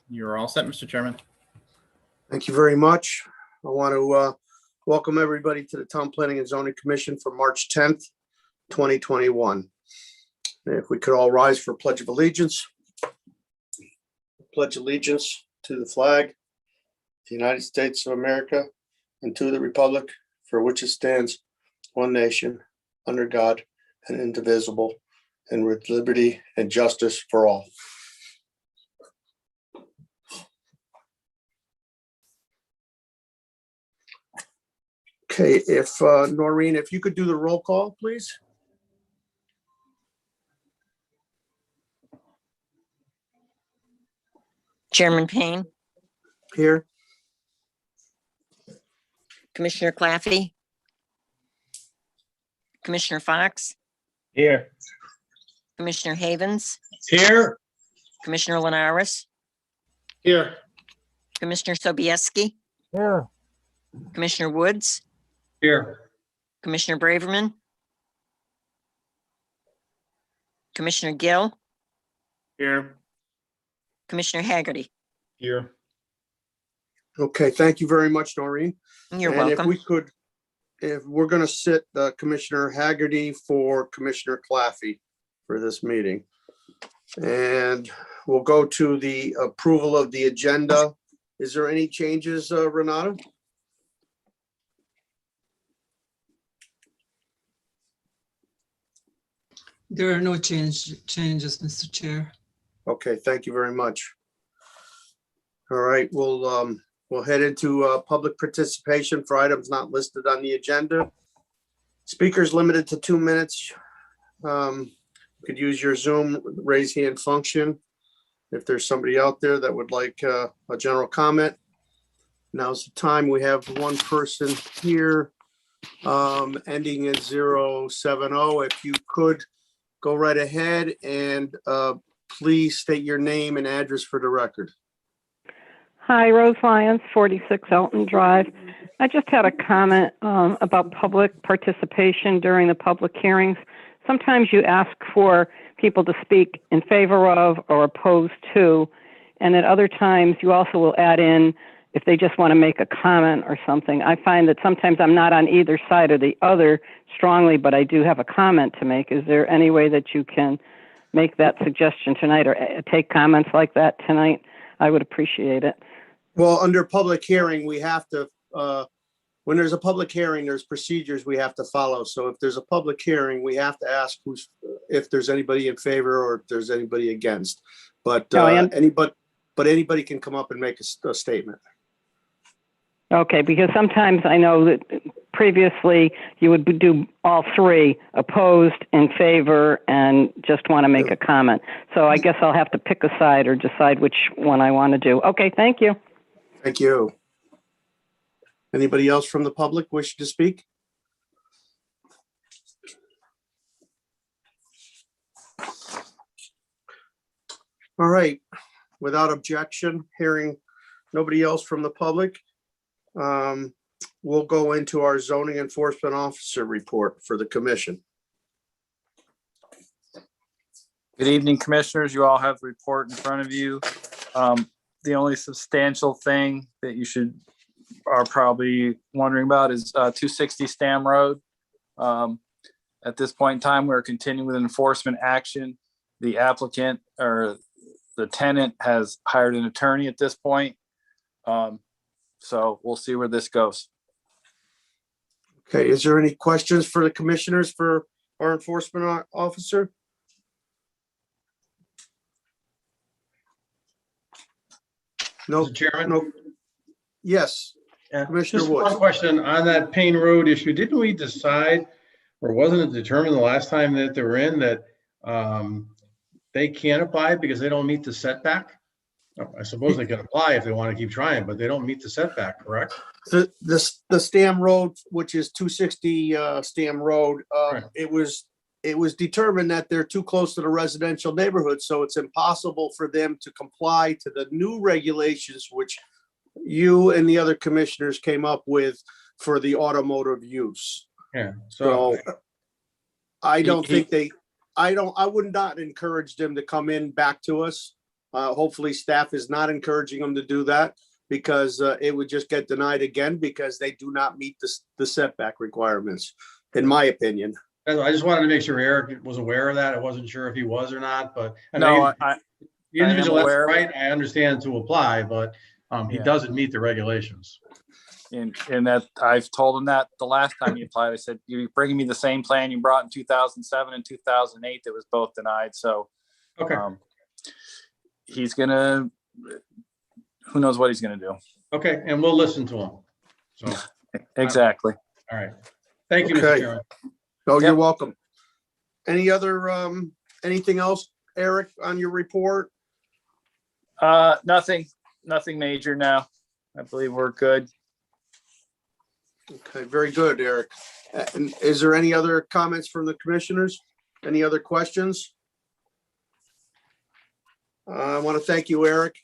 You're all set, Mr. Chairman. Thank you very much. I want to welcome everybody to the Town Planning and Zoning Commission for March 10th, 2021. If we could all rise for Pledge of Allegiance. Pledge allegiance to the flag, the United States of America, and to the republic for which it stands, one nation, under God, and indivisible, and with liberty and justice for all. Okay, if Noreen, if you could do the roll call, please. Chairman Payne, Here. Commissioner Claffey, Commissioner Fox, Here. Commissioner Havens, Here. Commissioner Linares, Here. Commissioner Sobieski, Here. Commissioner Woods, Here. Commissioner Braverman, Commissioner Gill, Here. Commissioner Haggerty. Here. Okay, thank you very much, Noreen. You're And welcome. if we could, if we're going to sit Commissioner Haggerty for Commissioner Claffey for this meeting. And we'll go to the approval of the agenda. Is there any changes, Renata? There are no changes, Mr. Chair. Okay, thank you very much. All right, we'll head into public participation for items not listed on the agenda. Speakers limited to 2 minutes. You could use your Zoom raise hand function if there's somebody out there that would like a general comment. Now's the time. We have one person here ending in 070. If you could go right ahead and please state your name and address for the record. Hi, Rose Lyons, 46 Elton Drive. I just had a comment about public participation during the public hearings. Sometimes you ask for people to speak in favor of or opposed to, and at other times you also will add in if they just want to make a comment or something. I find that sometimes I'm not on either side or the other strongly, but I do have a comment to make. Is there any way that you can make that suggestion tonight or take comments like that tonight? I would appreciate it. Well, under public hearing, we have to, when there's a public hearing, there's procedures we have to follow. So if there's a public hearing, we have to ask if there's anybody in favor or if there's anybody against. But anybody can come up and make a statement. Okay, because sometimes I know that previously you would do all three, opposed, in favor, and just want to make a comment. So I guess I'll have to pick a side or decide which one I want to do. Okay, thank you. Thank you. Anybody else from the public wish to speak? All right, without objection, hearing nobody else from the public, we'll go into our zoning enforcement officer report for the commission. Good evening, commissioners. You all have the report in front of you. The only substantial thing that you are probably wondering about is 260 Stam Road. At this point in time, we're continuing with enforcement action. The applicant or the tenant has hired an attorney at this point. So we'll see where this goes. Okay, is there any questions for the commissioners for our enforcement officer? No, Mr. Chairman? no. Yes, Yeah, Commissioner just Woods. one question on that Payne Road issue. Didn't we decide, or wasn't it determined the last time that they were in that they can't apply because they don't meet the setback? I suppose they can apply if they want to keep trying, but they don't meet the setback, correct? The Stam Road, which is 260 Stam Road, Right. it was determined that they're too close to the residential neighborhood, so it's impossible for them to comply to the new regulations, which you and the other commissioners came up with for the automotive use. Yeah, So so, I don't think I would not encourage them to come in back to us. Hopefully staff is not encouraging them to do that because it would just get denied again because they do not meet the setback requirements, in my opinion. I just wanted to make sure Eric was aware of that. I wasn't sure if he was or not, but. No, The individual has the aware of it. right, I understand to apply, but he Yeah. doesn't meet the regulations. and that I've told him that the last time he applied, I said, you're bringing me the same plan you brought in 2007 and 2008 that was both denied. So Okay, he's gonna, who knows what he's gonna do. okay, and we'll listen to him. So, Exactly. all right. Thank you, Mr. Okay. Chairman. Oh, you're Yep. welcome. Any other, anything else, Eric, on your report? Nothing major now. I believe we're good. Okay, very good, Eric. And is there any other comments from the commissioners? Any other questions? I want to thank you, Eric,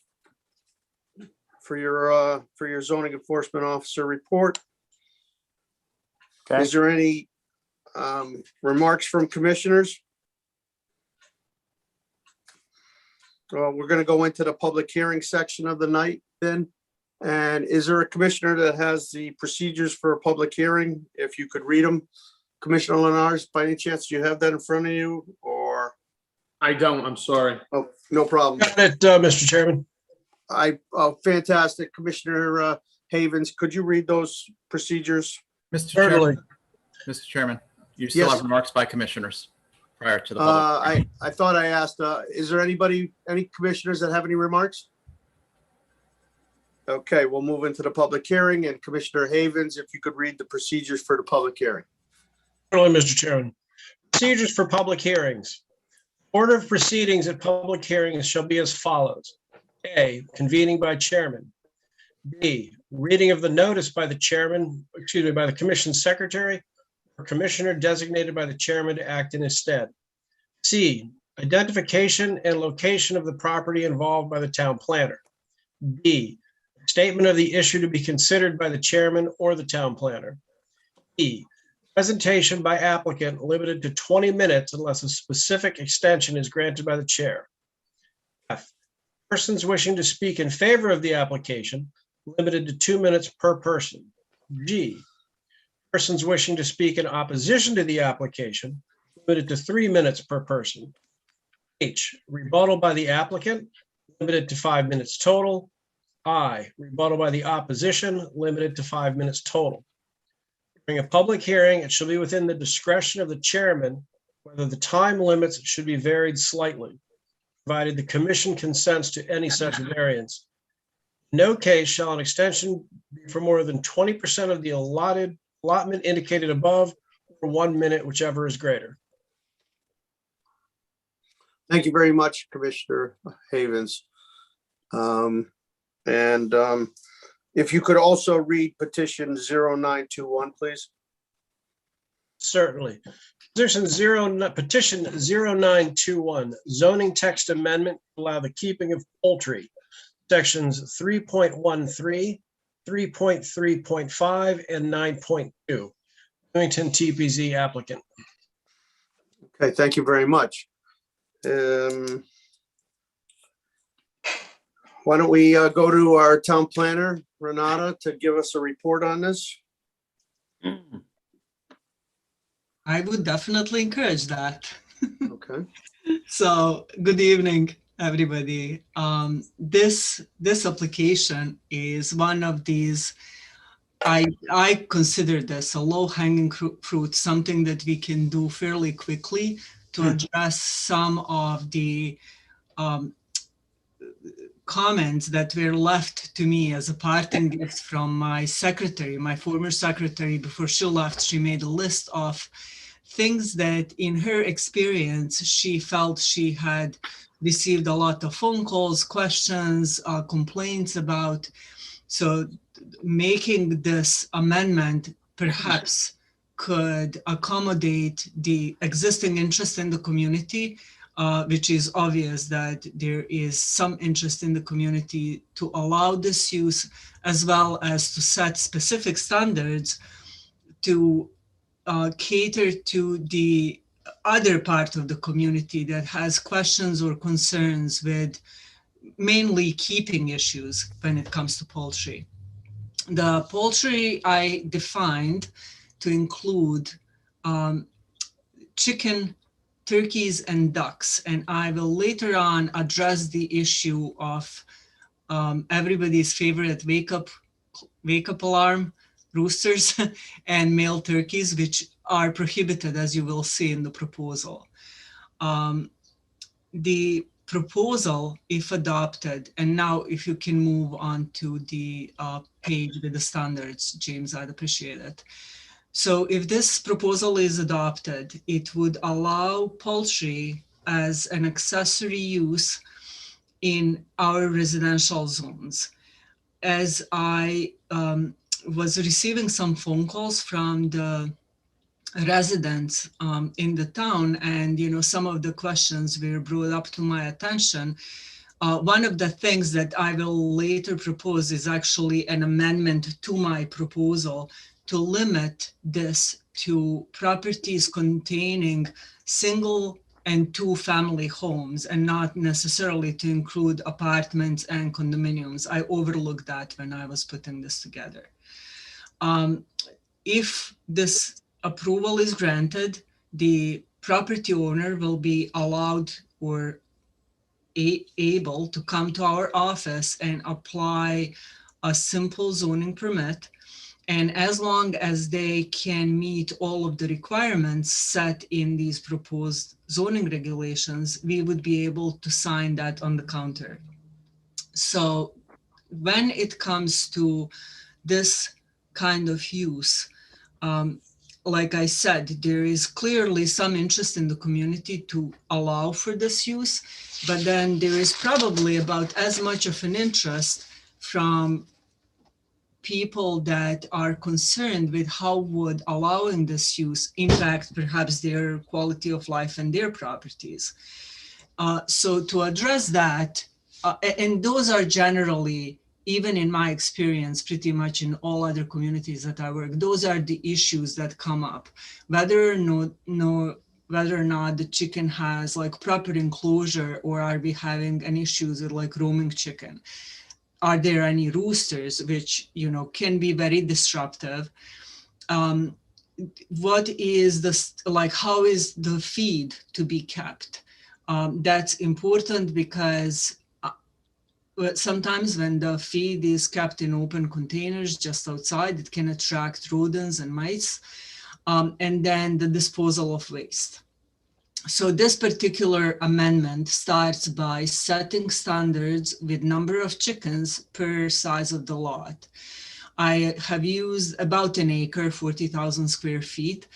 for your zoning enforcement officer report. Okay. Is there any remarks from commissioners? Well, we're going to go into the public hearing section of the night then. And is there a commissioner that has the procedures for a public hearing? If you could read them, Commissioner Lenars, by any chance, do you have that in front of you or? I don't, I'm sorry. Oh, no problem. Got it, Mr. Chairman. Fantastic. Commissioner Havens, could you read those procedures? Mr. Certainly. Chairman, Mr. Chairman, you still Yes. have remarks by commissioners prior to the public. hearing. I thought I asked, is there any commissioners that have any remarks? Okay, we'll move into the public hearing and Commissioner Havens, if you could read the procedures for the public hearing. Certainly, Mr. Chairman. Procedures for public hearings. Order of proceedings at public hearings shall be as follows. A, convening by chairman. B, reading of the notice by the chairman, by the commission secretary or commissioner designated by the chairman to act in his stead. C, identification and location of the property involved by the town planner. D, statement of the issue to be considered by the chairman or the town planner. E, presentation by applicant limited to 20 minutes unless a specific extension is granted by the chair. F, persons wishing to speak in favor of the application limited to 2 minutes per person. G, persons wishing to speak in opposition to the application limited to 3 minutes per person. H, rebuttal by the applicant limited to 5 minutes total. I, rebuttal by the opposition, limited to 5 minutes total. During a public hearing, it shall be within the discretion of the chairman whether the time limits should be varied slightly, provided the commission consents to any such variance. In no case shall an extension be for more than 20% of the allotment indicated above, or 1 minute, whichever is greater. Thank you very much, Commissioner Havens. And if you could also read petition 0921, please. Certainly. Petition 0921, zoning text amendment to allow the keeping of poultry. Sections 3.13, 3.3.5, and 9.2. Newington TPZ applicant. Okay, thank you very much. Why don't we go to our town planner, Renata, to give us a report on this? I would definitely encourage that. Okay. So, good evening, everybody. This application is one of these. I consider this a low-hanging fruit, something that we can do fairly quickly to address some of the comments that were left to me as a parting gift from my secretary, my former secretary. Before she left, she made a list of things that in her experience, she felt she had received a lot of phone calls, questions, complaints about. So making this amendment perhaps could accommodate the existing interest in the community, which is obvious that there is some interest in the community to allow this use, as well as to set specific standards to cater to the other part of the community that has questions or concerns with mainly keeping issues when it comes to poultry. The poultry I defined to include chicken, turkeys, and ducks. And I will later on address the issue of everybody's favorite wake up alarm, roosters, and male turkeys, which are prohibited, as you will see in the proposal. The proposal, if adopted, and now if you can move on to the page with the standards, James, I'd appreciate it. So if this proposal is adopted, it would allow poultry as an accessory use in our residential zones. As I was receiving some phone calls from the residents in the town, and some of the questions were brought up to my attention. One of the things that I will later propose is actually an amendment to my proposal to limit this to properties containing single and two family homes, and not necessarily to include apartments and condominiums. I overlooked that when I was putting this together. If this approval is granted, the property owner will be allowed or able to come to our office and apply a simple zoning permit. And as long as they can meet all of the requirements set in these proposed zoning regulations, we would be able to sign that on the counter. So when it comes to this kind of use, like I said, there is clearly some interest in the community to allow for this use, but then there is probably about as much of an interest from people that are concerned with how would allowing this use impact perhaps their quality of life and their properties. So to address that, and those are generally, even in my experience, pretty much in all other communities that I work, those are the issues that come up. Whether or not the chicken has like proper enclosure, or are we having any issues with like roaming chicken? Are there any roosters, which can be very disruptive? What is this, like, how is the feed to be kept? That's important because sometimes when the feed is kept in open containers just outside, it can attract rodents and mice, and then the disposal of waste. So this particular amendment starts by setting standards with number of chickens per size of the lot. I have used about an acre, 40,000 square feet.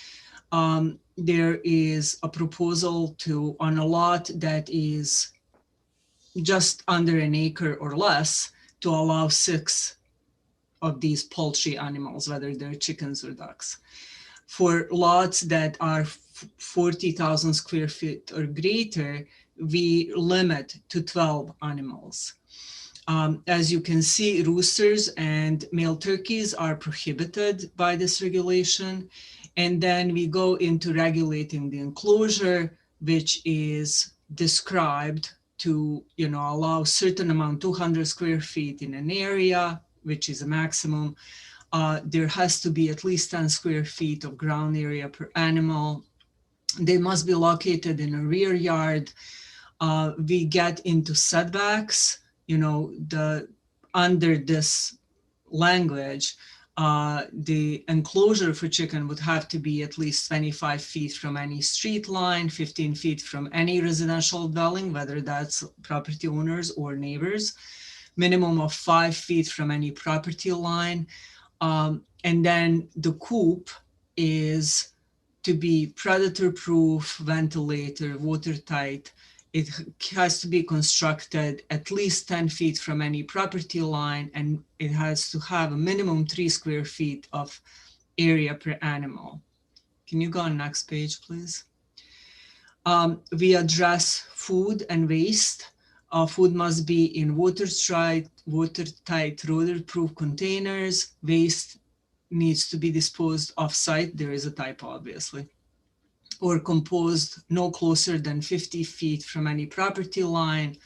There is a proposal on a lot that is just under an acre or less, to allow 6 of these poultry animals, whether they're chickens or ducks. For lots that are 40,000 square feet or greater, we limit to 12 animals. As you can see, roosters and male turkeys are prohibited by this regulation. And then we go into regulating the enclosure, which is described to allow certain amount, 200 square feet in an area, which is a maximum. There has to be at least 10 square feet of ground area per animal. They must be located in a rear yard. We get into setbacks, under this language, the enclosure for chicken would have to be at least 25 feet from any street line, 15 feet from any residential dwelling, whether that's property owners or neighbors, minimum of 5 feet from any property line. And then the coop is to be predator-proof, ventilator, watertight. It has to be constructed at least 10 feet from any property line, and it has to have a minimum 3 square feet of area per animal. Can you go on next page, please? We address food and waste. Food must be in watertight, odor-proof containers. Waste needs to be disposed off-site. There is a typo, obviously. Or composed no closer than 50 feet from any property line.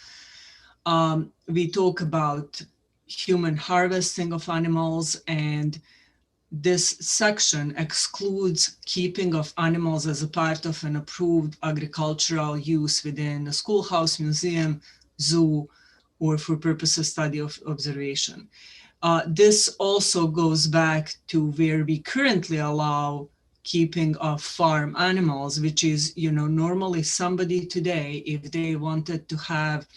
We talk about human harvesting of animals, and this section excludes keeping of animals as a part of an approved agricultural use within a schoolhouse, museum, zoo, or for purposes of study of observation. This also goes back to where we currently allow keeping of farm animals, which is, normally somebody today, if they wanted to have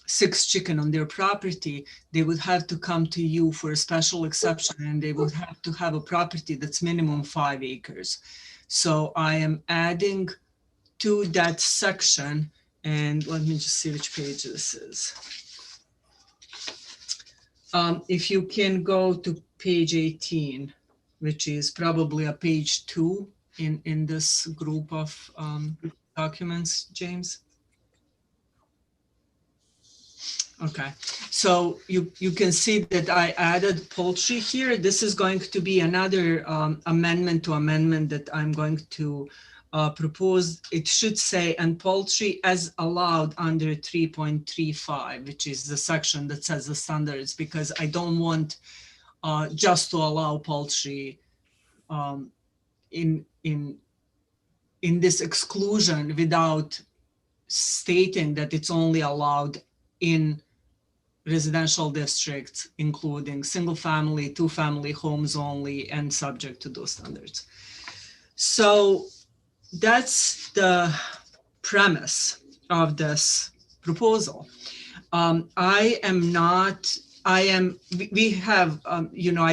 6 chicken on their property, they would have to come to you for a special exception, and they would have to have a property that's minimum 5 acres. So I am adding to that section, and let me just see which page this is. If you can go to page 18, which is probably a page 2 in this group of documents, James. Okay, so you can see that I added poultry here. This is going to be another amendment that I'm going to propose. It should say, and poultry as allowed under 3.35, which is the section that says the standards, because I don't want just to allow poultry in this exclusion without stating that it's only allowed in residential districts, including single family, 2-family homes only, and subject to those standards. So that's the premise of this proposal. I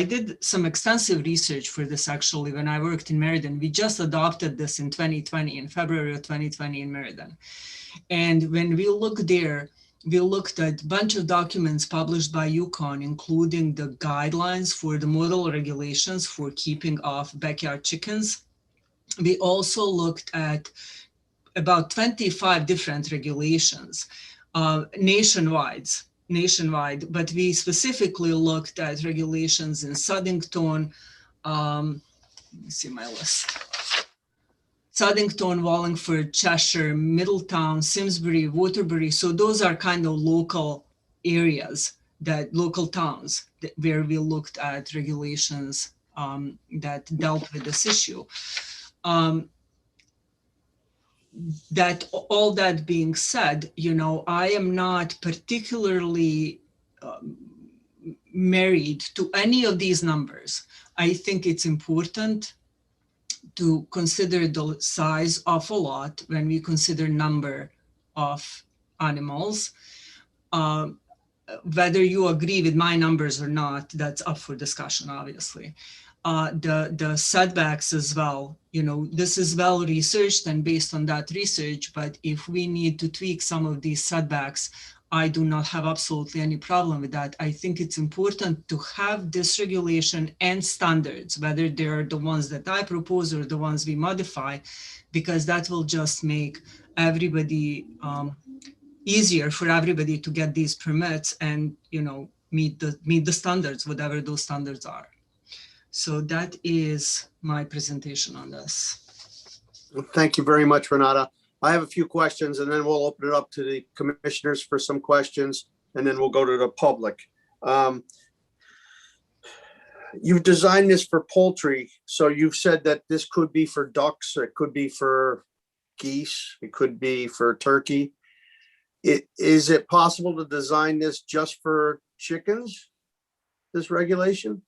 did some extensive research for this actually when I worked in Meriden. We just adopted this in 2020, in February of 2020 in Meriden. And when we looked there, we looked at a bunch of documents published by UConn, including the guidelines for the model regulations for keeping of backyard chickens. We also looked at about 25 different regulations nationwide, but we specifically looked at regulations in Suddington, let me see my list. Suddington, Wallingford, Cheshire, Middletown, Simsbury, Waterbury. So those are kind of local areas, local towns where we looked at regulations that dealt with this issue. That all that being said, I am not particularly married to any of these numbers. I think it's important to consider the size of a lot when we consider number of animals. Whether you agree with my numbers or not, that's up for discussion, obviously. The setbacks as well, this is well researched and based on that research, but if we need to tweak some of these setbacks, I do not have absolutely any problem with that. I think it's important to have this regulation and standards, whether they're the ones that I propose or the ones we modify, because that will just make everybody easier for everybody to get these permits and meet the standards, whatever those standards are. So that is my presentation on this. Thank you very much, Renata. I have a few questions, and then we'll open it up to the commissioners for some questions, and then we'll go to the public. You've designed this for poultry, so you've said that this could be for ducks, it could be for geese, it could be for turkey. Is it possible to design this just for chickens, this regulation?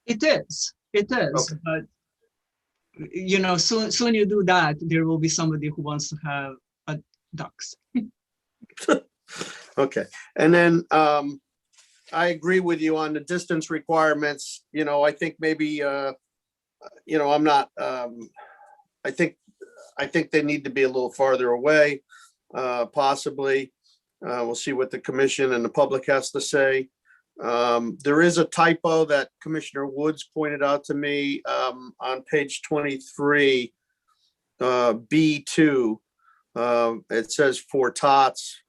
It is, okay. But soon you do that, there will be somebody who wants to have ducks. Okay, and then I agree with you on the distance requirements. I think maybe I'm not. I think they need to be a little farther away, possibly. We'll see what the commission and the public has to say. There is a typo that Commissioner Woods pointed out to me on page 23, B2. It says for tots.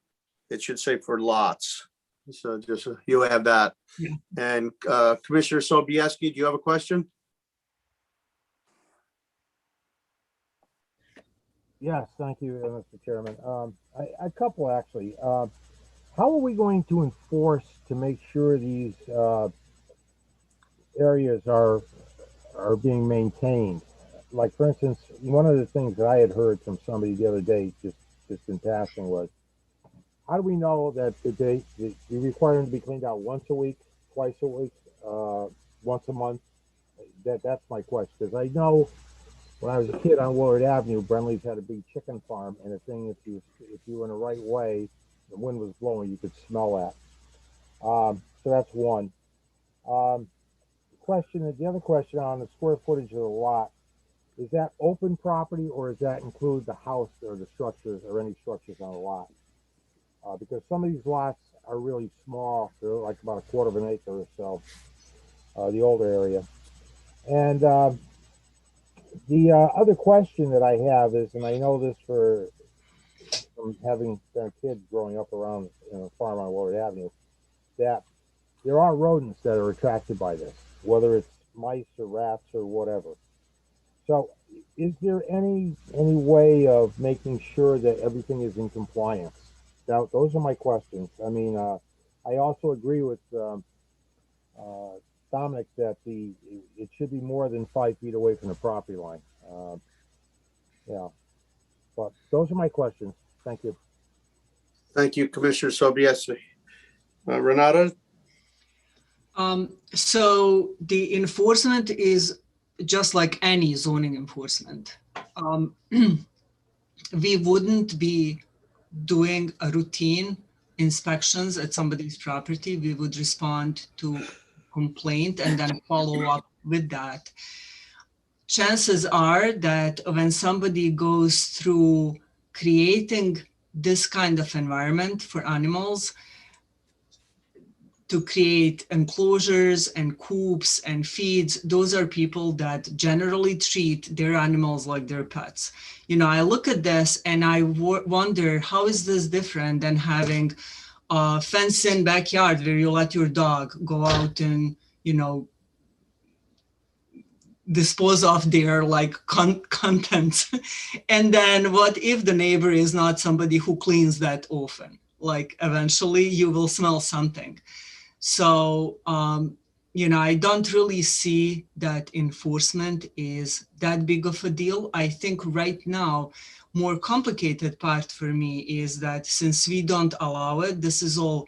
It should say for lots. So just you have that. Yeah. And Commissioner Sobieski, do you have a question? Yes, thank you, Mr. Chairman. A couple actually. how are we going to enforce to make sure these areas are being maintained? Like, for instance, one of the things that I had heard from somebody the other day, just in passing, was how do we know that you require them to be cleaned out once a week, twice a week, once a month? That's my question, because I know when I was a kid on Willard Avenue, Brentley's had a big chicken farm, and the thing, if you were in the right way, the wind was blowing, you could smell that. So that's one. The other question on the square footage of the lot, is that open property, or does that include the house or the structures or any structures on the lot? Because some of these lots are really small. They're like about a quarter of an acre or so, the older area. And the other question that I have is, and I know this from having been a kid growing up around a farm on Willard Avenue, that there are rodents that are attracted by this, whether it's mice or rats or whatever. So is there any way of making sure that everything is in compliance? Now, those are my questions. I mean, I also agree with Dominic that it should be more than 5 feet away from the property line. Yeah, but those are my questions. Thank you. Thank you, Commissioner Sobieski. Renata? So the enforcement is just like any zoning enforcement. We wouldn't be doing a routine inspections at somebody's property. We would respond to complaint and then follow up with that. Chances are that when somebody goes through creating this kind of environment for animals, to create enclosures and coops and feeds, those are people that generally treat their animals like their pets. You know, I look at this and I wonder, how is this different than having a fenced-in backyard where you let your dog go out and, you know, dispose of their like contents. And then what if the neighbor is not somebody who cleans that often? Like eventually you will smell something. So, you know, I don't really see that enforcement is that big of a deal. I think right now, more complicated part for me is that since we don't allow it, this is all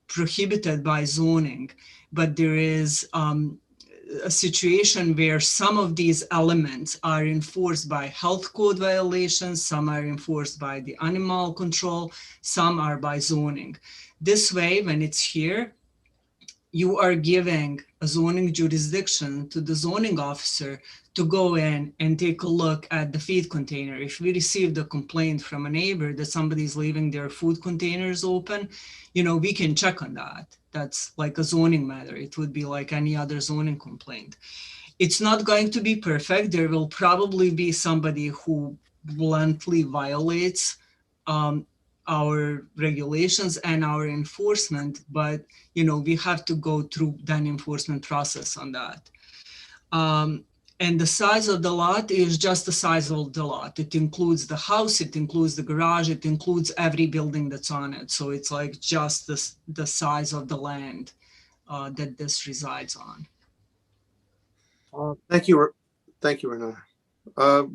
prohibited by zoning, but there is a situation where some of these elements are enforced by health code violations, some are enforced by the animal control, some are by zoning. This way, when it's here, you are giving a zoning jurisdiction to the zoning officer to go in and take a look at the feed container. If we received a complaint from a neighbor that somebody's leaving their food containers open, you know, we can check on that. That's like a zoning matter. It would be like any other zoning complaint. It's not going to be perfect. There will probably be somebody who bluntly violates our regulations and our enforcement, but you know, we have to go through that enforcement process on that. And the size of the lot is just the size of the lot. It includes the house, it includes the garage, it includes every building that's on it. So it's like just the size of the land that this resides on. Thank you, Renata.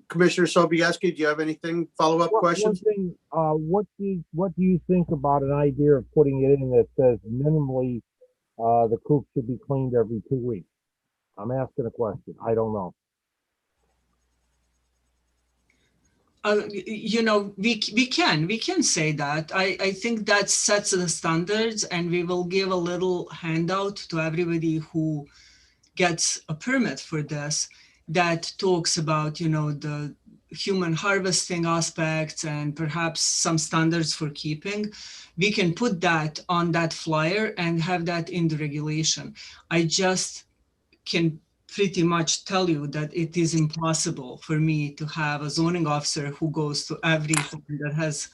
Commissioner Sobieski, do you have anything, follow-up questions? One thing, what do you think about an idea of putting it in that says minimally the coop should be cleaned every 2 weeks? I'm asking a question. I don't know. You know, we can say that. I think that sets the standards, and we will give a little handout to everybody who gets a permit for this that talks about, you know, the human harvesting aspects and perhaps some standards for keeping. We can put that on that flyer and have that in the regulation. I just can pretty much tell you that it is impossible for me to have a zoning officer who goes to every home that has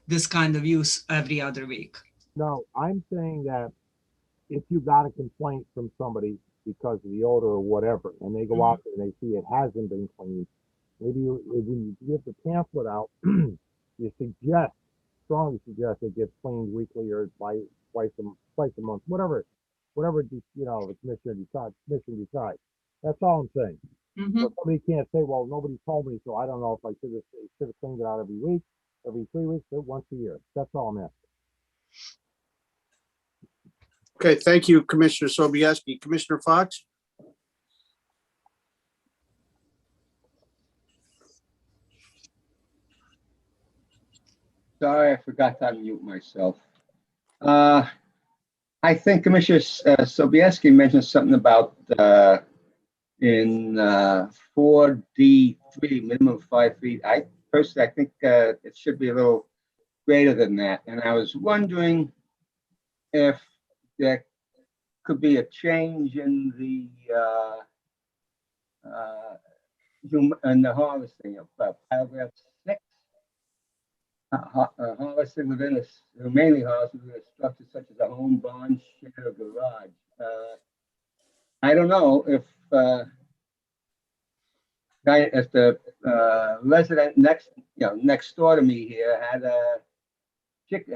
this kind of use every other week. No, I'm saying that if you got a complaint from somebody because of the odor or whatever, and they go out there and they see it hasn't been cleaned, maybe when you give the pamphlet out, you suggest strongly suggest it gets cleaned weekly or twice a month, whatever, the commissioner decides. That's all I'm saying. Mhm. So somebody can't say, well, nobody told me, so I don't know if I should have cleaned it out every week, every 3 weeks, or once a year. That's all I'm asking. Okay, thank you, Commissioner Sobieski. Commissioner Fox? Sorry, I forgot to unmute myself. I think Commissioner Sobieski mentioned something about in 4D3, minimum 5 feet. I personally, I think it should be a little greater than that. And I was wondering if there could be a change in the harvesting of paragraph 6. Harvesting within mainly harvesting within a structure such as a home, barn, shed, or garage. I don't know if the resident next door to me here had a chicken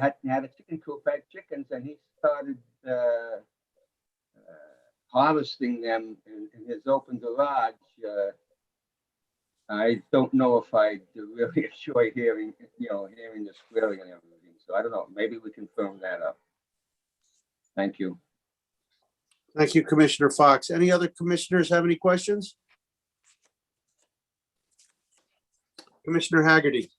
coop, had chickens, and he started harvesting them in his open garage. I don't know if I really enjoy hearing the squealing and everything. So I don't know. Maybe we can firm that up. Thank you. Thank you, Commissioner Fox. Any other commissioners have any questions? Commissioner Haggerty?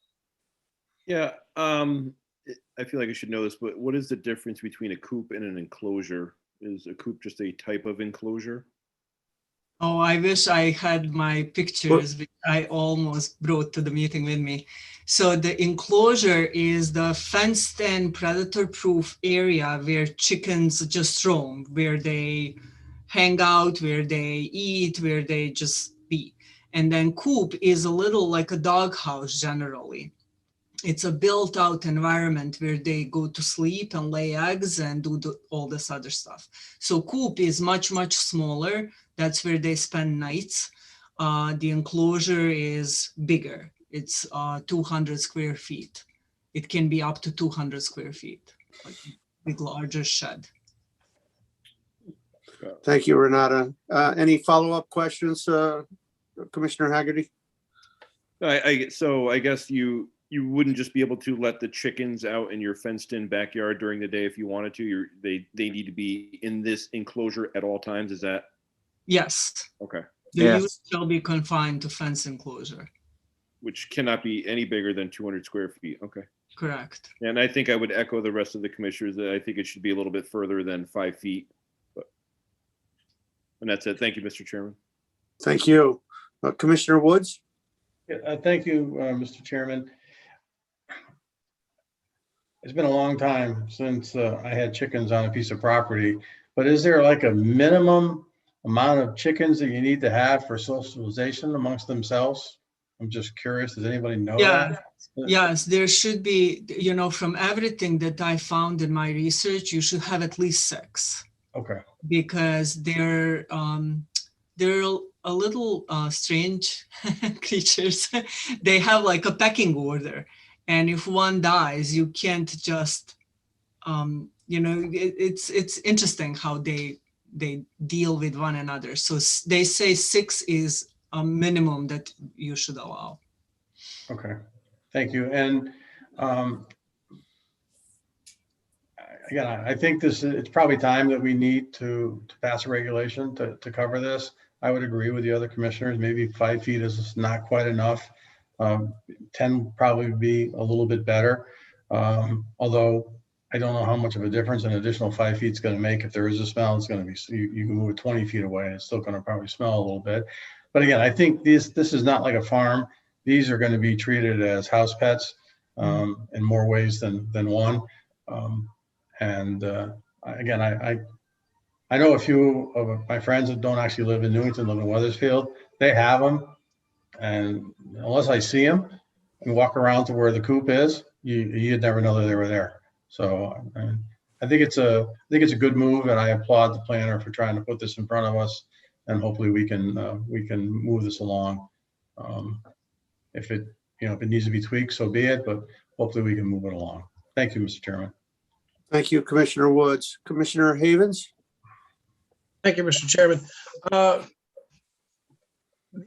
Yeah, I feel like I should know this, but what is the difference between a coop and an enclosure? Is a coop just a type of enclosure? Oh, I wish I had my pictures, which I almost brought to the meeting with me. So the enclosure is the fenced-in predator-proof area where chickens just roam, where they hang out, where they eat, where they just be. And then coop is a little like a doghouse generally. It's a built-out environment where they go to sleep and lay eggs and do all this other stuff. So coop is much, much smaller. That's where they spend nights. The enclosure is bigger. It's 200 square feet. It can be up to 200 square feet, like a big, larger shed. Thank you, Renata. Any follow-up questions, Commissioner Haggerty? So I guess you wouldn't just be able to let the chickens out in your fenced-in backyard during the day if you wanted to. They need to be in this enclosure at all times. Is that? Yes. Okay. The Yes. use shall be confined to fence enclosure. Which cannot be any bigger than 200 square feet. Okay. Correct. And I think I would echo the rest of the commissioners that I think it should be a little bit further than 5 feet. And that's it. Thank you, Mr. Chairman. Thank you. Commissioner Woods? Yeah, thank you, Mr. Chairman. It's been a long time since I had chickens on a piece of property, but is there like a minimum amount of chickens that you need to have for socialization amongst themselves? I'm just curious. Does anybody know that? Yes, there should be, from everything that I found in my research, you should have at least 6. Okay. Because they're a little strange creatures. They have like a pecking order. And if one dies, you can't just, it's interesting how they deal with one another. So they say 6 is a minimum that you should allow. Okay, thank you. And again, I think it's probably time that we need to pass a regulation to cover this. I would agree with the other commissioners. Maybe 5 feet is not quite enough. 10 would probably be a little bit better. Although I don't know how much of a difference an additional 5 feet is going to make. If there is a smell, it's going to be, you can move it 20 feet away and it's still going to probably smell a little bit. But again, I think this is not like a farm. These are going to be treated as house pets in more ways than one. Again, I know a few of my friends that don't actually live in Newington, live in Weathersfield. They have them, and unless I see them and walk around to where the coop is, you'd never know that they were there. So I think it's a good move, and I applaud the planner for trying to put this in front of us, and hopefully we can move this along. If it needs to be tweaked, so be it. But hopefully we can move it along. Thank you, Mr. Chairman. Thank you, Commissioner Woods. Commissioner Havens? Thank you, Mr. Chairman.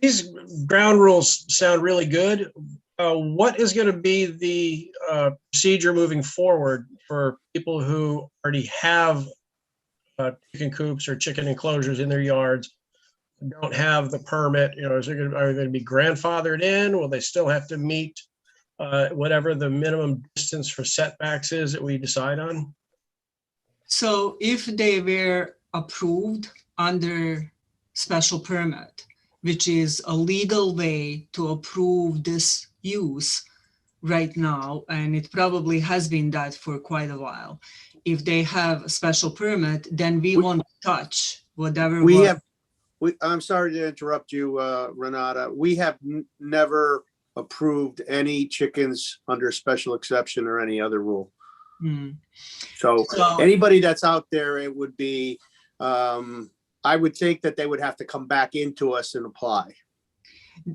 These ground rules sound really good. What is going to be the procedure moving forward for people who already have chicken coops or chicken enclosures in their yards, don't have the permit? You know, are they going to be grandfathered in? Will they still have to meet whatever the minimum distance for setbacks is that we decide on? So if they were approved under special permit, which is a legal way to approve this use right now, and it probably has been that for quite a while. If they have a special permit, then we won't touch whatever. I'm sorry to interrupt you, Renata. We have never approved any chickens under special exception or any other rule. So anybody that's out there, it would be, I would think that they would have to come back into us and apply.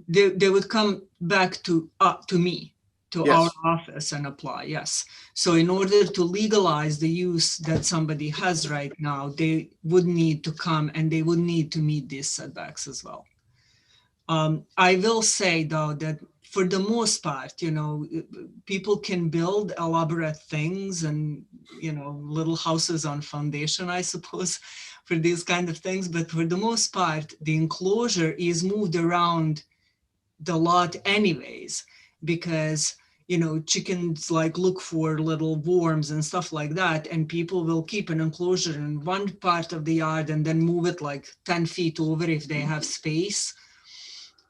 They would come back to me, to Yes. our office and apply, yes. So in order to legalize the use that somebody has right now, they would need to come and they would need to meet these setbacks as well. I will say though that for the most part, you know, people can build elaborate things and, you know, little houses on foundation, I suppose, for these kind of things. But for the most part, the enclosure is moved around the lot anyways, because, you know, chickens like look for little worms and stuff like that. And people will keep an enclosure in one part of the yard and then move it like 10 feet over if they have space.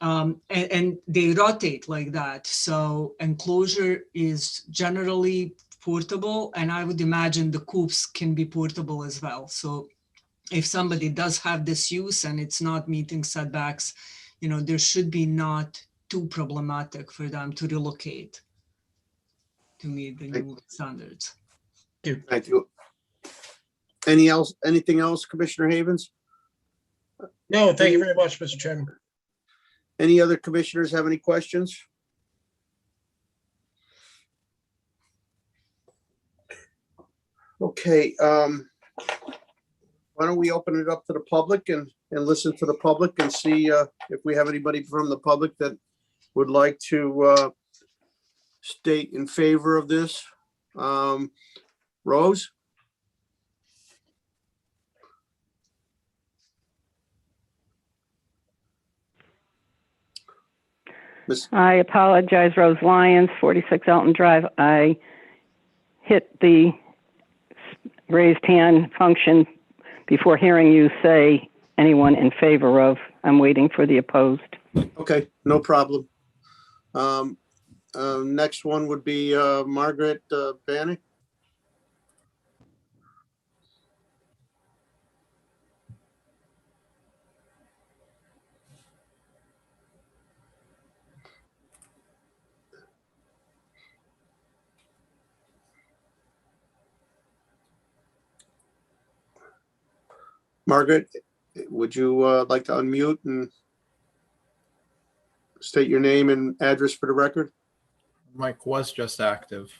And they rotate like that. So enclosure is generally portable, and I would imagine the coops can be portable as well. So if somebody does have this use and it's not meeting setbacks, you know, there should be not too problematic for them to relocate to meet the new standards. Thank you. Anything else, Commissioner Havens? No, thank you very much, Mr. Chairman. Any other commissioners have any questions? Okay, why don't we open it up to the public and listen to the public and see if we have anybody from the public that would like to state in favor of this. Rose? I apologize, Rose Lyons, 46 Elton Drive. I hit the raised hand function before hearing you say anyone in favor of. I'm waiting for the opposed. Okay, no problem. Next one would be Margaret Bannock. Margaret, would you like to unmute and state your name and address for the record? Mic was just active.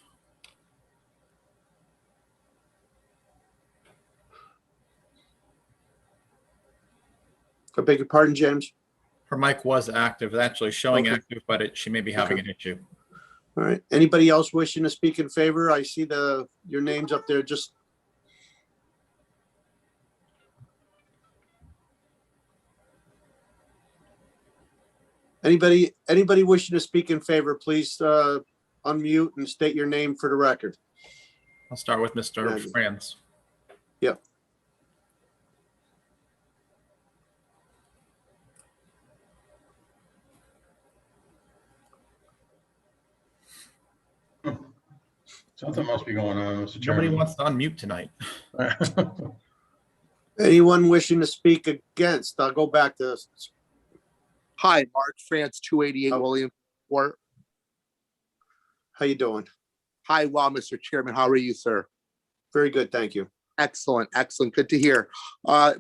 I beg your pardon, James? Her mic was active, actually showing Okay. active, but she may be having an issue. All right. Anybody else wishing to speak in favor? I see your names up there. Just anybody wishing to speak in favor, please unmute and state your name for the record. I'll start with Mr. Yeah. Franz. Yep. Something must be going on, Mr. Nobody Chairman. wants to unmute tonight. Anyone wishing to speak against? I'll go back to Hi, Mark France, 288 William Court. how you doing? Hi, well, Mr. Chairman, how are you, sir? Very good, thank you. Excellent, excellent. Good to hear.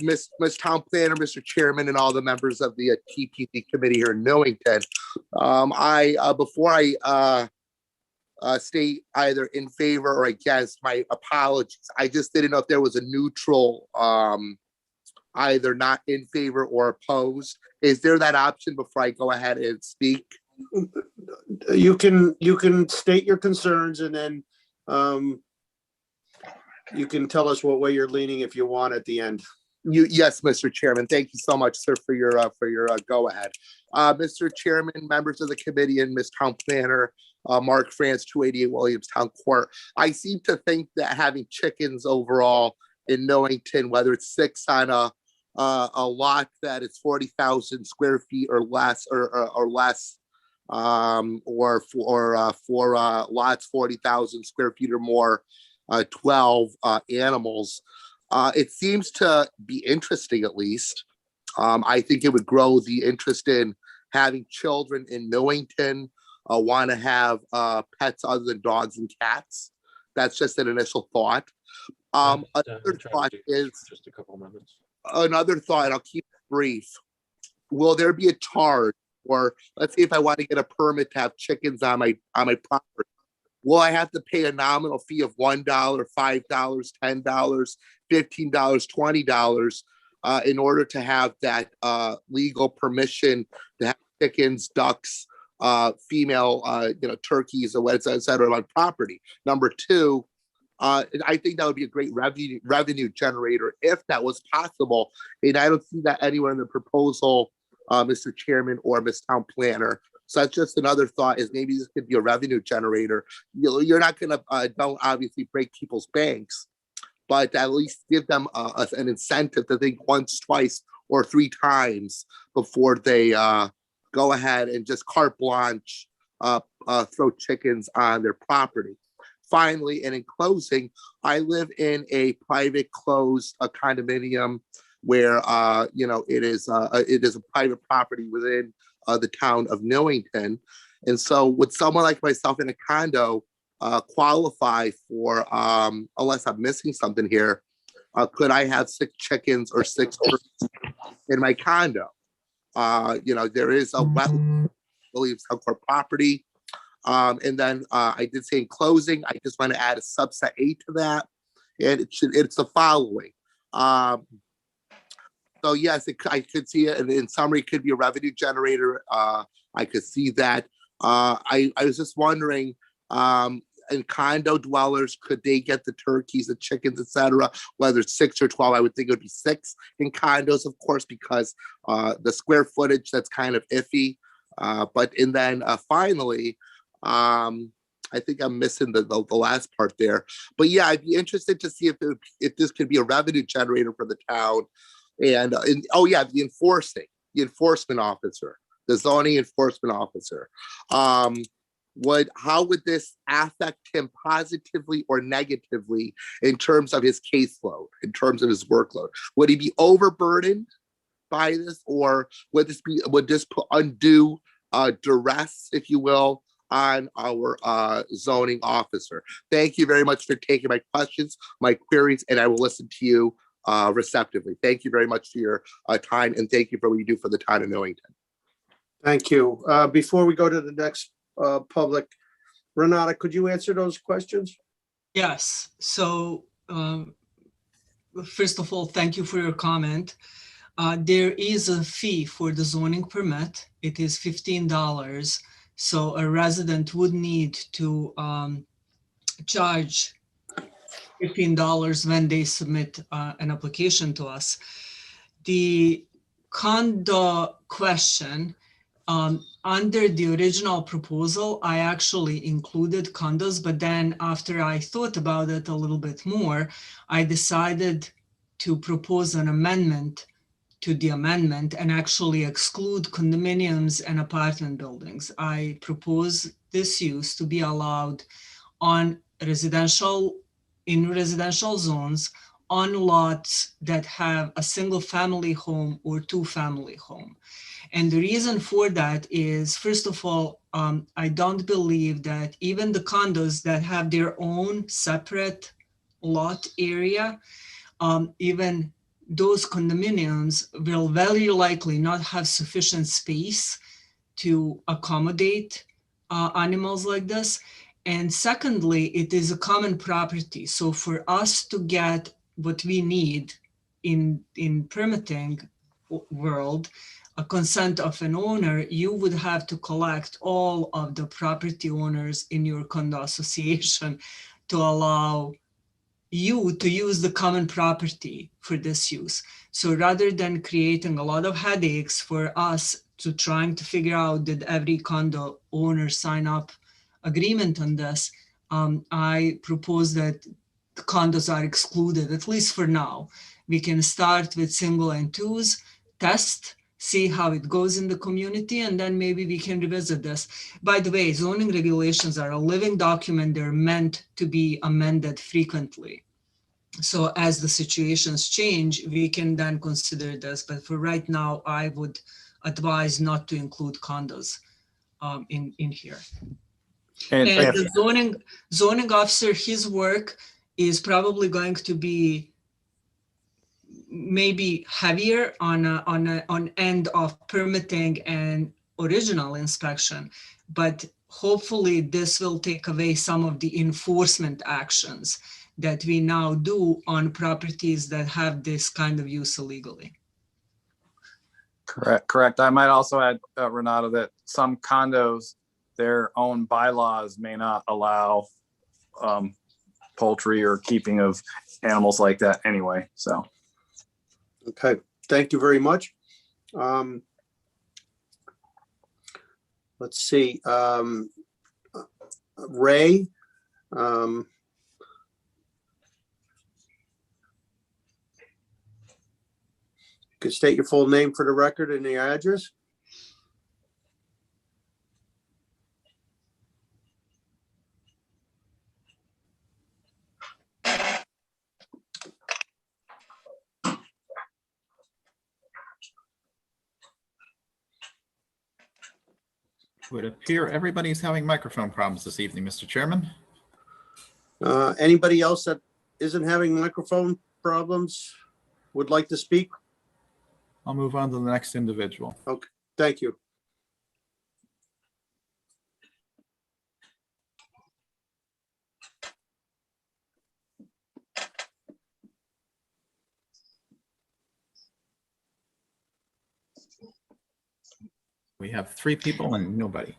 Miss Town Planner, Mr. Chairman, and all the members of the TPP committee here in Newington. Before I state either in favor or against. My apologies. I just didn't know if there was a neutral, either not in favor or opposed. Is there that option before I go ahead and speak? You can state your concerns and then you can tell us what way you're leaning if you want at the end. Yes, Mr. Chairman. Thank you so much, sir, for your go ahead. Mr. Chairman, members of the committee, and Ms. Town Planner, Mark France, 288 Williamstown Court. I seem to think that having chickens overall in Newington, whether it's 6 on a lot that is 40,000 square feet or less, or less, or for lots 40,000 square feet or more, 12 animals. It seems to be interesting, at least. I think it would grow the interest in having children in Newington want to have pets other than dogs and cats. That's just an initial thought. Another thought is just a couple minutes. Another thought, I'll keep it brief. Will there be a charge, or let's say if I want to get a permit to have chickens on my property, will I have to pay a nominal fee of $1, $5, $10, $15, $20 in order to have that legal permission to have chickens, ducks, female, turkeys, or et cetera, on property? Number two, I think that would be a great revenue generator if that was possible. And I don't see that anywhere in the proposal, Mr. Chairman or Ms. Town Planner. So that's just another thought, is maybe this could be a revenue generator. You're not going to, don't obviously break people's banks, but at least give them an incentive to think once, twice, or 3 times before they go ahead and just carte blanche throw chickens on their property. Finally, and in closing, I live in a private closed condominium where it is a private property within the town of Newington. And so would someone like myself in a condo qualify for, unless I'm missing something here, could I have 6 chickens or 6 birds in my condo? There is a wetland, Williamstown Court property. And then I did say in closing, I just want to add a subset A to that, and it's the following. So yes, I could see it, and in summary, it could be a revenue generator. I could see that. I was just wondering, in condo dwellers, could they get the turkeys, the chickens, etc., whether it's 6 or 12? I would think it would be 6 in condos, of course, because the square footage, that's kind of iffy. And then finally, I think I'm missing the last part there. But yeah, I'd be interested to see if this could be a revenue generator for the town. And the enforcement officer, the zoning enforcement officer. How would this affect him positively or negatively in terms of his caseload, in terms of his workload? Would he be overburdened by this, or would this put undue duress, if you will, on our zoning officer? Thank you very much for taking my questions, my queries, and I will listen to you receptively. Thank you very much for your time, and thank you for what you do for the town of Newington. Thank you. Before we go to the next public, Renata, could you answer those questions? Yes. So first of all, thank you for your comment. There is a fee for the zoning permit. It is $15. So a resident would need to charge $15 when they submit an application to us. The condo question, under the original proposal, I actually included condos, but then after I thought about it a little bit more, I decided to propose an amendment to the amendment and actually exclude condominiums and apartment buildings. I propose this use to be allowed in residential zones on lots that have a single family home or 2-family home. And the reason for that is, first of all, I don't believe that even the condos that have their own separate lot area, even those condominiums will very likely not have sufficient space to accommodate animals like this. And secondly, it is a common property. So for us to get what we need in permitting world, a consent of an owner, you would have to collect all of the property owners in your condo association to allow you to use the common property for this use. So rather than creating a lot of headaches for us to trying to figure out did every condo owner sign up agreement on this, I propose that the condos are excluded, at least for now. We can start with single and twos, test, see how it goes in the community, and then maybe we can revisit this. By the way, zoning regulations are a living document. They're meant to be amended frequently. So as the situations change, we can then consider this. But for right now, I would advise not to include condos in here. And the zoning officer, his work is probably going to be maybe heavier on end of permitting and original inspection, but hopefully this will take away some of the enforcement actions that we now do on properties that have this kind of use illegally. Correct. I might also add, Renata, that some condos, their own bylaws may not allow poultry or keeping of animals like that anyway, so. Okay, thank you very much. Let's see, Ray. Could state your full name for the record and your address. It would appear everybody's having microphone problems this evening, Mr. Chairman. Anybody else that isn't having microphone problems would like to speak? I'll move on to the next individual. Okay, thank you. We have 3 people and nobody.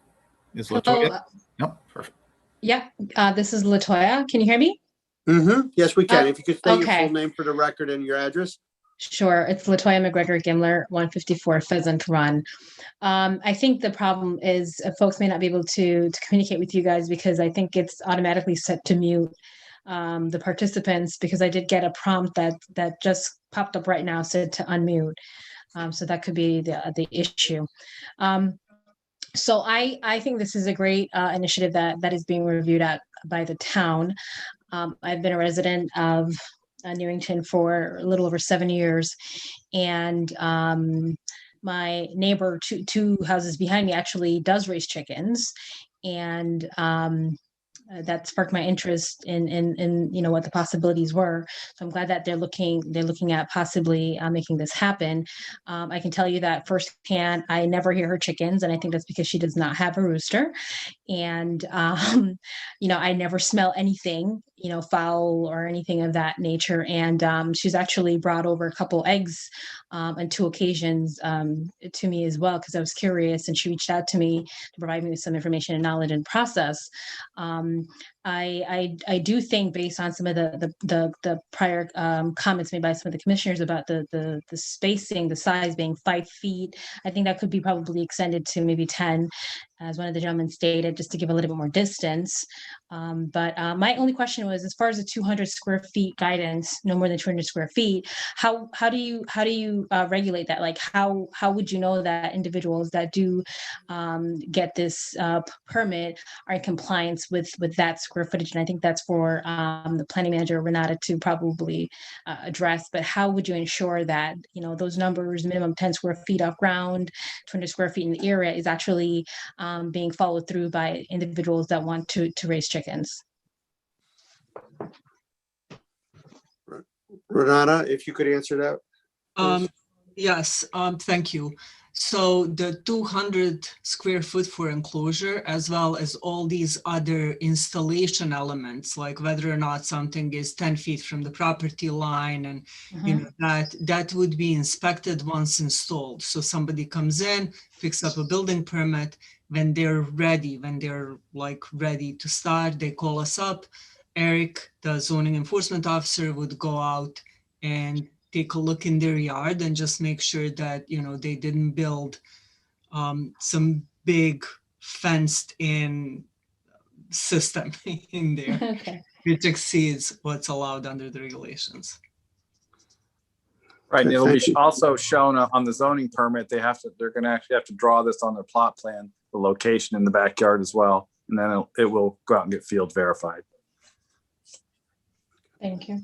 Is Hello. Latoya? Nope, perfect. Yeah, this is Latoya. Can you hear me? Mm-hmm. Yes, we can. If you could state your okay. full name for the record and your address. Sure. It's Latoya McGregor Gimler, 154 Pheasant Run. I think the problem is folks may not be able to communicate with you guys because I think it's automatically set to mute the participants, because I did get a prompt that just popped up right now, said to unmute. So that could be the issue. So I think this is a great initiative that is being reviewed by the town. I've been a resident of Newington for a little over 7 years, and my neighbor two houses behind me actually does raise chickens, and that sparked my interest in what the possibilities were. So I'm glad that they're looking at possibly making this happen. I can tell you that firsthand, I never hear her chickens, and I think that's because she does not have a rooster. And I never smell anything, foul or anything of that nature. And she's actually brought over a couple eggs on 2 occasions to me as well, because I was curious, and she reached out to me to provide me with some information and knowledge and process. I do think, based on some of the prior comments made by some of the commissioners about the spacing, the size being 5 feet, I think that could be probably extended to maybe 10, as one of the gentlemen stated, just to give a little bit more distance. But my only question was, as far as the 200 square feet guidance, no more than 200 square feet, how do you regulate that? Like, how would you know that individuals that do get this permit are in compliance with that square footage? And I think that's for the planning manager, Renata, to probably address. But how would you ensure that those numbers, minimum 10 square feet off ground, 200 square feet in the area, is actually being followed through by individuals that want to raise chickens? Renata, if you could answer that. Yes, thank you. So the 200 square foot for enclosure, as well as all these other installation elements, like whether or not something is 10 feet from the property line, and you know that would be inspected once installed. So somebody comes in, picks up a building permit. When they're ready, when they're like ready to start, they call us up. Eric, the zoning enforcement officer, would go out and take a look in their yard and just make sure that, you know, they didn't build some big fenced in system in there, Okay. which exceeds what's allowed under the regulations. Right, and it'll be Thank you. also shown on the zoning permit. They're gonna actually have to draw this on their plot plan, the location in the backyard as well. And then it will go out and get field verified. Thank you.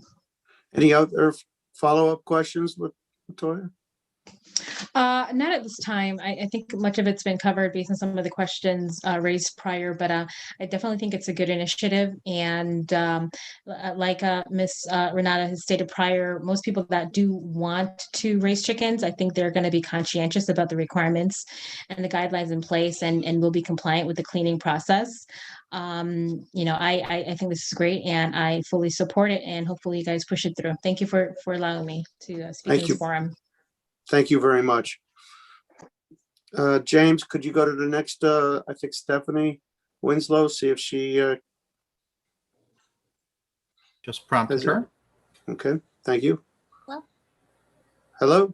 Any other follow-up questions, Latoya? Not at this time. I think much of it's been covered based on some of the questions raised prior, but I definitely think it's a good initiative. And like Ms. Renata has stated prior, most people that do want to raise chickens, I think they're going to be conscientious about the requirements and the guidelines in place, and will be compliant with the cleaning process. You know, I think this is great, and I fully support it, and hopefully you guys push it through. Thank you for allowing me to speak in this forum. Thank you very much. James, could you go to the next, I think Stephanie Winslow, see if she Just prompted her. Okay, thank you. Hello. Hello.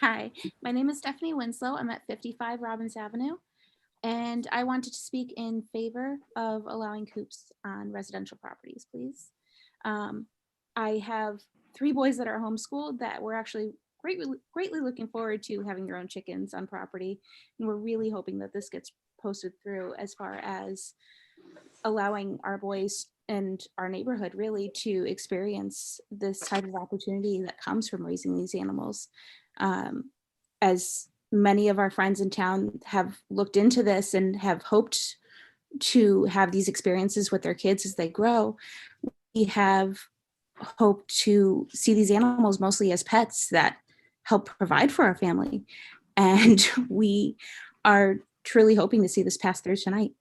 Hi, my name is Stephanie Winslow. I'm at 55 Robbins Avenue, and I wanted to speak in favor of allowing coops on residential properties, please. I have 3 boys that are homeschooled that we're actually greatly looking forward to having their own chickens on property, and we're really hoping that this gets posted through as far as allowing our boys and our neighborhood really to experience this type of opportunity that comes from raising these animals. As many of our friends in town have looked into this and have hoped to have these experiences with their kids as they grow, we have hoped to see these animals mostly as pets that help provide for our family. And we are truly hoping to see this pass through tonight.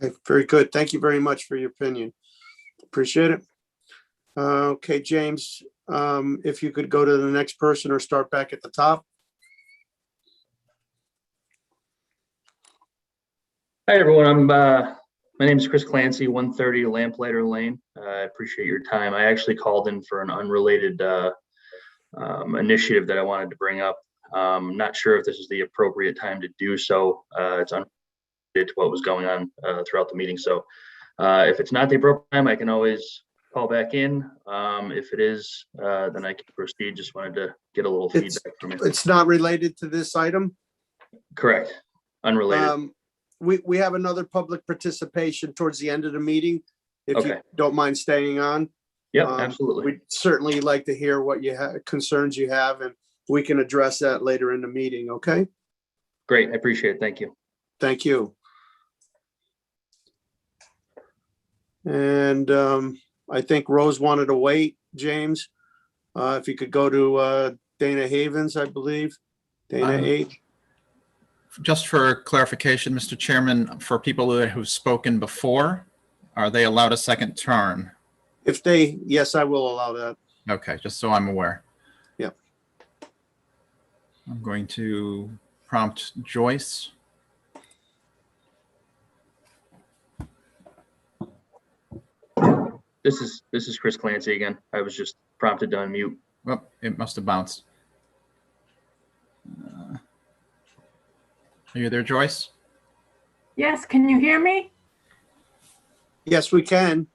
Okay, very good. Thank you very much for your opinion. Appreciate it. Okay, James, if you could go to the next person or start back at the top. Hi, everyone. My name is Chris Clancy, 130 Lamplighter Lane. I appreciate your time. I actually called in for an unrelated initiative that I wanted to bring up. I'm not sure if this is the appropriate time to do so. It's unrelated to what was going on throughout the meeting. So if it's not the appropriate time, I can always call back in. If it is, then I can proceed. Just wanted to get a little feedback from you. It's not related to this item? Correct. Unrelated. We have another public participation towards the end of the meeting. If you Okay. don't mind staying on. Yep, absolutely. We'd certainly like to hear what you have, concerns you have, and we can address that later in the meeting, okay? Great, I appreciate it. Thank you. Thank you. And I think Rose wanted to wait, James. If you could go to Dana Havens, I believe. Dana H. Just for clarification, Mr. Chairman, for people who've spoken before, are they allowed a second turn? If they, yes, I will allow that. Okay, just so I'm aware. Yep. I'm going to prompt Joyce. This is Chris Clancy again. I was just prompted to unmute. Well, it must have bounced. Are you there, Joyce? Yes, can you hear me? Yes, we can.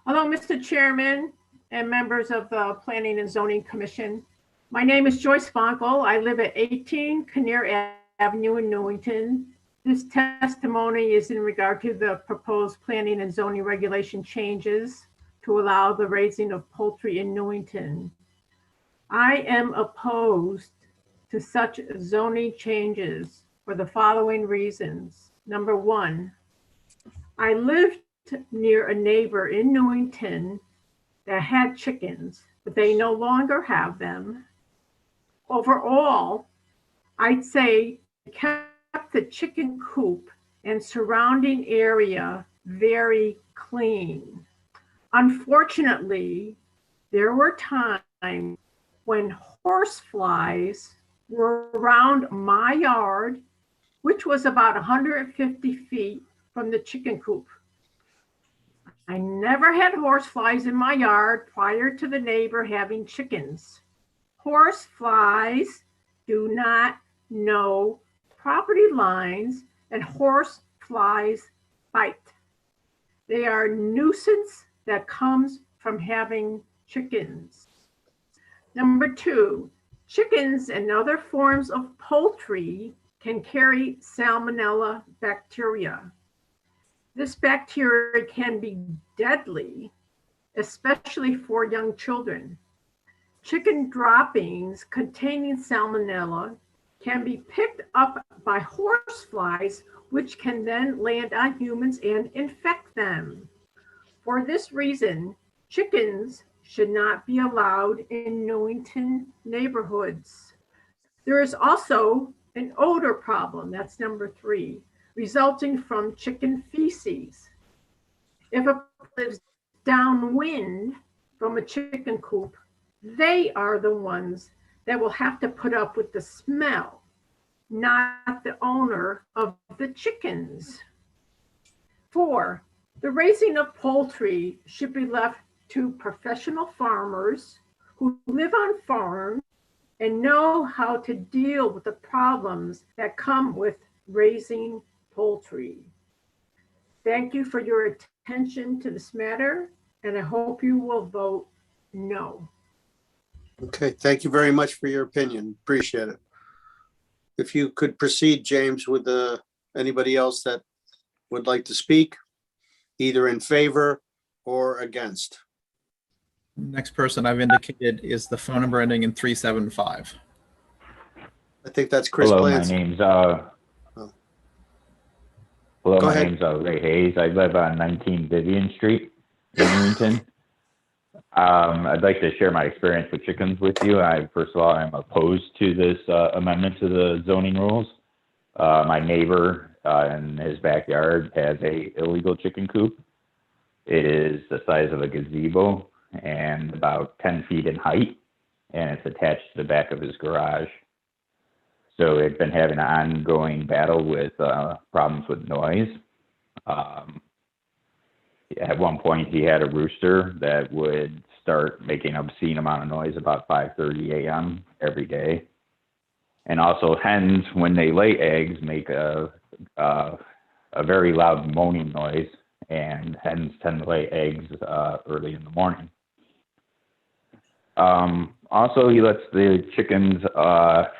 Hello, Mr. Chairman and members of the Planning and Zoning Commission. My name is Joyce Bonkel. I live at 18 Kinnear Avenue in Newington. This testimony is in regard to the proposed planning and zoning regulation changes to allow the raising of poultry in Newington. I am opposed to such zoning changes for the following reasons. Number one, I lived near a neighbor in Newington that had chickens, but they no longer have them. Overall, I'd say it kept the chicken coop and surrounding area very clean. Unfortunately, there were times when horse flies were around my yard, which was about 150 feet from the chicken coop. I never had horse flies in my yard prior to the neighbor having chickens. Horse flies do not know property lines, and horse flies bite. They are a nuisance that comes from having chickens. Number 2, chickens and other forms of poultry can carry salmonella bacteria. This bacteria can be deadly, especially for young children. Chicken droppings containing salmonella can be picked up by horse flies, which can then land on humans and infect them. For this reason, chickens should not be allowed in Newington neighborhoods. There is also an odor problem, that's number 3, resulting from chicken feces. If it lives downwind from a chicken coop, they are the ones that will have to put up with the smell, not the owner of the chickens. 4, the raising of poultry should be left to professional farmers who live on farms and know how to deal with the problems that come with raising poultry. Thank you for your attention to this matter, and I hope you will vote no. Okay, thank you very much for your opinion. Appreciate it. If you could proceed, James, with anybody else that would like to speak, either in favor or against. Next person I've indicated is the phone number ending in 375. I think that's Chris Hello, Clancy. my name's Go ahead. name's Ray Hayes. I live on 19 Vivian Street in Newington. I'd like to share my experience with chickens with you. First of all, I'm opposed to this amendment to the zoning rules. My neighbor in his backyard has a illegal chicken coop. It is the size of a gazebo and about 10 feet in height, and it's attached to the back of his garage. So it's been having an ongoing battle with problems with noise. At one point, he had a rooster that would start making an obscene amount of noise about 5:30 a.m. every day. And also hens, when they lay eggs, make a very loud moaning noise, and hens tend to lay eggs early in the morning. Also, he lets the chickens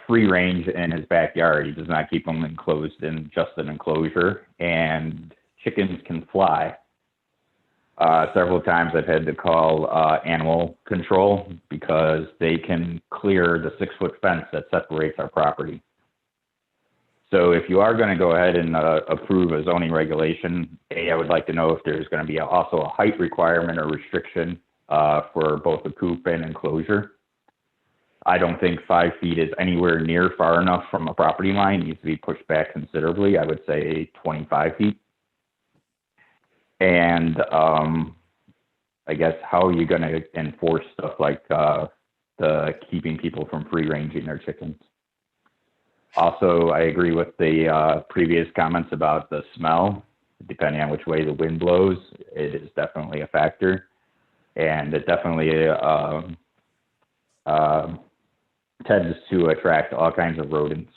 free range in his backyard. He does not keep them enclosed in just an enclosure, and chickens can fly. Several times I've had to call animal control because they can clear the 6-foot fence that separates our property. So if you are going to go ahead and approve a zoning regulation, I would like to know if there's going to be also a height requirement or restriction for both the coop and enclosure. I don't think 5 feet is anywhere near far enough from a property line. It needs to be pushed back considerably. I would say 25 feet. And I guess how are you going to enforce stuff like the keeping people from free ranging their chickens? Also, I agree with the previous comments about the smell. Depending on which way the wind blows, it is definitely a factor. And it definitely tends to attract all kinds of rodents.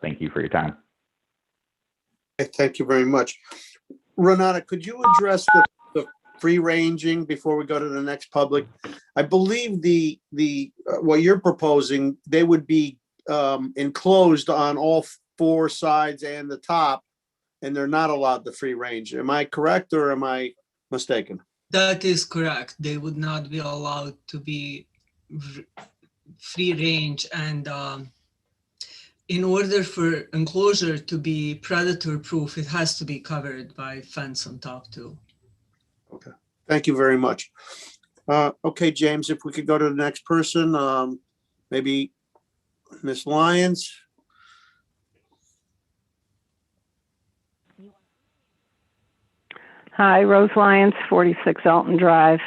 Thank you for your time. Thank you very much. Renata, could you address the free ranging before we go to the next public? I believe the what you're proposing, they would be enclosed on all 4 sides and the top, and they're not allowed the free range. Am I correct or am I mistaken? That is correct. They would not be allowed to be free range, and in order for enclosure to be predator proof, it has to be covered by fence on top too. Okay, thank you very much. Okay, James, if we could go to the next person. Maybe Ms. Lyons? Hi, Rose Lyons, 46 Elton Drive.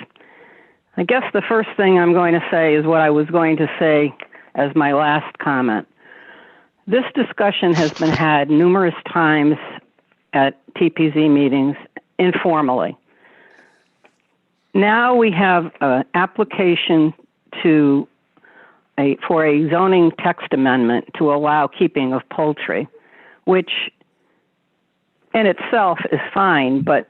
I guess the first thing I'm going to say is what I was going to say as my last comment. This discussion has been had numerous times at TPZ meetings informally. Now we have an application for a zoning text amendment to allow keeping of poultry, which in itself is fine, but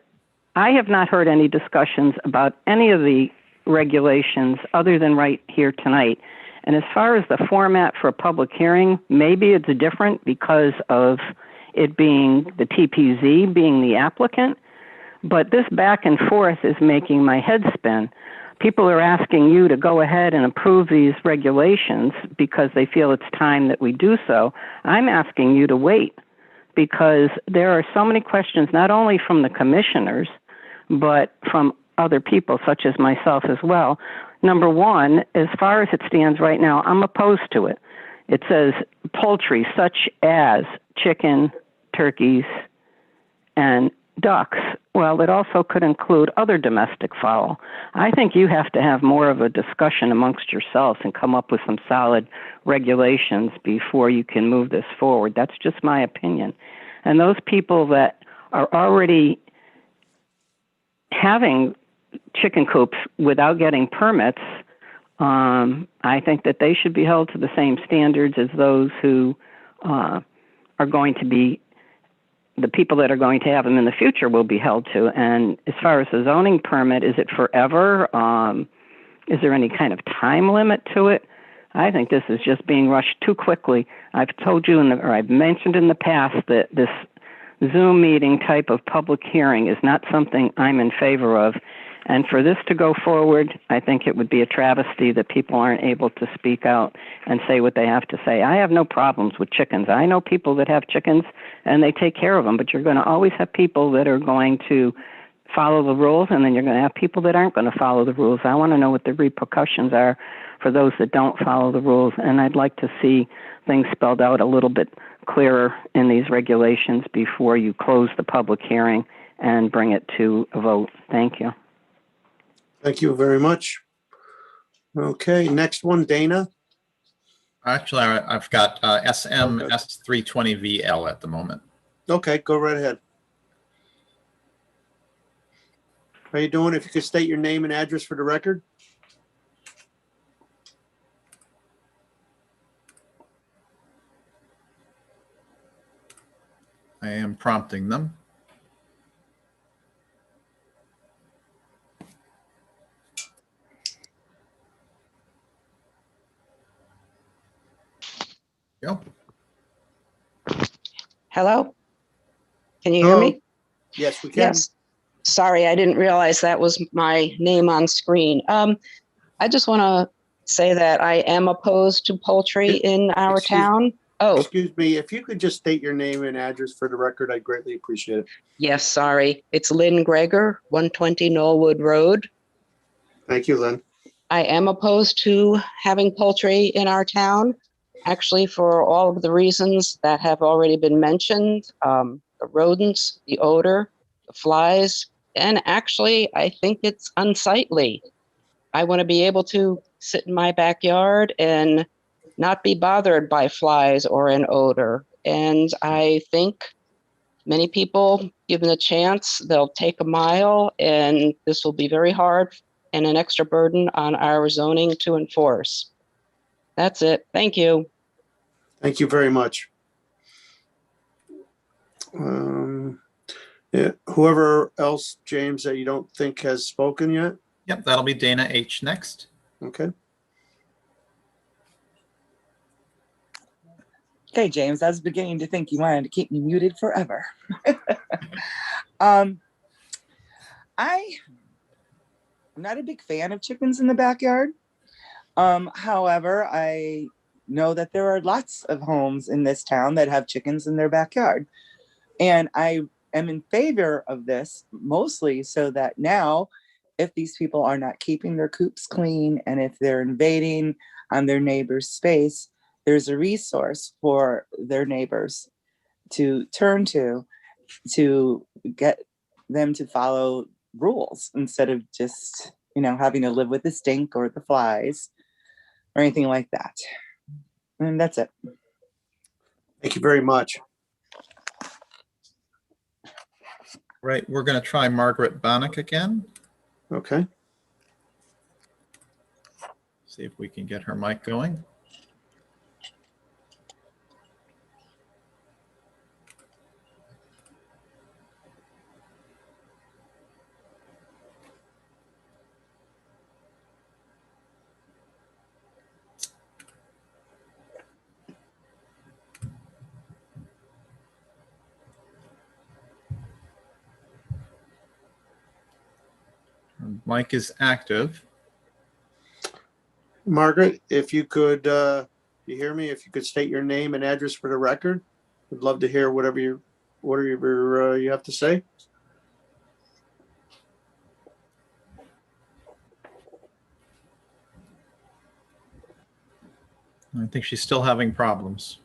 I have not heard any discussions about any of the regulations other than right here tonight. And as far as the format for a public hearing, maybe it's different because of it being the TPZ being the applicant, but this back and forth is making my head spin. People are asking you to go ahead and approve these regulations because they feel it's time that we do so. I'm asking you to wait because there are so many questions, not only from the commissioners, but from other people such as myself as well. Number one, as far as it stands right now, I'm opposed to it. It says poultry such as chicken, turkeys, and ducks. Well, it also could include other domestic fowl. I think you have to have more of a discussion amongst yourselves and come up with some solid regulations before you can move this forward. That's just my opinion. And those people that are already having chicken coops without getting permits, I think that they should be held to the same standards as those who are going to be, the people that are going to have them in the future will be held to. And as far as the zoning permit, is it forever? Is there any kind of time limit to it? I think this is just being rushed too quickly. I've told you, or I've mentioned in the past that this Zoom meeting type of public hearing is not something I'm in favor of. And for this to go forward, I think it would be a travesty that people aren't able to speak out and say what they have to say. I have no problems with chickens. I know people that have chickens and they take care of them, but you're going to always have people that are going to follow the rules, and then you're going to have people that aren't going to follow the rules. I want to know what the repercussions are for those that don't follow the rules, and I'd like to see things spelled out a little bit clearer in these regulations before you close the public hearing and bring it to a vote. Thank you. Thank you very much. Okay, next one, Dana. Actually, I've got SMS 320VL at the moment. Okay, go right ahead. How you doing? If you could state your name and address for the record. I am prompting them. Go. Hello? Can you hear me? Yes, we can. Yes. Sorry, I didn't realize that was my name on screen. I just want to say that I am opposed to poultry in our town. Oh, excuse me. If you could just state your name and address for the record, I'd greatly appreciate it. yes, sorry. It's Lynn Greger, 120 Knollwood Road. Thank you, Lynn. I am opposed to having poultry in our town, actually for all of the reasons that have already been mentioned, the rodents, the odor, the flies, and actually I think it's unsightly. I want to be able to sit in my backyard and not be bothered by flies or an odor. And I think many people, given a chance, they'll take a mile, and this will be very hard and an extra burden on our zoning to enforce. That's it. Thank you. Thank you very much. Yeah, whoever else, James, that you don't think has spoken yet? Yep, that'll be Dana H. next. Okay. Okay, James, I was beginning to think you wanted to keep me muted forever. I'm not a big fan of chickens in the backyard. However, I know that there are lots of homes in this town that have chickens in their backyard. And I am in favor of this mostly so that now, if these people are not keeping their coops clean and if they're invading on their neighbor's space, there's a resource for their neighbors to turn to get them to follow rules instead of just, having to live with the stink or the flies or anything like that. And that's it. Thank you very much. Right, we're going to try Margaret Bannock again. Okay. See if we can get her mic going. Her mic is active. Margaret, if you could, you hear me? If you could state your name and address for the record, we'd love to hear whatever you have to say. I think she's still having problems.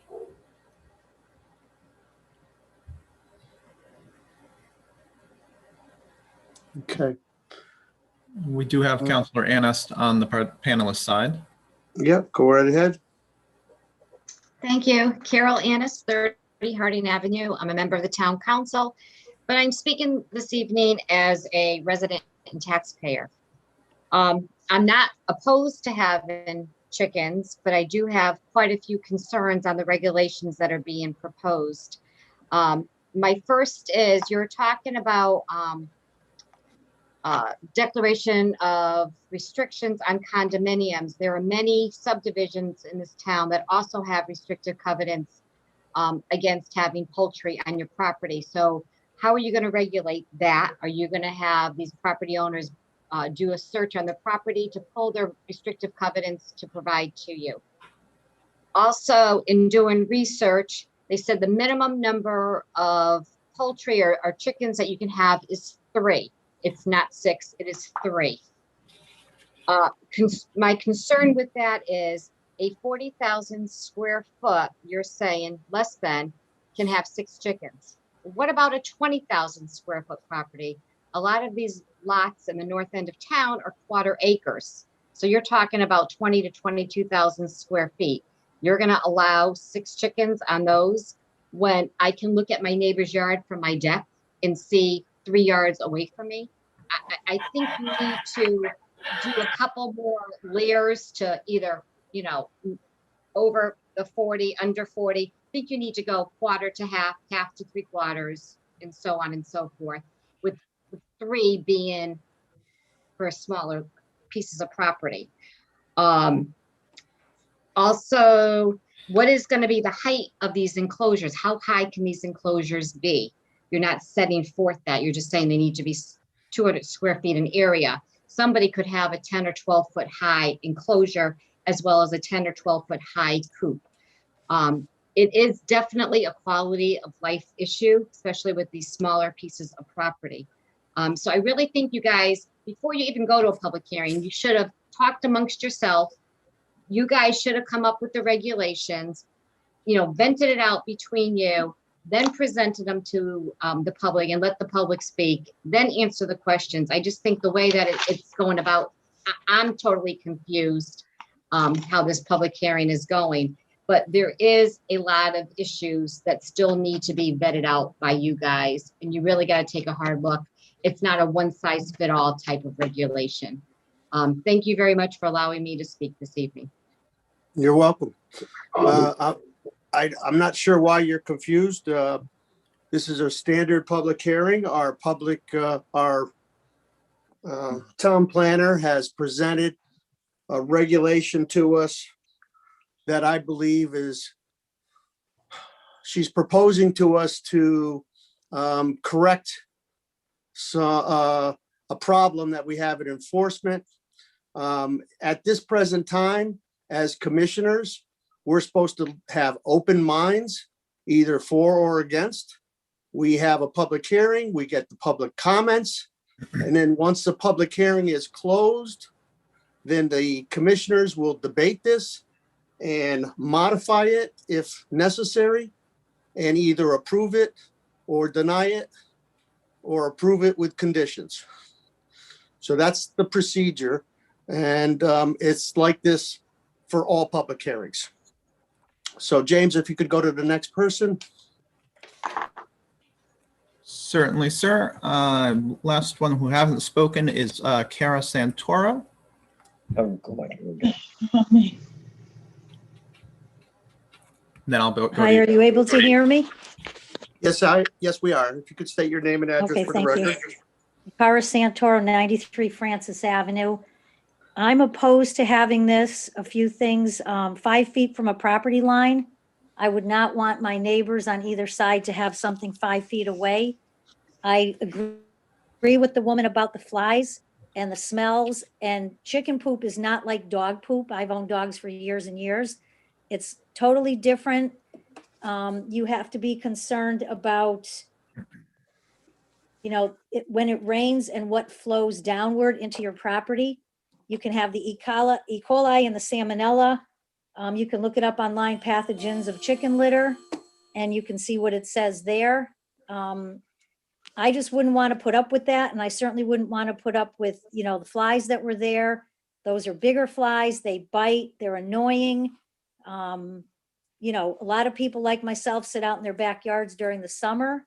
Okay. We do have Councilor Anist on the panelist side. Yep, go right ahead. Thank you. Carol Annis, 30 Harding Avenue. I'm a member of the Town Council, but I'm speaking this evening as a resident and taxpayer. I'm not opposed to having chickens, but I do have quite a few concerns on the regulations that are being proposed. My first is you're talking about declaration of restrictions on condominiums. There are many subdivisions in this town that also have restrictive covenants against having poultry on your property. So how are you going to regulate that? Are you going to have these property owners do a search on the property to pull their restrictive covenants to provide to you? Also, in doing research, they said the minimum number of poultry or chickens that you can have is 3. It's not 6, it is 3. My concern with that is a 40,000 square foot, you're saying less than, can have 6 chickens. What about a 20,000 square foot property? A lot of these lots in the north end of town are quarter acres. So you're talking about 20 to 22,000 square feet. You're going to allow 6 chickens on those when I can look at my neighbor's yard from my deck and see 3 yards away from me. I think you need to do a couple more layers to either, over the 40, under 40. I think you need to go quarter to half, half to 3/4, and so on and so forth, with 3 being for smaller pieces of property. Also, what is going to be the height of these enclosures? How high can these enclosures be? You're not setting forth that. You're just saying they need to be 200 square feet in area. Somebody could have a 10 or 12 foot high enclosure as well as a 10 or 12 foot high coop. It is definitely a quality of life issue, especially with these smaller pieces of property. So I really think you guys, before you even go to a public hearing, you should have talked amongst yourself. You guys should have come up with the regulations, vented it out between you, then presented them to the public and let the public speak, then answer the questions. I just think the way that it's going about, I'm totally confused how this public hearing is going. But there is a lot of issues that still need to be vetted out by you guys, and you really got to take a hard look. It's not a one-size-fit-all type of regulation. Thank you very much for allowing me to speak this evening. You're welcome. I'm not sure why you're confused. This is a standard public hearing. Our town planner has presented a regulation to us that I believe she's proposing to us to correct a problem that we have in enforcement. At this present time, as commissioners, we're supposed to have open minds, either for or against. We have a public hearing, we get the public comments, and then once the public hearing is closed, then the commissioners will debate this and modify it if necessary, and either approve it or deny it, or approve it with conditions. So that's the procedure. And it's like this for all public hearings. So James, if you could go to the next person. Certainly, sir. Last one who hasn't spoken is Kara Santoro. Oh, God. Then I'll go to Hi, you. are you able to hear me? Yes, we are. If you could state your name and address Okay, for the thank you. record. Cara Santoro, 93 Francis Avenue. I'm opposed to having this, a few things, 5 feet from a property line. I would not want my neighbors on either side to have something 5 feet away. I agree with the woman about the flies and the smells, and chicken poop is not like dog poop. I've owned dogs for years and years. It's totally different. You have to be concerned about, you know, when it rains and what flows downward into your property. You can have the E. coli and the salmonella. You can look it up online, pathogens of chicken litter, and you can see what it says there. I just wouldn't want to put up with that, and I certainly wouldn't want to put up with, you know, the flies that were there. Those are bigger flies. They bite. They're annoying. You know, a lot of people like myself sit out in their backyards during the summer.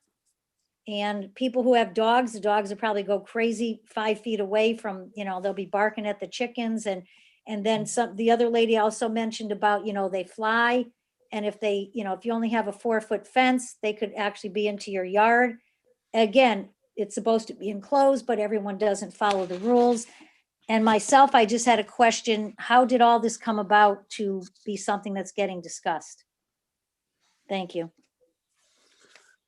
And people who have dogs, the dogs will probably go crazy 5 feet away from, you know, they'll be barking at the chickens. And then the other lady also mentioned about, you know, they fly. And if they, you know, if you only have a 4-foot fence, they could actually be into your yard. Again, it's supposed to be enclosed, but everyone doesn't follow the rules. And myself, I just had a question. How did all this come about to be something that's getting discussed? Thank you.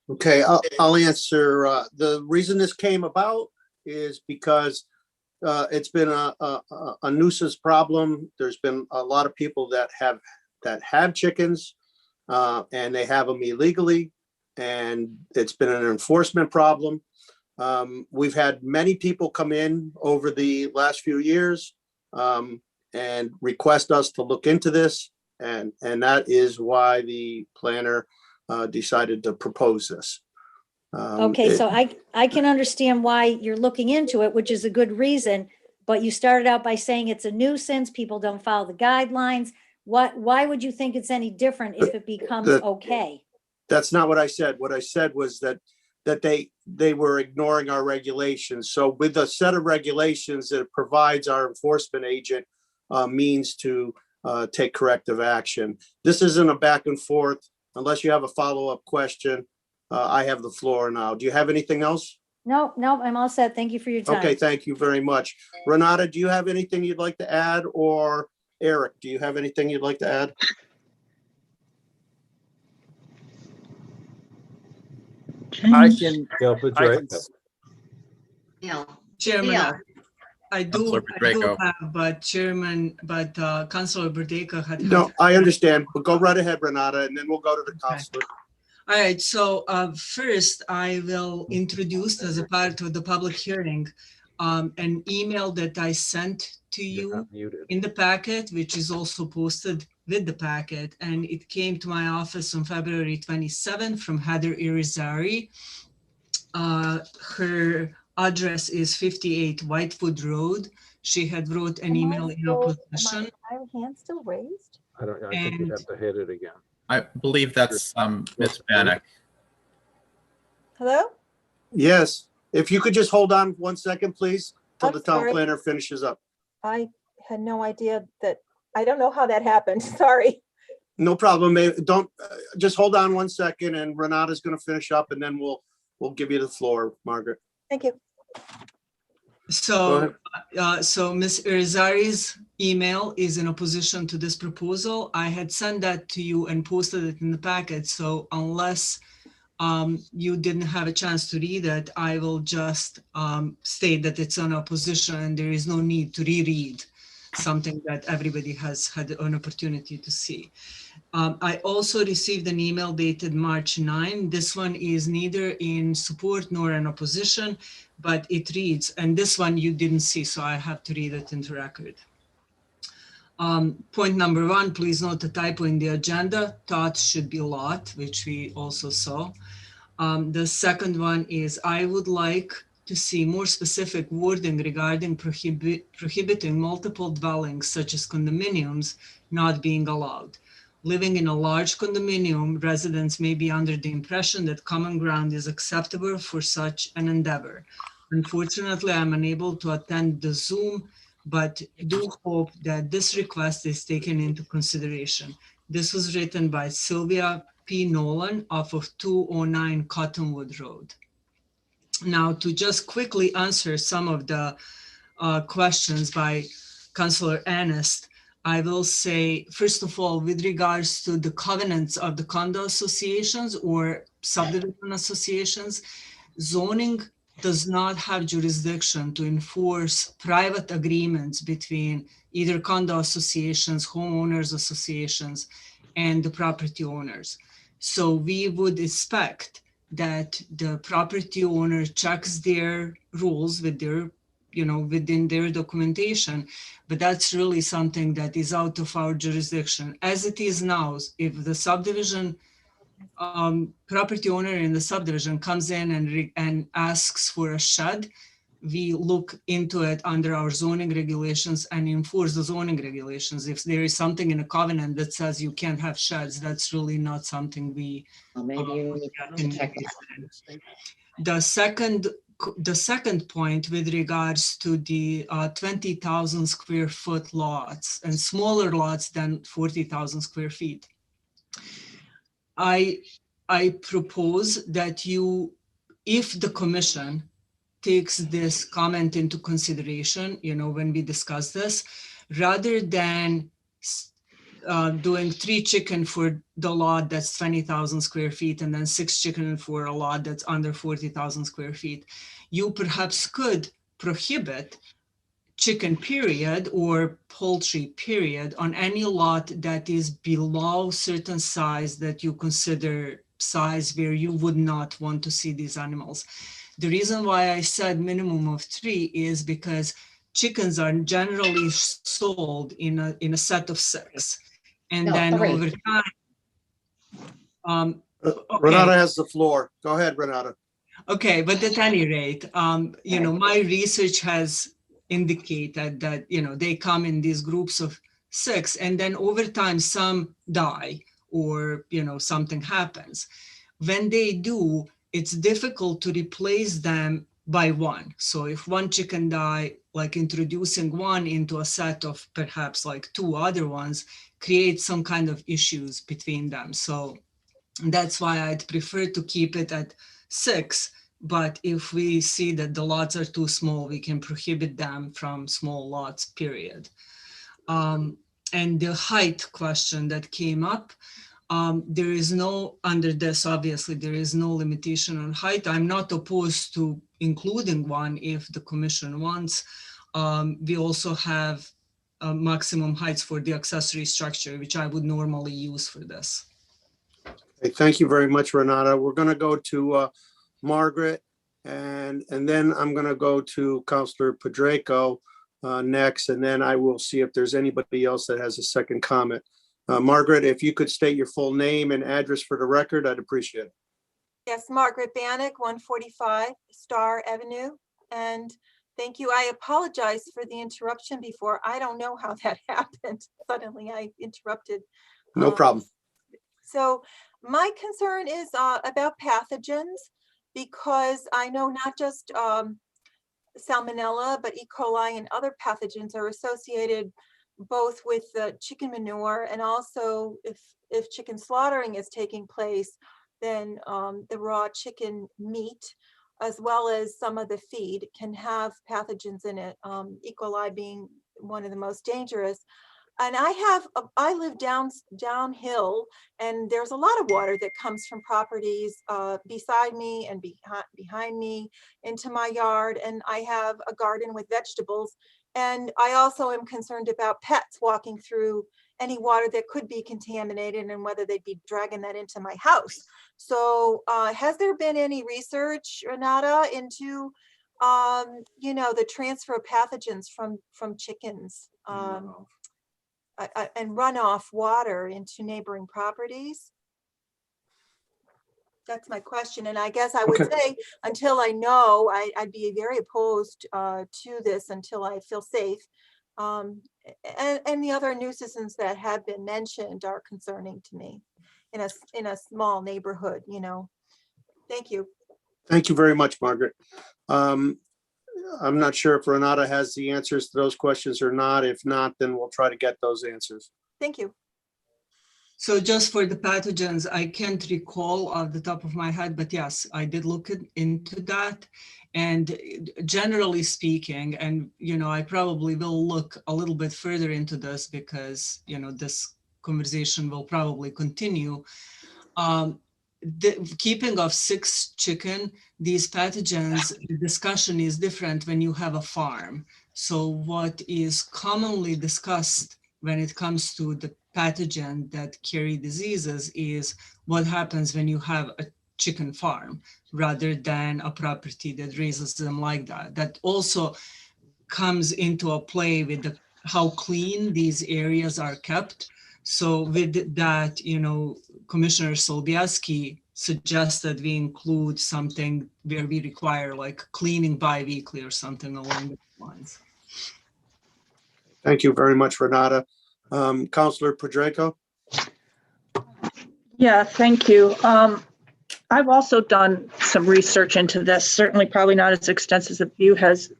Okay, I'll answer. The reason this came about is because it's been a nuisance problem. There's been a lot of people that have chickens and they have them illegally, and it's been an enforcement problem. We've had many people come in over the last few years and request us to look into this, and that is why the planner decided to propose this. Okay, so I can understand why you're looking into it, which is a good reason, but you started out by saying it's a nuisance, people don't follow the guidelines. Why would you think it's any different if it becomes okay? That's not what I said. What I said was that they were ignoring our regulations. So with a set of regulations that provides our enforcement agent means to take corrective action. This isn't a back and forth. Unless you have a follow-up question, I have the floor now. Do you have anything else? No, I'm all set. Thank you for your time. Okay, thank you very much. Renata, do you have anything you'd like to add? Or Eric, do you have anything you'd like to add? I can. Chairman, I do Councilor have, but Councilor Berdeka had. No, I understand, but go right ahead, Renata, and then we'll go to the counselor. All right, so first I will introduce as a part of the public hearing an email that I sent to you in the packet, which is also posted with the packet, and it came to my office on February 27th from Heather Irizarry. Her address is 58 Whitewood Road. She had wrote an email in opposition. My hand still raised? I think you'd have to hit it again. I believe that's Ms. Bannock. Hello? Yes, if you could just hold on 1 second, please, till the town sorry. planner finishes up. I had no idea that, I don't know how that happened. Sorry. No problem. Don't just hold on 1 second, and Renata's going to finish up, and then we'll give you the floor, Margaret. Thank you. So, so Ms. Irizarry's email is in opposition to this proposal. I had sent that to you and posted it in the packet. So unless you didn't have a chance to read it, I will just state that it's in opposition and there is no need to reread something that everybody has had an opportunity to see. I also received an email dated March 9. This one is neither in support nor in opposition, but it reads, and this one you didn't see, so I have to read it into record. Point number one, please note the typo in the agenda. Thought should be lot, which we also saw. The second one is I would like to see more specific wording regarding prohibiting multiple dwellings such as condominiums not being allowed. Living in a large condominium, residents may be under the impression that common ground is acceptable for such an endeavor. Unfortunately, I'm unable to attend the Zoom, but do hope that this request is taken into consideration. This was written by Sylvia P. Nolan off of 209 Cottonwood Road. Now, to just quickly answer some of the questions by Councillor Ernest, I will say, first of all, with regards to the covenants of the condo associations or subdivision associations, zoning does not have jurisdiction to enforce private agreements between either condo associations, homeowners associations, and the property owners. So we would expect that the property owner checks their rules with their, within their documentation, but that's really something that is out of our jurisdiction. As it is now, if the subdivision property owner in the subdivision comes in and asks for a shed, we look into it under our zoning regulations and enforce the zoning regulations. If there is something in a covenant that says you can't have sheds, that's really not something we maybe you need to check it. The second point with regards to the 20,000 square foot lots and smaller lots than 40,000 square feet. I propose that if the commission takes this comment into consideration, when we discuss this, rather than doing 3 chicken for the lot that's 20,000 square feet and then 6 chicken for a lot that's under 40,000 square feet, you perhaps could prohibit chicken period or poultry period on any lot that is below certain size that you consider size where you would not want to see these animals. The reason why I said minimum of 3 is because chickens are generally sold in a set of 6. And then 3. over time, Renata has the floor. Go ahead, Renata. Okay, but at any rate, my research has indicated that, they come in these groups of 6 and then over time some die or, something happens. When they do, it's difficult to replace them by one. So if one chicken die, like introducing one into a set of perhaps like 2 other ones creates some kind of issues between them. So that's why I'd prefer to keep it at 6. But if we see that the lots are too small, we can prohibit them from small lots, period. And the height question that came up, there is no, under this, obviously, there is no limitation on height. I'm not opposed to including one if the commission wants. We also have maximum heights for the accessory structure, which I would normally use for this. Okay, thank you very much, Renata. We're going to go to Margaret, and then I'm going to go to Councilor Pedreco next, and then I will see if there's anybody else that has a second comment. Margaret, if you could state your full name and address for the record, I'd appreciate it. Yes, Margaret Bannock, 145 Star Avenue. And thank you. I apologize for the interruption before. I don't know how that happened. Suddenly I interrupted. No problem. So my concern is about pathogens, because I know not just salmonella, but E. coli and other pathogens are associated both with the chicken manure, and also if chicken slaughtering is taking place, then the raw chicken meat, as well as some of the feed, can have pathogens in it, E. coli being one of the most dangerous. And I live downhill, and there's a lot of water that comes from properties beside me and behind me into my yard. And I have a garden with vegetables. And I also am concerned about pets walking through any water that could be contaminated and whether they'd be dragging that into my house. So has there been any research, Renata, into the transfer of pathogens from chickens? and runoff water into neighboring properties? That's my question. And I guess I would Okay. say, until I know, I'd be very opposed to this until I feel safe. And the other nuisances that have been mentioned are concerning to me in a small neighborhood, you know. Thank you. Thank you very much, Margaret. I'm not sure if Renata has the answers to those questions or not. If not, then we'll try to get those answers. Thank you. So just for the pathogens, I can't recall off the top of my head, but yes, I did look into that. And generally speaking, and I probably will look a little bit further into this because this conversation will probably continue. The keeping of 6 chicken, these pathogens, the discussion is different when you have a farm. So what is commonly discussed when it comes to the pathogen that carry diseases is what happens when you have a chicken farm rather than a property that raises them like that. That also comes into a play with how clean these areas are kept. So with that, Commissioner Sobieski suggested we include something where we require like cleaning bi-weekly or something along those lines. Thank you very much, Renata. Councilor Pedreco? Yeah, thank you. I've also done some research into this, certainly probably not as extensive as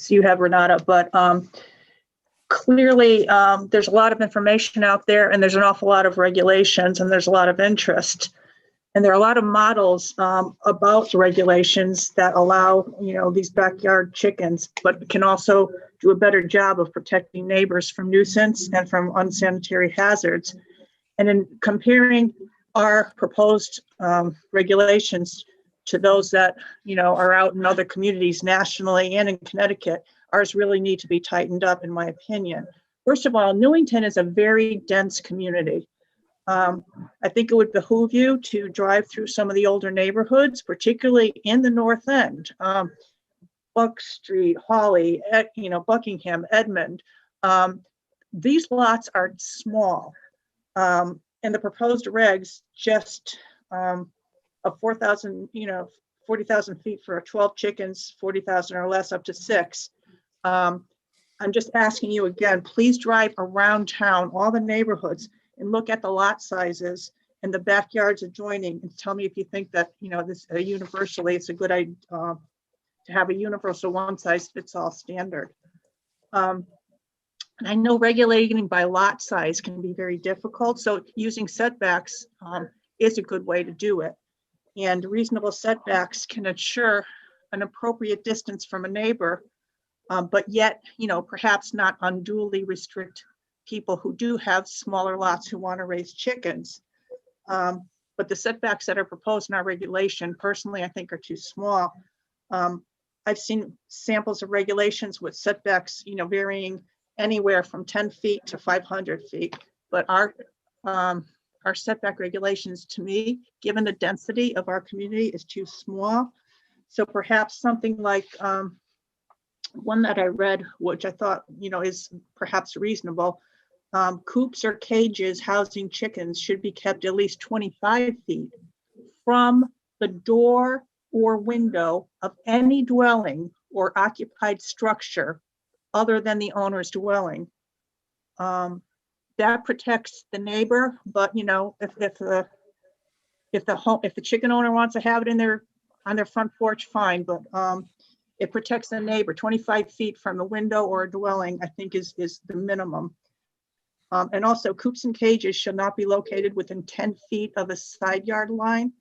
you have, Renata, but clearly there's a lot of information out there and there's an awful lot of regulations and there's a lot of interest. And there are a lot of models about the regulations that allow, these backyard chickens, but can also do a better job of protecting neighbors from nuisance and from unsanitary hazards. And in comparing our proposed regulations to those that, are out in other communities nationally and in Connecticut, ours really need to be tightened up, in my opinion. First of all, Newington is a very dense community. I think it would behoove you to drive through some of the older neighborhoods, particularly in the North End, Buck Street, Hawley, Buckingham, Edmond. These lots are small, and the proposed regs just of 4,000, 40,000 feet for 12 chickens, 40,000 or less, up to 6. I'm just asking you again, please drive around town, all the neighborhoods, and look at the lot sizes and the backyards adjoining, and tell me if you think that, this universally, it's a good idea to have a universal one-size-fits-all standard. And I know regulating by lot size can be very difficult, so using setbacks is a good way to do it. And reasonable setbacks can ensure an appropriate distance from a neighbor, but yet, perhaps not unduly restrict people who do have smaller lots who want to raise chickens. But the setbacks that are proposed in our regulation, personally, I think are too small. I've seen samples of regulations with setbacks, varying anywhere from 10 feet to 500 feet. But our setback regulations, to me, given the density of our community, is too small. So perhaps something like one that I read, which I thought, is perhaps reasonable. Coops or cages housing chickens should be kept at least 25 feet from the door or window of any dwelling or occupied structure other than the owner's dwelling. That protects the neighbor, but if the chicken owner wants to have it on their front porch, fine, but it protects the neighbor. 25 feet from the window or a dwelling, I think, is the minimum. And also, coops and cages should not be located within 10 feet of a side yard line,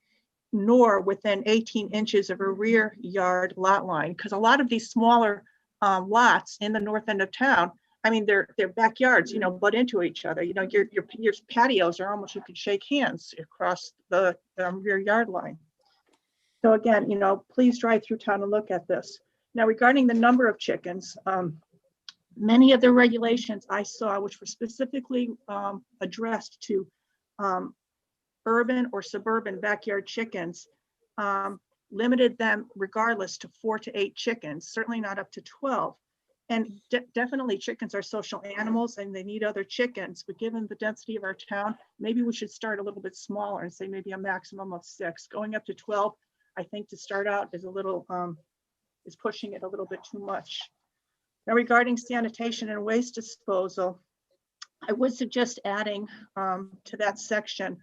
nor within 18 inches of a rear yard lot line. Because a lot of these smaller lots in the north end of town, I mean, their backyards, butt into each other. Your patios are almost, you could shake hands across the rear yard line. So again, please drive through town and look at this. Now, regarding the number of chickens, many of the regulations I saw, which were specifically addressed to urban or suburban backyard chickens, limited them regardless to 4 to 8 chickens, certainly not up to 12. And definitely chickens are social animals and they need other chickens, but given the density of our town, maybe we should start a little bit smaller and say maybe a maximum of 6. Going up to 12, I think to start out is a little, is pushing it a little bit too much. Now regarding sanitation and waste disposal, I would suggest adding to that section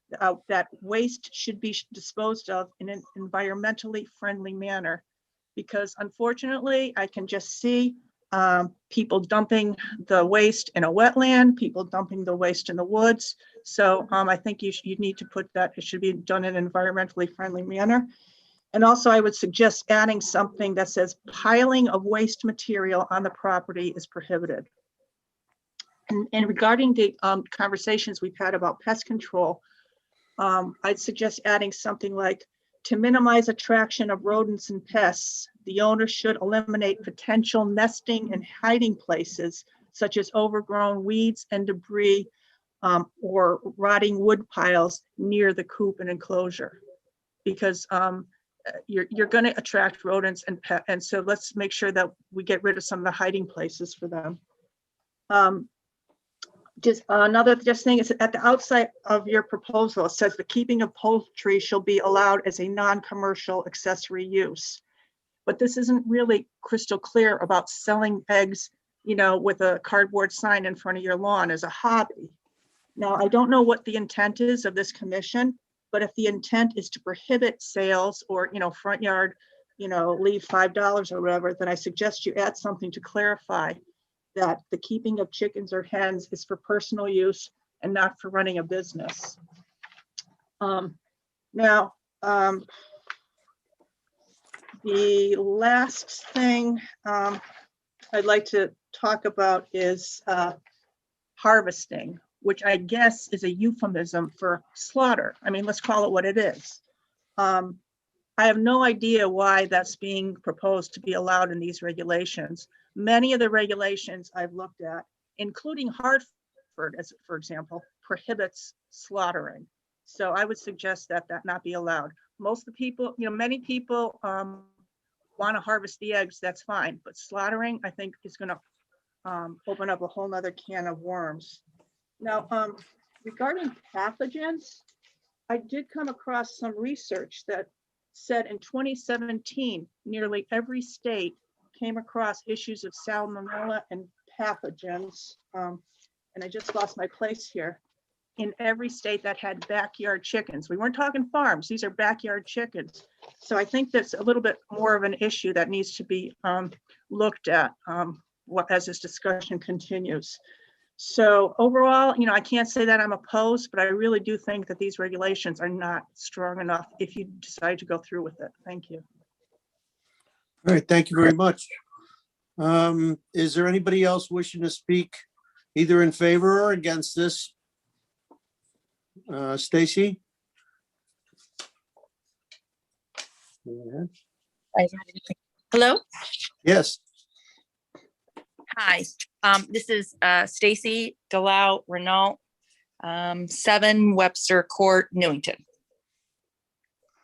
that waste should be disposed of in an environmentally friendly manner, because unfortunately I can just see people dumping the waste in a wetland, people dumping the waste in the woods. So I think you need to put that, it should be done in an environmentally friendly manner. And also I would suggest adding something that says piling of waste material on the property is prohibited. And regarding the conversations we've had about pest control, I'd suggest adding something like, to minimize attraction of rodents and pests, the owner should eliminate potential nesting and hiding places, such as overgrown weeds and debris or rotting wood piles near the coop and enclosure. Because you're going to attract rodents and so let's make sure that we get rid of some of the hiding places for them. Just another thing is at the outside of your proposal, it says the keeping of poultry shall be allowed as a non-commercial accessory use. But this isn't really crystal clear about selling eggs, you know, with a cardboard sign in front of your lawn as a hobby. Now, I don't know what the intent is of this commission, but if the intent is to prohibit sales or, you know, front yard, you know, leave $5 or whatever, then I suggest you add something to clarify that the keeping of chickens or hens is for personal use and not for running a business. Now, the last thing I'd like to talk about is harvesting, which I guess is a euphemism for slaughter. I mean, let's call it what it is. I have no idea why that's being proposed to be allowed in these regulations. Many of the regulations I've looked at, including Hartford, as for example, prohibits slaughtering. So I would suggest that that not be allowed. Most of the people, you know, many people want to harvest the eggs, that's fine. But slaughtering, I think, is going to open up a whole nother can of worms. Now, regarding pathogens, I did come across some research that said in 2017, nearly every state came across issues of salmonella and pathogens. And I just lost my place here. In every state that had backyard chickens. We weren't talking farms, these are backyard chickens. So I think that's a little bit more of an issue that needs to be looked at as this discussion continues. So overall, you know, I can't say that I'm opposed, but I really do think that these regulations are not strong enough if you decide to go through with it. Thank you. All right, thank you very much. Is there anybody else wishing to speak either in favor or against this? Stacy? Hello? Yes. Hi, this is Stacy Delau Renault, 7 Webster Court, Newington.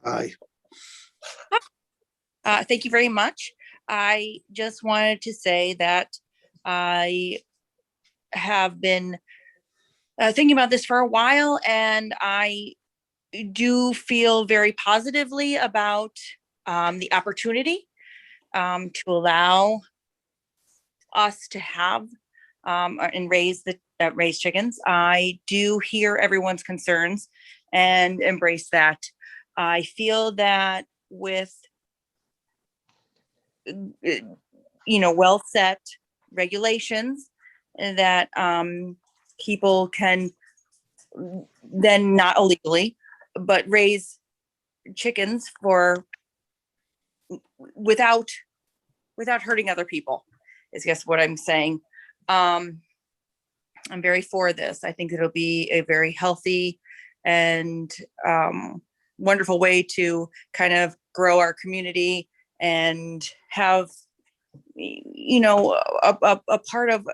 Hi. Thank you very much. I just wanted to say that I have been thinking about this for a while, and I do feel very positively about the opportunity to allow us to have and raise chickens. I do hear everyone's concerns and embrace that. I feel that with well set regulations that people can then not illegally but raise chickens for without hurting other people is guess what I'm saying. I'm very for this. I think it'll be a very healthy and wonderful way to kind of grow our community and have a part of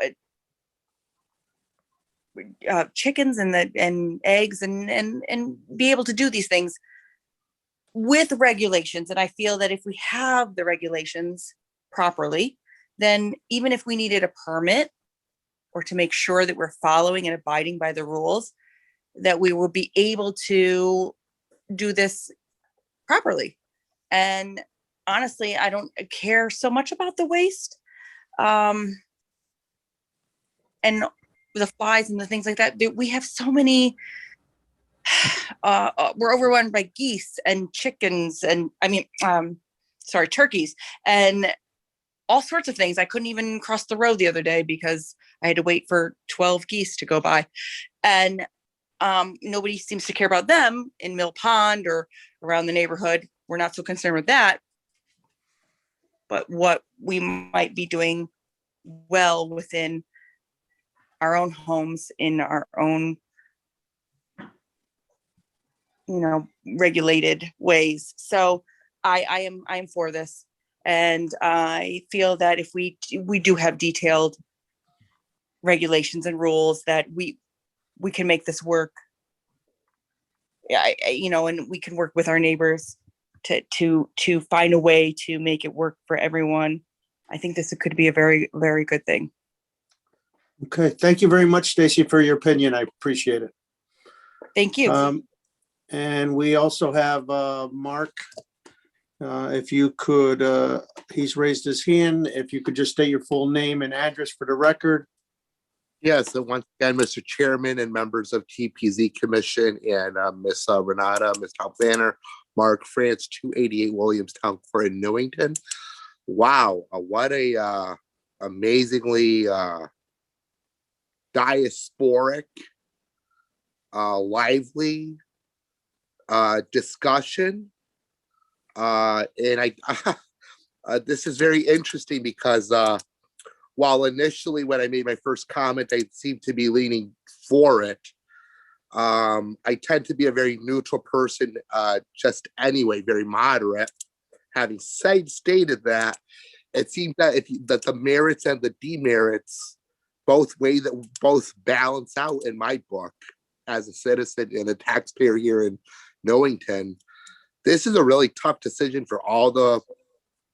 chickens and eggs and be able to do these things with regulations. And I feel that if we have the regulations properly, then even if we needed a permit or to make sure that we're following and abiding by the rules, that we will be able to do this properly. And honestly, I don't care so much about the waste and the flies and the things like that. We have so many, we're overrun by geese and chickens and turkeys and all sorts of things. I couldn't even cross the road the other day because I had to wait for 12 geese to go by. And nobody seems to care about them in Mill Pond or around the neighborhood. We're not so concerned with that. But what we might be doing well within our own homes, in our own, regulated ways. So I am for this. And I feel that if we do have detailed regulations and rules, that we can make this work. And we can work with our neighbors to find a way to make it work for everyone. I think this could be a very, very good thing. Okay, thank you very much, Stacy, for your opinion. I appreciate it. Thank you. And we also have Mark. If you could, he's raised his hand. If you could just state your full name and address for the record. Yes, so once again, Mr. Chairman and members of TPZ Commission and Miss Renata, Miss Town Planner, Mark France, 288 Williamstown Court in Newington. Wow, what a amazingly diasporic, lively discussion. And this is very interesting because while initially when I made my first comment, I seemed to be leaning for it. I tend to be a very neutral person, just anyway, very moderate. Having stated that, it seems that that the merits and the demerits both balance out in my book as a citizen and a taxpayer here in Newington. This is a really tough decision for all the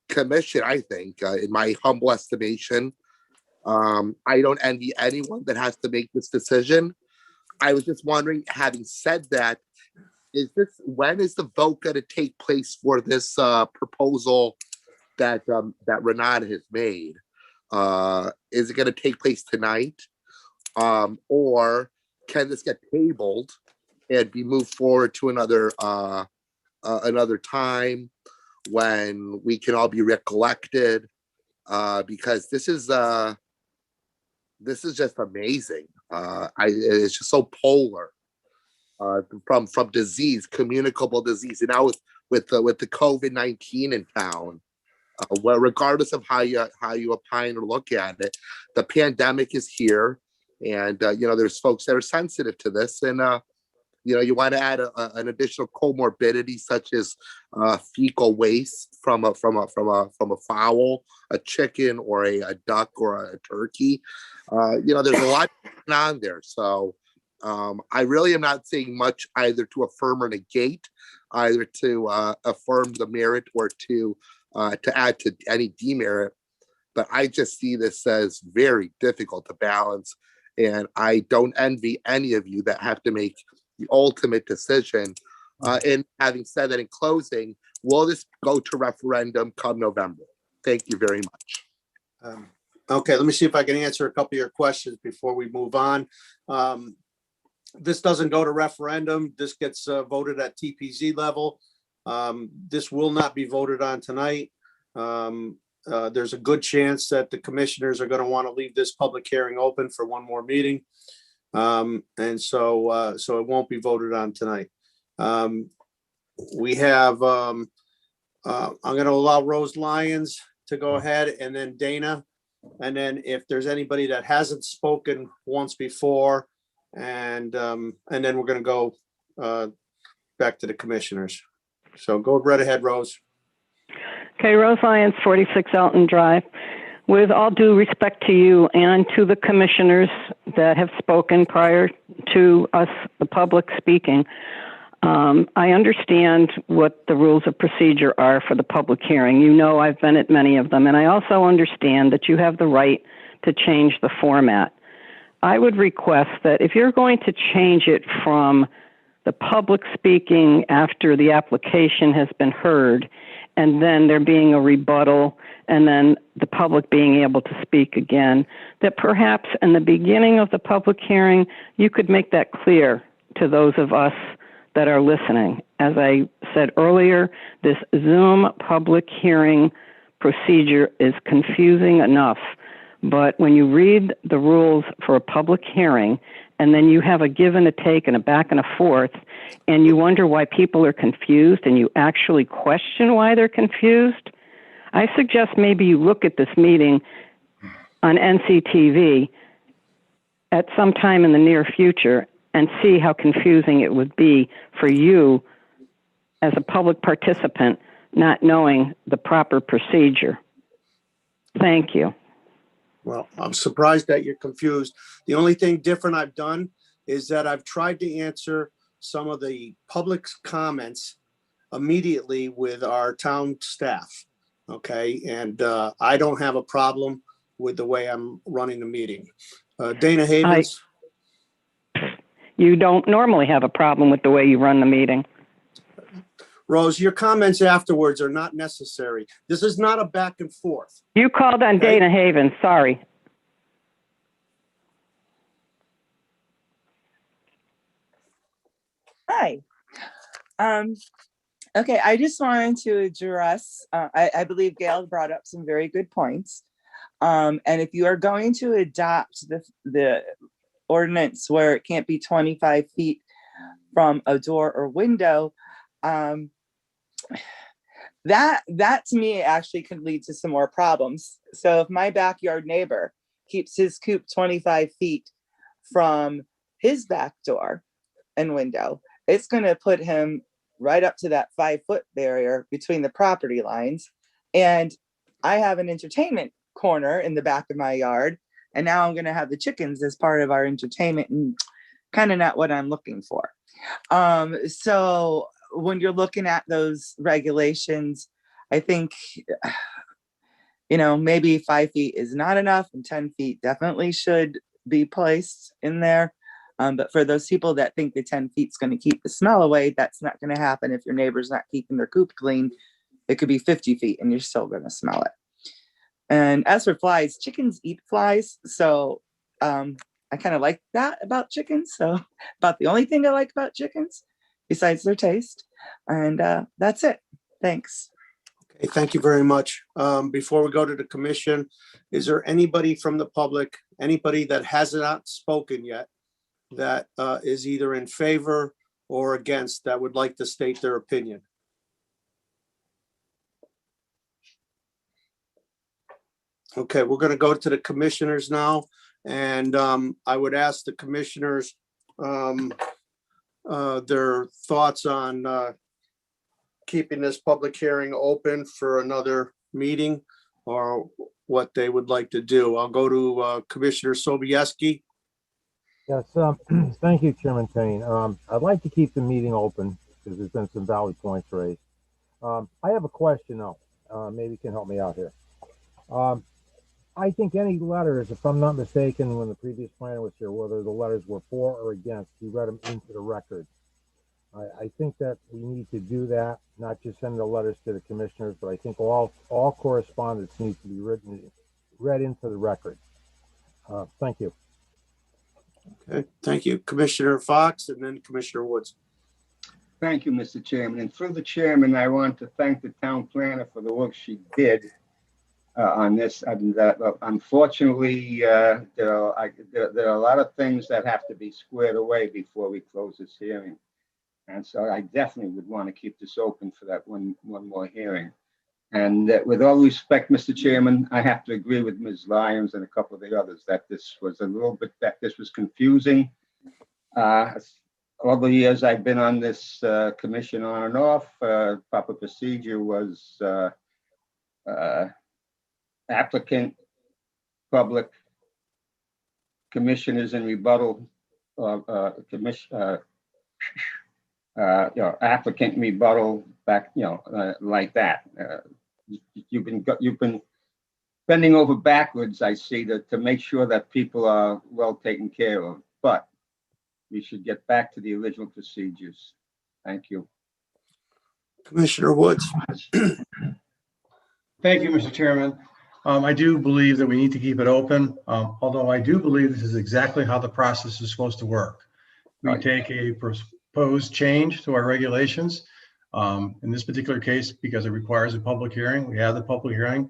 commission, I think, in my humble estimation. I don't envy anyone that has to make this decision. I was just wondering, having said that, when is the vote going to take place for this proposal that Renata has made? Is it going to take place tonight? Or can this get tabled and be moved forward to another time when we can all be recollected? Because this is just amazing. It's just so polar from disease, communicable disease, and now with the COVID-19 in town. Well, regardless of how you opine or look at it, the pandemic is here, and there's folks that are sensitive to this, and you want to add an additional comorbidity such as fecal waste from a fowl, a chicken, or a duck, or a turkey. There's a lot going on there. So I really am not saying much either to affirm or negate, either to affirm the merit or to add to any demerit. But I just see this as very difficult to balance, and I don't envy any of you that have to make the ultimate decision. And having said that, in closing, will this go to referendum come November? Thank you very much. Okay, let me see if I can answer a couple of your questions before we move on. This doesn't go to referendum. This gets voted at TPZ level. This will not be voted on tonight. There's a good chance that the commissioners are going to want to leave this public hearing open for one more meeting. And so it won't be voted on tonight. We have, I'm going to allow Rose Lyons to go ahead, and then Dana. And then if there's anybody that hasn't spoken once before, and then we're going to go back to the commissioners. So go right ahead, Rose. Okay, Rose Lyons, 46 Elton Drive. With all due respect to you and to the commissioners that have spoken prior to us, the public speaking, I understand what the rules of procedure are for the public hearing. You know, I've been at many of them, and I also understand that you have the right to change the format. I would request that if you're going to change it from the public speaking after the application has been heard, and then there being a rebuttal, and then the public being able to speak again, that perhaps in the beginning of the public hearing, you could make that clear to those of us that are listening. As I said earlier, this Zoom public hearing procedure is confusing enough. But when you read the rules for a public hearing, and then you have a give and a take and a back and a forth, and you wonder why people are confused, and you actually question why they're confused, I suggest maybe you look at this meeting on NCTV at some time in the near future and see how confusing it would be for you as a public participant not knowing the proper procedure. Thank you. Well, I'm surprised that you're confused. The only thing different I've done is that I've tried to answer some of the public's comments immediately with our town staff. Okay, and I don't have a problem with the way I'm running the meeting. Dana Havens. You don't normally have a problem with the way you run the meeting. Rose, your comments afterwards are not necessary. This is not a back and forth. You called on Okay? Dana Havens, sorry. Hi. Okay, I just wanted to address, I believe Gail brought up some very good points. And if you are going to adopt the ordinance where it can't be 25 feet from a door or window, that to me actually could lead to some more problems. So if my backyard neighbor keeps his coop 25 feet from his back door and window, it's going to put him right up to that 5-foot barrier between the property lines. And I have an entertainment corner in the back of my yard, and now I'm going to have the chickens as part of our entertainment, and kind of not what I'm looking for. So when you're looking at those regulations, I think, you know, maybe 5 feet is not enough, and 10 feet definitely should be placed in there. But for those people that think the 10 feet is going to keep the smell away, that's not going to happen if your neighbor's not keeping their coop clean. It could be 50 feet and you're still going to smell it. And as for flies, chickens eat flies. So I kind of like that about chickens. So about the only thing I like about chickens besides their taste. And that's it. Thanks. Okay, thank you very much. Before we go to the commission, is there anybody from the public, anybody that has not spoken yet, that is either in favor or against, that would like to state their opinion? Okay, we're going to go to the commissioners now, and I would ask the commissioners their thoughts on keeping this public hearing open for another meeting, or what they would like to do. I'll go to Commissioner Sobieski. Yes, thank you, Chairman Payne. I'd like to keep the meeting open because there's been some valid points raised. I have a question though. Maybe you can help me out here. I think any letters, if I'm not mistaken, when the previous planner was here, whether the letters were for or against, he read them into the record. I think that we need to do that, not just send the letters to the commissioners, but I think all correspondence needs to be read into the record. Thank you. Okay, thank you. Commissioner Fox and then Commissioner Woods. Thank you, Mr. Chairman. And through the chairman, I want to thank the town planner for the work she did on this. Unfortunately, there are a lot of things that have to be squared away before we close this hearing. And so I definitely would want to keep this open for that one more hearing. And with all respect, Mr. Chairman, I have to agree with Ms. Lyons and a couple of the others that this was this was confusing. All the years I've been on this commission on and off, proper procedure was applicant, public, commissioners in rebuttal, applicant rebuttal back, like that. You've been bending over backwards, I see, to make sure that people are well taken care of, but we should get back to the original procedures. Thank you. Commissioner Woods. Thank you, Mr. Chairman. I do believe that we need to keep it open, although I do believe this is exactly how the process is supposed to work. We take a proposed change to our regulations. In this particular case, because it requires a public hearing, we have the public hearing,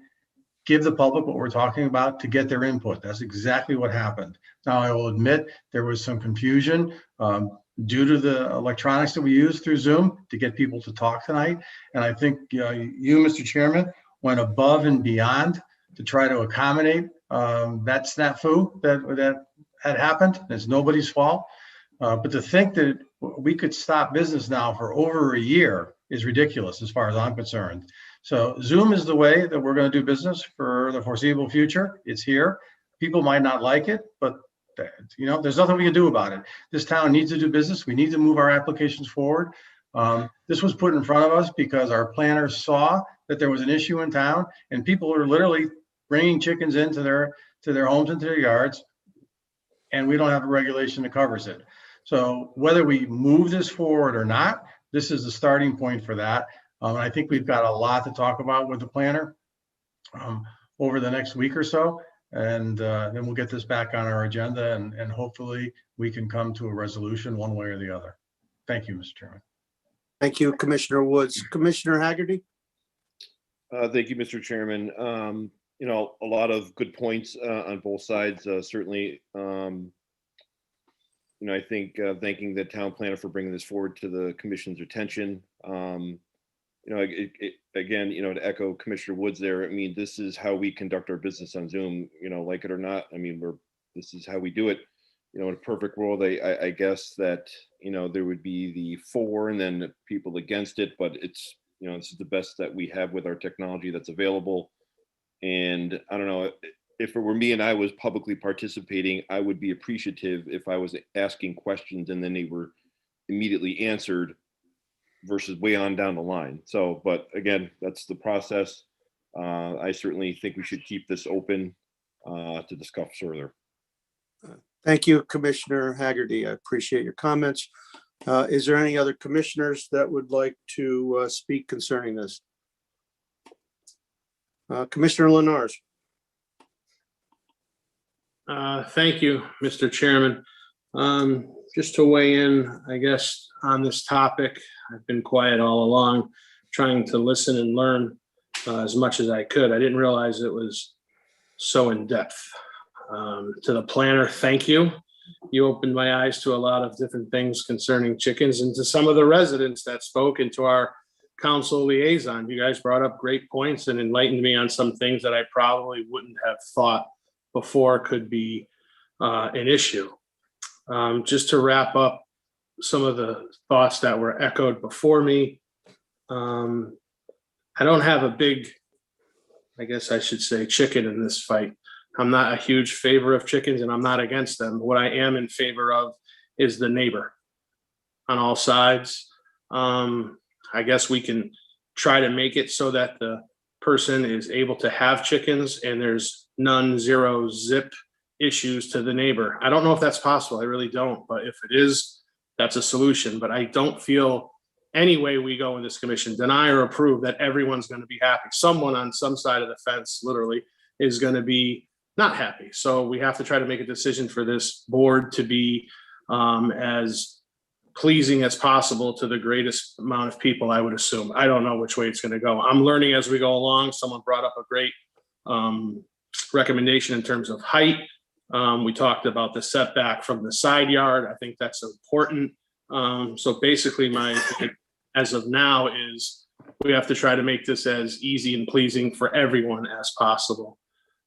give the public what we're talking about to get their input. That's exactly what happened. Now, I will admit there was some confusion due to the electronics that we use through Zoom to get people to talk tonight. And I think you, Mr. Chairman, went above and beyond to try to accommodate that snafu that had happened. It's nobody's fault. But to think that we could stop business now for over a year is ridiculous as far as I'm concerned. So Zoom is the way that we're going to do business for the foreseeable future. It's here. People might not like it, but there's nothing we can do about it. This town needs to do business. We need to move our applications forward. This was put in front of us because our planners saw that there was an issue in town and people are literally bringing chickens into their homes, into their yards, and we don't have a regulation that covers it. So whether we move this forward or not, this is the starting point for that. I think we've got a lot to talk about with the planner over the next week or so. And then we'll get this back on our agenda and hopefully we can come to a resolution one way or the other. Thank you, Mr. Chairman. Thank you, Commissioner Woods. Commissioner Haggerty. Thank you, Mr. Chairman. A lot of good points on both sides. Certainly, I think thanking the town planner for bringing this forward to the commission's attention. Again, to echo Commissioner Woods there, I mean, this is how we conduct our business on Zoom, like it or not. I mean, this is how we do it. In a perfect world, I guess that, there would be the for and then the people against it, but it's, this is the best that we have with our technology that's available. And I don't know, if it were me and I was publicly participating, I would be appreciative if I was asking questions and then they were immediately answered versus way on down the line. So, but again, that's the process. I certainly think we should keep this open to discuss further. Thank you, Commissioner Haggerty. I appreciate your comments. Is there any other commissioners that would like to speak concerning this? Commissioner Lenars. Thank you, Mr. Chairman. Just to weigh in, I guess, on this topic, I've been quiet all along, trying to listen and learn as much as I could. I didn't realize it was so in-depth. To the planner, thank you. You opened my eyes to a lot of different things concerning chickens, and to some of the residents that spoke, and to our council liaison. You guys brought up great points and enlightened me on some things that I probably wouldn't have thought before could be an issue. Just to wrap up some of the thoughts that were echoed before me, I don't have a big, I guess I should say, chicken in this fight. I'm not a huge favor of chickens and I'm not against them. What I am in favor of is the neighbor on all sides. I guess we can try to make it so that the person is able to have chickens and there's none, zero, zip issues to the neighbor. I don't know if that's possible. I really don't. But if it is, that's a solution. But I don't feel any way we go in this commission, deny or approve, that everyone's going to be happy. Someone on some side of the fence, literally, is going to be not happy. So we have to try to make a decision for this board to be as pleasing as possible to the greatest amount of people, I would assume. I don't know which way it's going to go. I'm learning as we go along. Someone brought up a great recommendation in terms of height. We talked about the setback from the side yard. I think that's important. So basically my, as of now, is we have to try to make this as easy and pleasing for everyone as possible.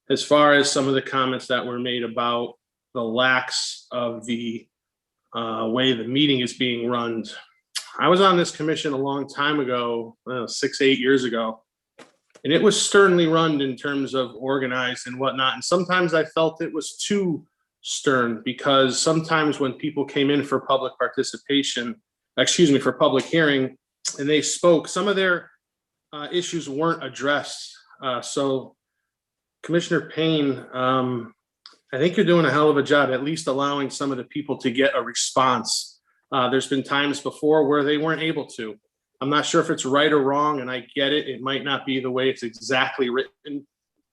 As far as some of the comments that were made about the lax of the way the meeting is being run, I was on this commission a long time ago, 6-8 years ago, and it was sternly run in terms of organized and whatnot. And sometimes I felt it was too stern, because sometimes when people came in for public participation, for public hearing, and they spoke. Some of their issues weren't addressed. So Commissioner Payne, I think you're doing a hell of a job, at least allowing some of the people to get a response. There's been times before where they weren't able to. I'm not sure if it's right or wrong, and I get it. It might not be the way it's exactly written,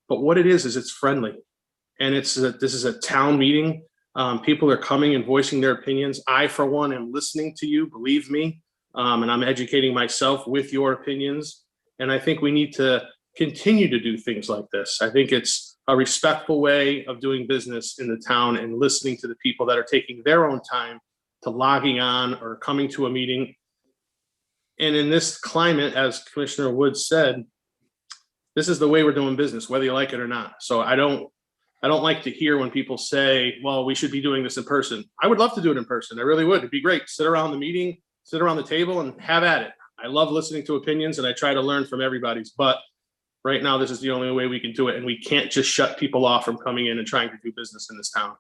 but what it is it's friendly. And this is a town meeting. People are coming and voicing their opinions. I, for one, am listening to you, believe me, and I'm educating myself with your opinions. And I think we need to continue to do things like this. I think it's a respectful way of doing business in the town and listening to the people that are taking their own time to logging on or coming to a meeting. And in this climate, as Commissioner Woods said, this is the way we're doing business, whether you like it or not. So I don't like to hear when people say, well, we should be doing this in person. I would love to do it in person. I really would. It'd be great. Sit around the meeting, sit around the table and have at it. I love listening to opinions and I try to learn from everybody's, but right now, this is the only way we can do it. And we can't just shut people off from coming in and trying to do business in this town.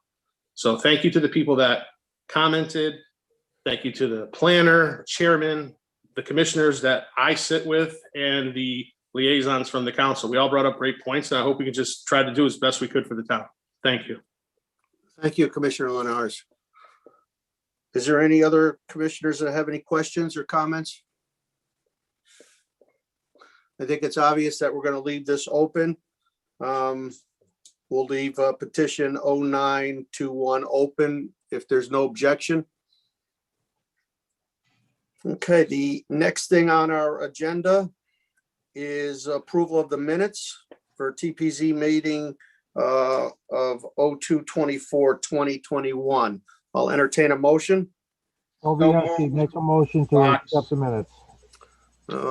So thank you to the people that commented. Thank you to the planner, chairman, the commissioners that I sit with, and the liaisons from the council. We all brought up great points, and I hope we can just try to do as best we could for the town. Thank you. Thank you, Commissioner Lenars. Is there any other commissioners that have any questions or comments? I think it's obvious that we're going to leave this open. We'll leave petition 0921 open if there's no objection. Okay, the next thing on our agenda is approval of the minutes for TPZ meeting of 02/24/2021. I'll entertain a motion. Sobieski, make a motion to accept the minutes.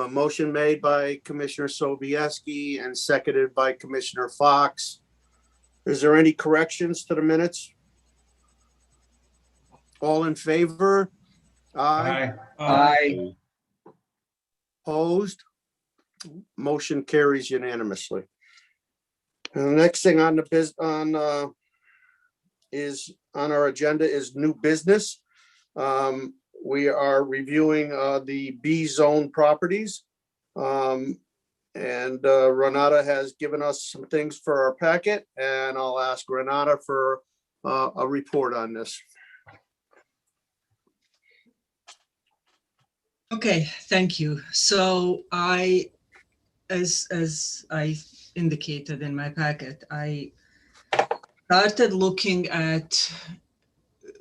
Motion made by Commissioner Sobieski and seconded by Commissioner Fox. Is there any corrections to the minutes? All in favor? Aye. Aye. Opposed? Motion carries unanimously. And the next thing on the on our agenda is new business. We are reviewing the B zone properties. And Renata has given us some things for our packet, and I'll ask Renata for a report on this. Okay, thank you. So as I indicated in my packet, I started looking at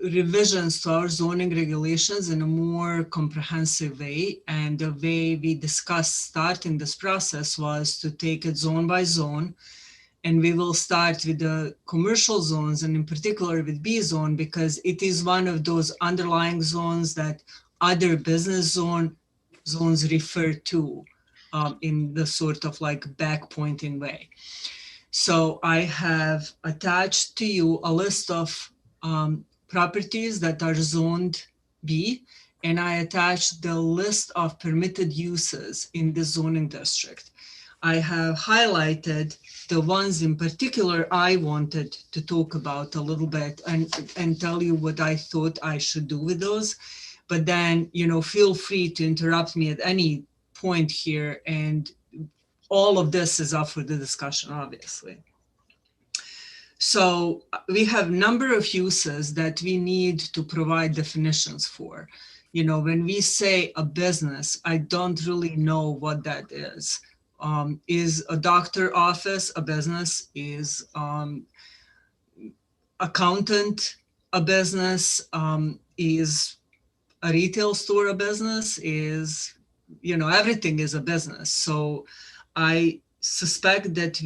revisions to our zoning regulations in a more comprehensive way. And the way we discussed starting this process was to take it zone by zone. And we will start with the commercial zones, and in particular with B zone, because it is one of those underlying zones that other business zones refer to in the sort of like back pointing way. So I have attached to you a list of properties that are zoned B, and I attached the list of permitted uses in the zoning district. I have highlighted the ones in particular I wanted to talk about a little bit and tell you what I thought I should do with those. But then, feel free to interrupt me at any point here, and all of this is up for the discussion, obviously. So we have a number of uses that we need to provide definitions for. When we say a business, I don't really know what that is. Is a doctor office a business? Is accountant a business? Is a retail store a business? Is, everything is a business. So I suspect that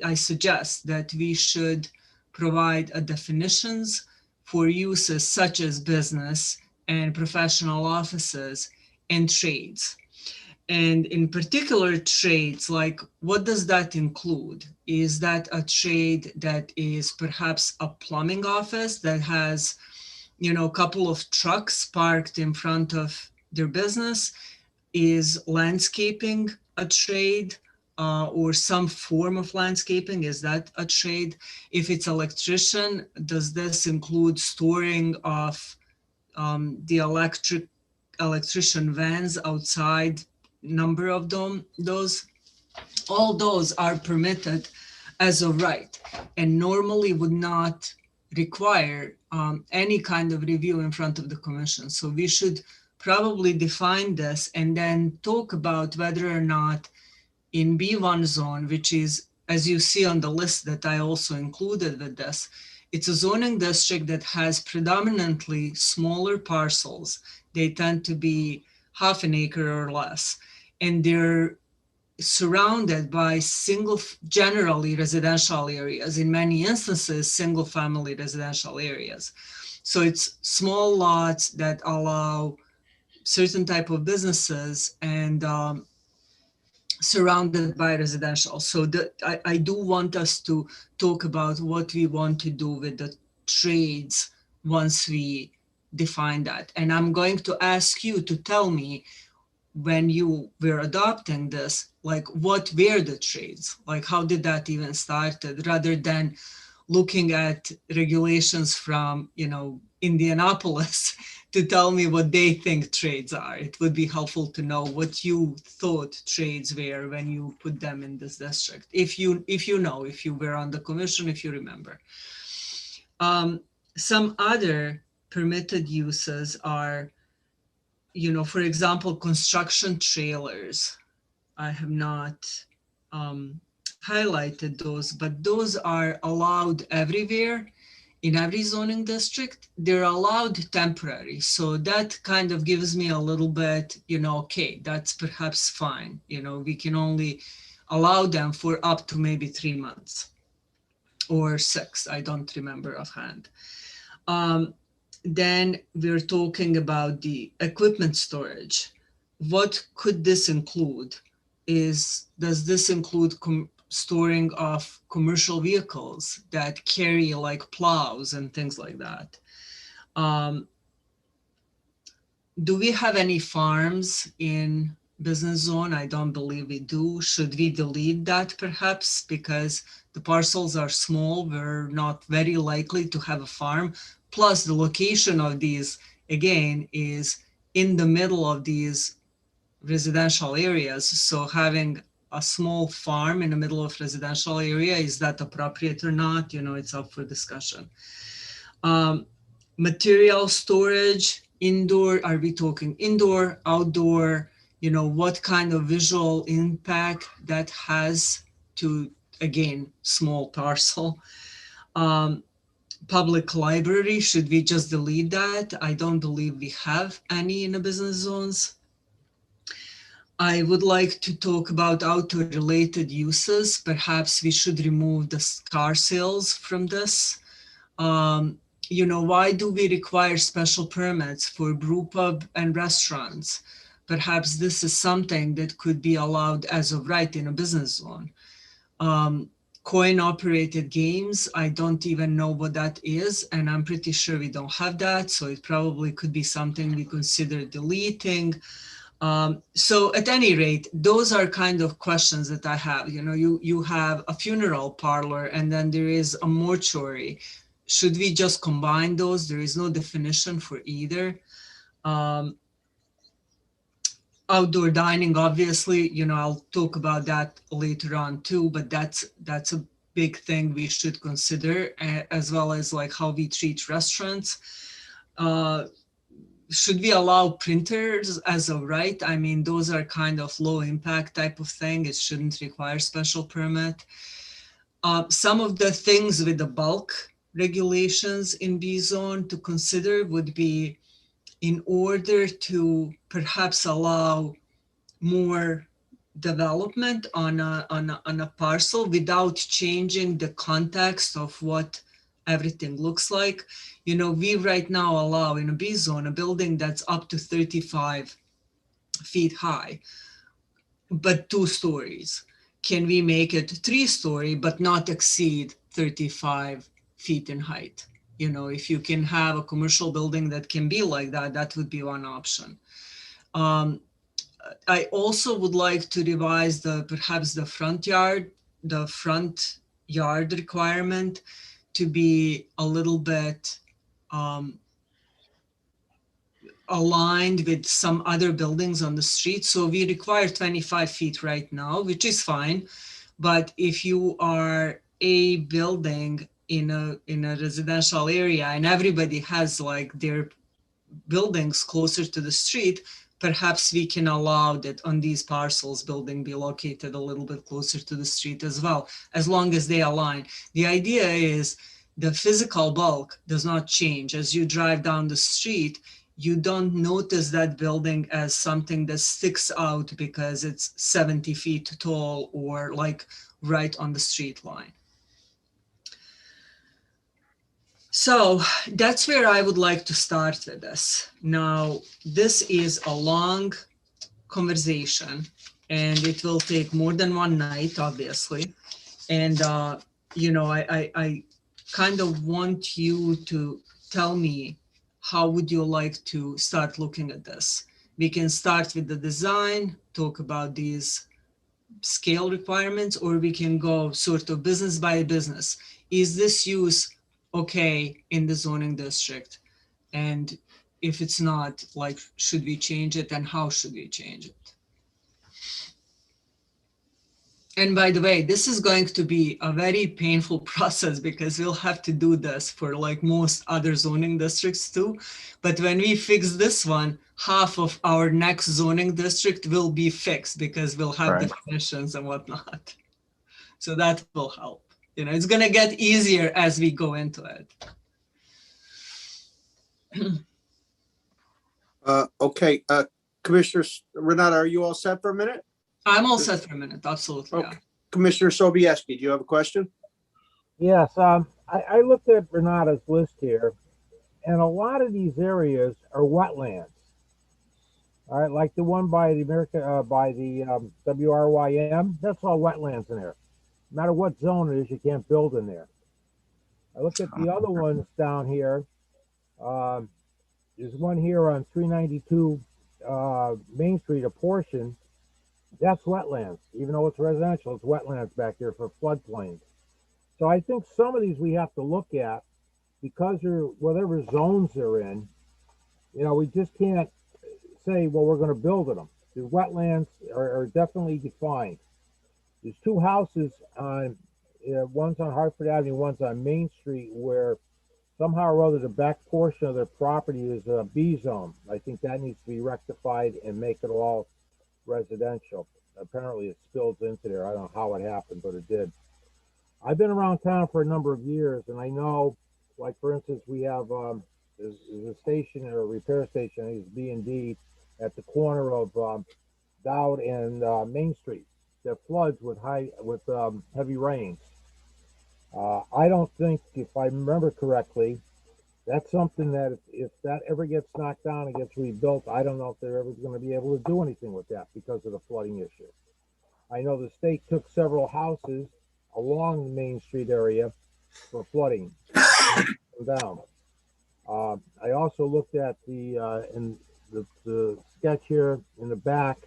I suggest that we should provide definitions for uses such as business and professional offices and trades. And in particular trades, like what does that include? Is that a trade that is perhaps a plumbing office that has, a couple of trucks parked in front of their business? Is landscaping a trade or some form of landscaping? Is that a trade? If it's electrician, does this include storing of the electric electrician vans outside, number of them, all those are permitted as of right, and normally would not require any kind of review in front of the commission. So we should probably define this and then talk about whether or not in B1 zone, which is, as you see on the list that I also included with this, it's a zoning district that has predominantly smaller parcels. They tend to be half an acre or less, and they're surrounded by generally residential areas, in many instances, single family residential areas. So it's small lots that allow certain type of businesses and surrounded by residential. So I do want us to talk about what we want to do with the trades once we define that. And I'm going to ask you to tell me, when you were adopting this, like what were the trades? Like how did that even started, rather than looking at regulations from, Indianapolis to tell me what they think trades are. It would be helpful to know what you thought trades were when you put them in this district. If you know, if you were on the commission, if you remember. Some other permitted uses are, for example, construction trailers. I have not highlighted those, but those are allowed everywhere in every zoning district. They're allowed temporary. So that kind of gives me a little bit, okay, that's perhaps fine. We can only allow them for up to maybe 3 months or 6. I don't remember offhand. Then we're talking about the equipment storage. What could this include? Does this include storing of commercial vehicles that carry like plows and things like that? Do we have any farms in business zone? I don't believe we do. Should we delete that perhaps because the parcels are small? We're not very likely to have a farm. Plus the location of these, again, is in the middle of these residential areas. So having a small farm in the middle of residential area, is that appropriate or not? It's up for discussion. Material storage, indoor, are we talking indoor, outdoor? What kind of visual impact that has to, again, small parcel. Public library, should we just delete that? I don't believe we have any in the business zones. I would like to talk about outdoor-related uses. Perhaps we should remove the car sales from this. Why do we require special permits for brew pub and restaurants? Perhaps this is something that could be allowed as of right in a business zone. Coin-operated games, I don't even know what that is, and I'm pretty sure we don't have that, so it probably could be something we consider deleting. So at any rate, those are kind of questions that I have. You have a funeral parlor and then there is a mortuary. Should we just combine those? There is no definition for either. Outdoor dining, obviously, I'll talk about that later on too, but that's a big thing we should consider, as well as like how we treat restaurants. Should we allow printers as of right? I mean, those are kind of low impact type of thing. It shouldn't require special permit. Some of the things with the bulk regulations in B zone to consider would be, in order to perhaps allow more development on a parcel without changing the context of what everything looks like. We right now allow in a B zone a building that's up to 35 feet high, but 2 stories. Can we make it 3-story, but not exceed 35 feet in height? If you can have a commercial building that can be like that, that would be one option. I also would like to revise perhaps the front yard requirement to be a little bit aligned with some other buildings on the street. So we require 25 feet right now, which is fine. But if you are a building in a residential area and everybody has like their buildings closer to the street, perhaps we can allow that on these parcels building be located a little bit closer to the street as well, as long as they align. The idea is the physical bulk does not change. As you drive down the street, you don't notice that building as something that sticks out because it's 70 feet tall or like right on the street line. So that's where I would like to start with this. Now, this is a long conversation and it will take more than one night, obviously. And, you know, I kind of want you to tell me, how would you like to start looking at this? We can start with the design, talk about these scale requirements, or we can go sort of business by business. Is this use okay in the zoning district? And if it's not, like, should we change it and how should we change it? And by the way, this is going to be a very painful process because we'll have to do this for like most other zoning districts too. But when we fix this one, half of our next zoning district will be fixed because we'll have Right. definitions and whatnot. So that will help. You know, it's going to get easier as we go into it. Okay, Commissioner Renata, are you all set for a minute? I'm all set for a minute, absolutely. Okay. Commissioner Sobieski, do you have a question? Yes, I looked at Renata's list here, and a lot of these areas are wetlands. All right, like the one by the WRYM, that's all wetlands in there. No matter what zone it is, you can't build in there. I looked at the other ones down here. There's one here on 392 Main Street, a portion. That's wetlands. Even though it's residential, it's wetlands back here for floodplains. So I think some of these we have to look at because they're whatever zones they're in. You know, we just can't say, well, we're going to build in them. The wetlands are definitely defined. There's two houses on, one's on Hartford Avenue, one's on Main Street, where somehow or other the back portion of their property is a B zone. I think that needs to be rectified and make it all residential. Apparently it spills into there. I don't know how it happened, but it did. I've been around town for a number of years, and I know, like for instance, we have there's a station or a repair station, I think it's B&D, at the corner of Dowd and Main Street that floods with heavy rains. I don't think, if I remember correctly, that's something that if that ever gets knocked down and gets rebuilt, I don't know if they're ever going to be able to do anything with that because of the flooding issue. I know the state took several houses along the Main Street area for flooding down. I also looked at the sketch here in the back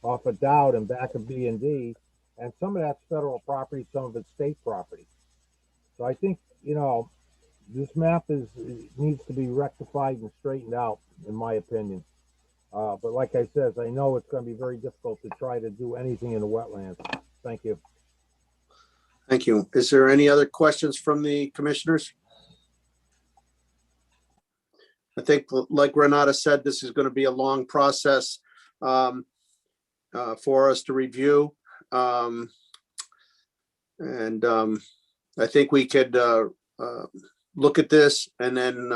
off of Dowd and back of B&D, and some of that's federal property, some of it's state property. So I think, you know, this map needs to be rectified and straightened out, in my opinion. But like I said, I know it's going to be very difficult to try to do anything in the wetlands. Thank you. Thank you. Is there any other questions from the commissioners? I think, like Renata said, this is going to be a long process for us to review. I think we could look at this and then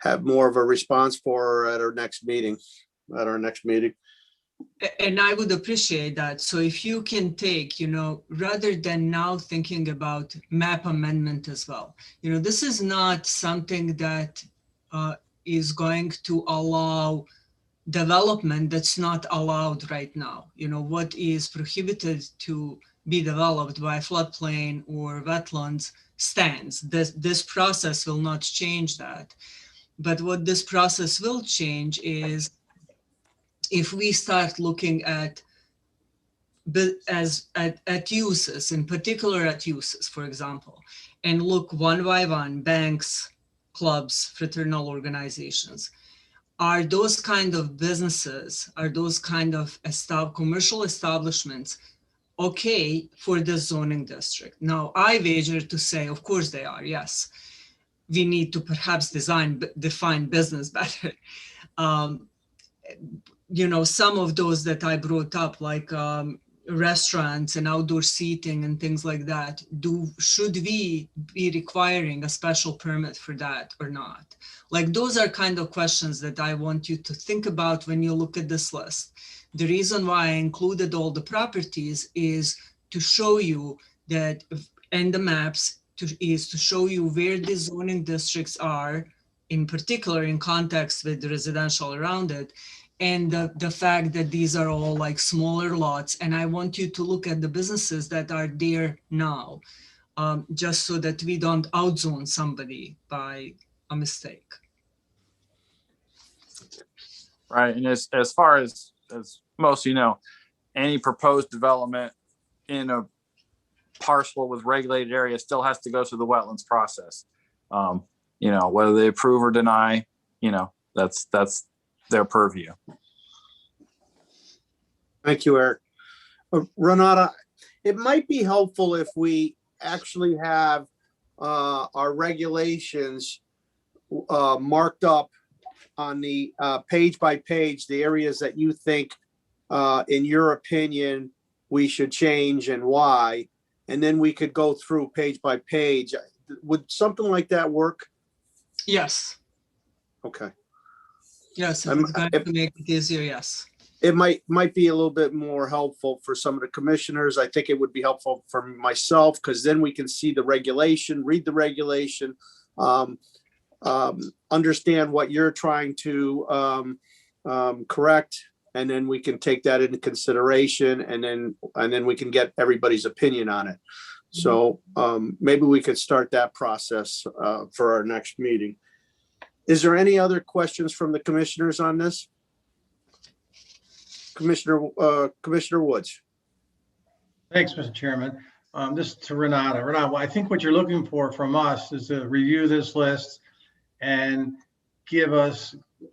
have more of a response for at our next meeting, And I would appreciate that. So if you can take, you know, rather than now thinking about map amendment as well, you know, this is not something that is going to allow development that's not allowed right now. You know, what is prohibited to be developed by floodplain or wetlands stands. This process will not change that. But what this process will change is if we start looking at uses, in particular at uses, for example, and look one by one, banks, clubs, fraternal organizations, are those kind of businesses, are those kind of commercial establishments okay for the zoning district? Now, I wager to say, of course they are, yes. We need to perhaps define business better. You know, some of those that I brought up, like restaurants and outdoor seating and things like that, should we be requiring a special permit for that or not? Like, those are kind of questions that I want you to think about when you look at this list. The reason why I included all the properties is to show you that, and the maps is to show you where the zoning districts are, in particular in context with the residential around it, and the fact that these are all like smaller lots. And I want you to look at the businesses that are there now, just so that we don't outzone somebody by a mistake. Right, and as far as most of you know, any proposed development in a parcel with regulated area still has to go through the wetlands process. You know, whether they approve or deny, you know, that's their purview. Thank you, Eric. Renata, it might be helpful if we actually have our regulations marked up on the page by page, the areas that you think, in your opinion, we should change and why, and then we could go through page by page. Would something like that work? Yes. Okay. Yes, if it's going to make it easier, yes. It might be a little bit more helpful for some of the commissioners. I think it would be helpful for myself, because then we can see the regulation, read the regulation, understand what you're trying to correct, and then we can take that into consideration, and then we can get everybody's opinion on it. So maybe we could start that process for our next meeting. Is there any other questions from the commissioners on this? Commissioner Woods. Thanks, Mr. Chairman. This is to Renata. Renata, I think what you're looking for from us is to review this list and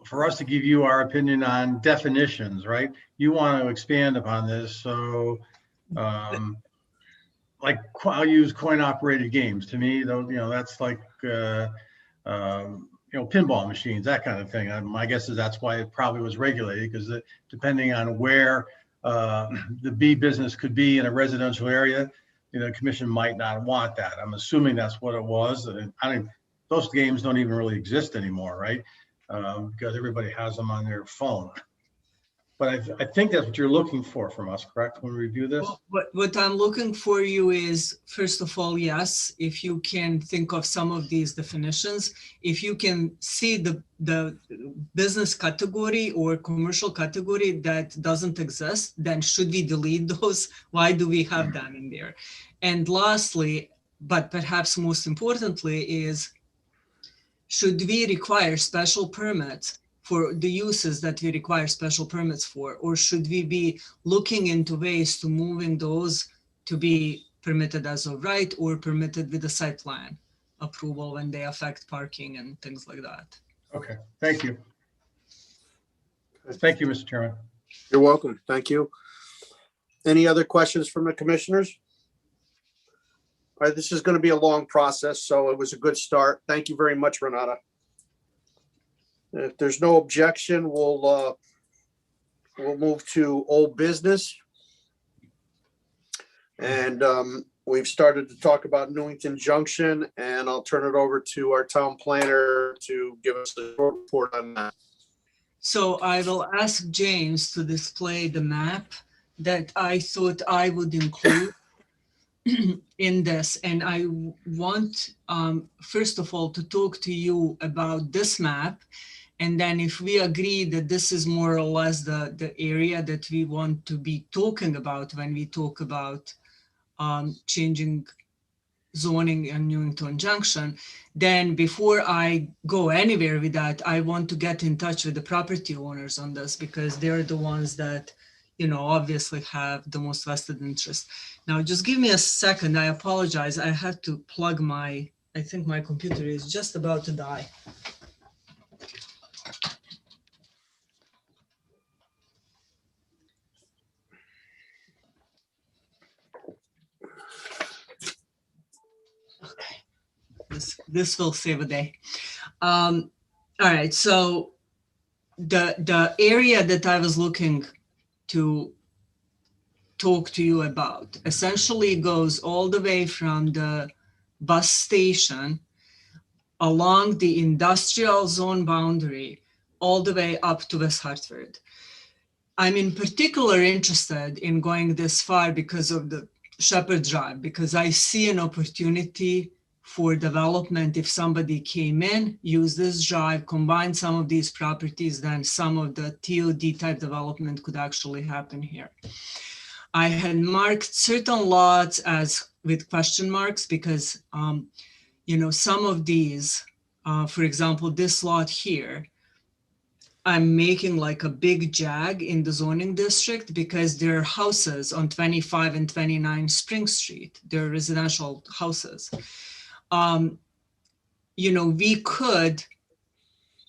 for us to give you our opinion on definitions, right? You want to expand upon this. So like, I'll use coin operated games. To me, though, you know, that's like, you know, pinball machines, that kind of thing. My guess is that's why it probably was regulated, because depending on where the B business could be in a residential area, you know, the commission might not want that. I'm assuming that's what it was. Those games don't even really exist anymore, right? Because everybody has them on their phone. But I think that's what you're looking for from us, correct, when we review this? Well, what I'm looking for you is, first of all, yes, if you can think of some of these definitions, if you can see the business category or commercial category that doesn't exist, then should we delete those? Why do we have them in there? And lastly, but perhaps most importantly, is should we require special permits for the uses that we require special permits for, or should we be looking into ways to moving those to be permitted as of right or permitted with a site plan approval when they affect parking and things like that? Okay, thank you. Thank you, Mr. Chairman. You're welcome. Thank you. Any other questions from the commissioners? All right, this is going to be a long process, so it was a good start. Thank you very much, Renata. If there's no objection, we'll move to old business. And we've started to talk about Newington Junction, and I'll turn it over to our town planner to give us a short report on that. So I will ask James to display the map that I thought I would include in this. And I want, first of all, to talk to you about this map. And then if we agree that this is more or less the area that we want to be talking about when we talk about changing zoning in Newington Junction, then before I go anywhere with that, I want to get in touch with the property owners on this, because they're the ones that, you know, obviously have the most vested interest. Now, just give me a second. I apologize. I had to plug I think my computer is just about to die. this will save a day. All right, so the area that I was looking to talk to you about essentially goes all the way from the bus station along the industrial zone boundary all the way up to West Hartford. I'm in particular interested in going this far because of the Shepherd Drive, because I see an opportunity for development. If somebody came in, used this drive, combined some of these properties, then some of the TOD type development could actually happen here. I had marked certain lots as with question marks because, you know, some of these, for example, this lot here, I'm making like a big jag in the zoning district because there are houses on 25 and 29 Spring Street. They're residential houses. You know, we could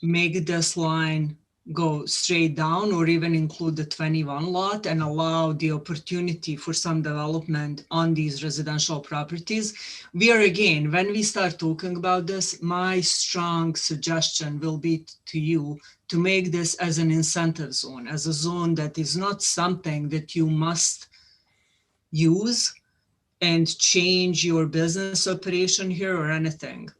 make this line go straight down or even include the 21 lot and allow the opportunity for some development on these residential properties. We are, again, when we start talking about this, my strong suggestion will be to you to make this as an incentive zone, as a zone that is not something that you must use and change your business operation here or anything.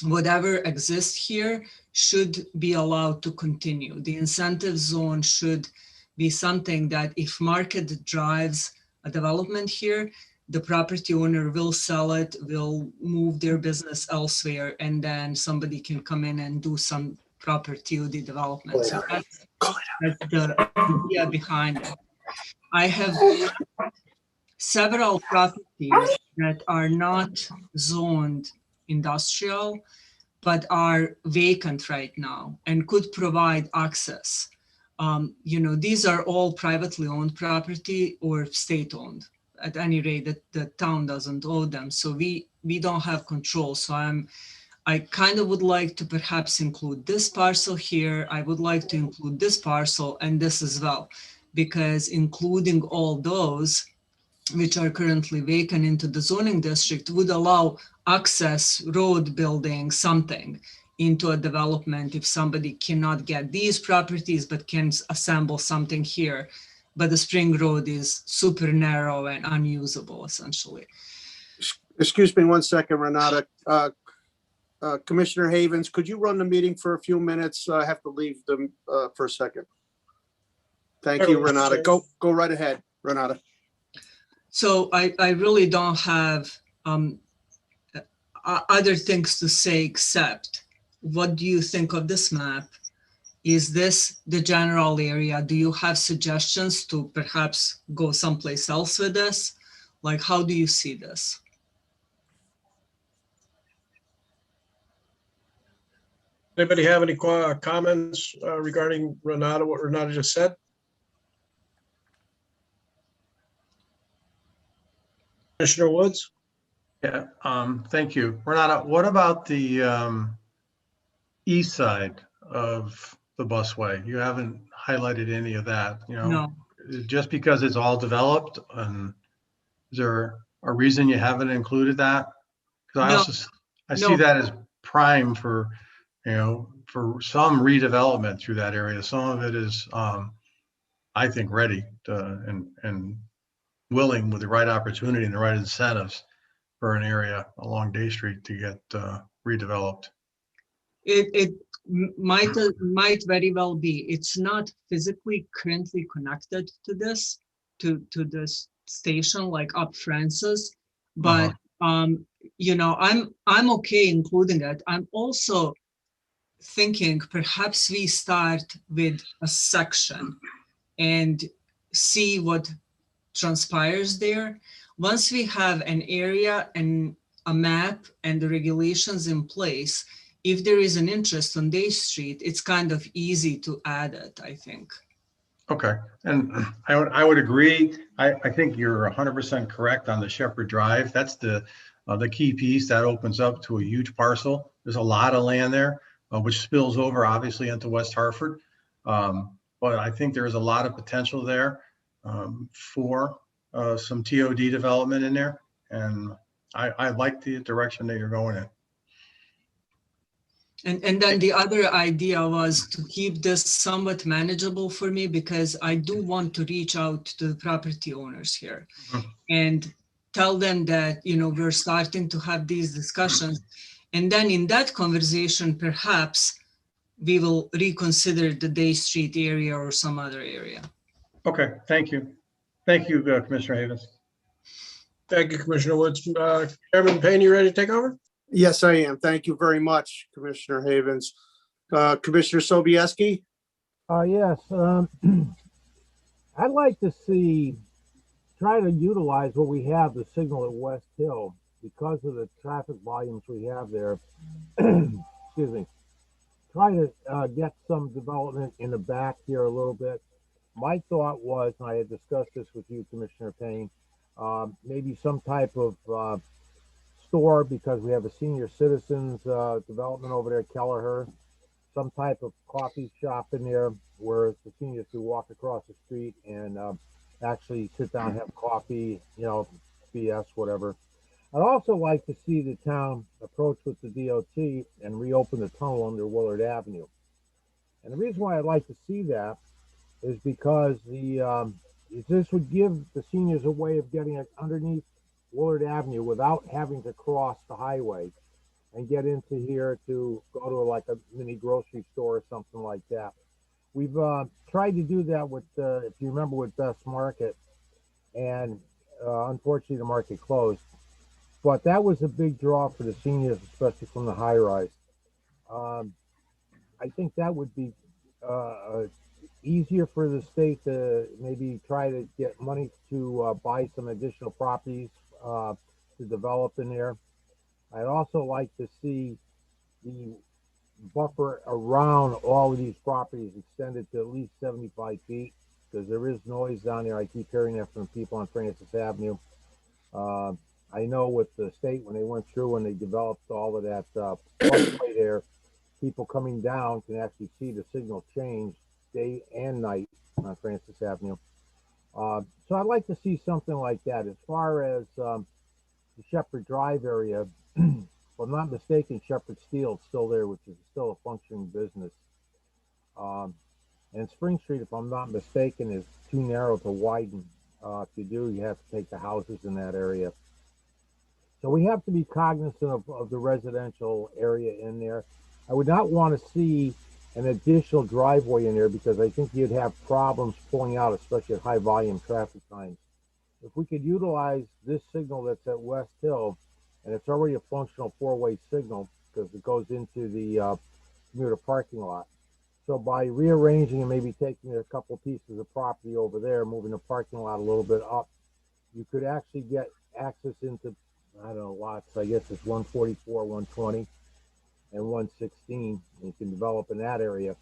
Whatever exists here should be allowed to continue. The incentive zone should be something that if market drives a development here, the property owner will sell it, will move their business elsewhere, and then somebody can come in and do some proper TOD development. So that's the idea behind it. I have several properties that are not zoned industrial, but are vacant right now and could provide access. You know, these are all privately owned property or state owned. At any rate, the town doesn't own them. So we don't have control. So I kind of would like to perhaps include this parcel here. I would like to include this parcel and this as well, because including all those which are currently vacant into the zoning district would allow access, road building, something into a development if somebody cannot get these properties but can assemble something here. But the Spring Road is super narrow and unusable, essentially. Excuse me one second, Renata. Commissioner Havens, could you run the meeting for a few minutes? I have to leave them for a second. Thank you, Renata. Go right ahead, Renata. So I really don't have other things to say except, what do you think of this map? Is this the general area? Do you have suggestions to perhaps go someplace else with this? Like, how do you see this? Anybody have any comments regarding Renata, what Renata just said? Commissioner Woods? Yeah, thank you. Renata, what about the east side of the busway? You haven't highlighted any of that, you know? No. Just because it's all developed, and is there a reason you haven't included that? Because I see that as prime for, you know, for some redevelopment through that area. Some of it is, I think, ready to, and willing with the right opportunity and the right incentives for an area along Day Street to get redeveloped. It might very well be. It's not physically currently connected to this, to this station, like up Francis, but you know, I'm okay including it. I'm also thinking perhaps we start with a section and see what transpires there. Once we have an area and a map and the regulations in place, if there is an interest on Day Street, it's kind of easy to add it, I think. Okay, and I would agree. I think you're 100% correct on the Shepherd Drive. That's the key piece that opens up to a huge parcel. There's a lot of land there, which spills over obviously into West Hartford. But I think there is a lot of potential there for some TOD development in there. And I like the direction that you're going in. And then the other idea was to keep this somewhat manageable for me, because I do want to reach out to the property owners here and tell them that, you know, we're starting to have these discussions. And then in that conversation, perhaps we will reconsider the Day Street area or some other area. Okay, thank you. Thank you, Commissioner Havens. Thank you, Commissioner Woods. Chairman Payne, you ready to take over? Yes, I am. Thank you very much, Commissioner Havens. Commissioner Sobieski? Yes, I'd like to see, try to utilize what we have, the signal at West Hill, because of the traffic volumes we have there. Excuse me. Try to get some development in the back here a little bit. My thought was, and I had discussed this with you, Commissioner Payne, maybe some type of store, because we have a senior citizens development over there, Kelleher, some type of coffee shop in there where the seniors can walk across the street and actually sit down and have coffee, you know, BS, whatever. I'd also like to see the town approach with the DOT and reopen the tunnel under Willard Avenue. And the reason why I'd like to see that is because this would give the seniors a way of getting underneath Willard Avenue without having to cross the highway and get into here to go to like a mini grocery store or something like that. We've tried to do that with, if you remember, with Best Market, and unfortunately the market closed. But that was a big draw for the seniors, especially from the high rise. I think that would be easier for the state to maybe try to get money to buy some additional properties to develop in there. I'd also like to see the buffer around all of these properties extended to at least 75 feet, because there is noise down there. I keep hearing that from people on Francis Avenue. I know with the state, when they went through and they developed all of that floodway there, people coming down can actually see the signal change day and night on Francis Avenue. So I'd like to see something like that. As far as the Shepherd Drive area, if I'm not mistaken, Shepherd Steel is still there, which is still a functioning business. And Spring Street, if I'm not mistaken, is too narrow to widen. If you do, you have to take the houses in that area. So we have to be cognizant of the residential area in there. I would not want to see an additional driveway in there, because I think you'd have problems pulling out, especially at high volume traffic times. If we could utilize this signal that's at West Hill, and it's already a functional four-way signal because it goes into the commuter parking lot. So by rearranging and maybe taking a couple pieces of property over there, moving the parking lot a little bit up, you could actually get access into, I don't know, lots. I guess it's 144, 120, and 116. And you can develop in that area.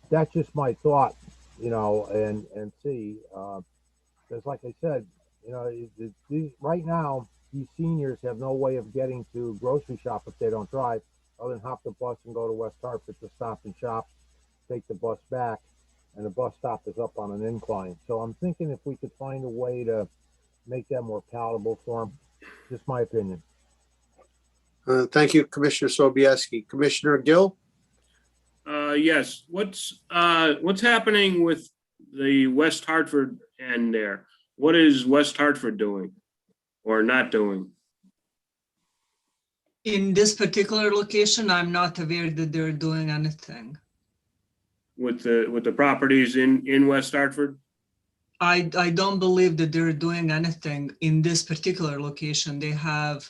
That's just my thought, you know, and see. Because like I said, you know, right now, these seniors have no way of getting to grocery shop if they don't drive, other than hop the bus and go to West Hartford to Stop and Shop, take the bus back, and the bus stop is up on an incline. So I'm thinking if we could find a way to make that more palatable for them. Just my opinion. Thank you, Commissioner Sobieski. Commissioner Gill? Yes. What's happening with the West Hartford end there? What is West Hartford doing or not doing? In this particular location, I'm not aware that they're doing anything. With the properties in West Hartford? I don't believe that they're doing anything in this particular location. They have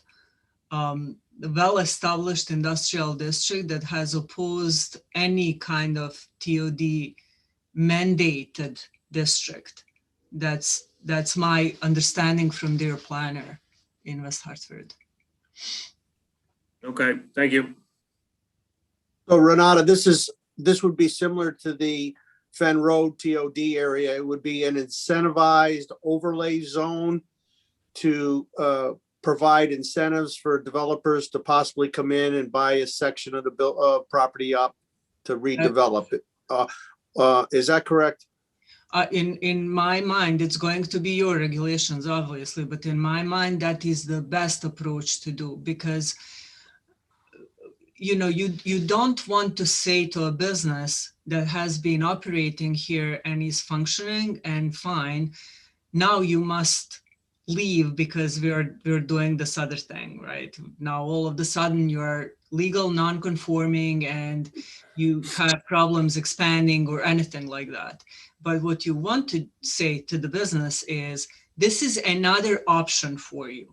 a well-established industrial district that has opposed any kind of TOD mandated district. That's my understanding from their planner in West Hartford. Okay, thank you. So Renata, this would be similar to the Fen Road TOD area. It would be an incentivized overlay zone to provide incentives for developers to possibly come in and buy a section of the property up to redevelop it. Is that correct? In my mind, it's going to be your regulations, obviously, but in my mind, that is the best approach to do, because you don't want to say to a business that has been operating here and is functioning and fine, now you must leave because we're doing this other thing, right? Now all of a sudden you're legal non-conforming and you have problems expanding or anything like that. But what you want to say to the business is, this is another option for you.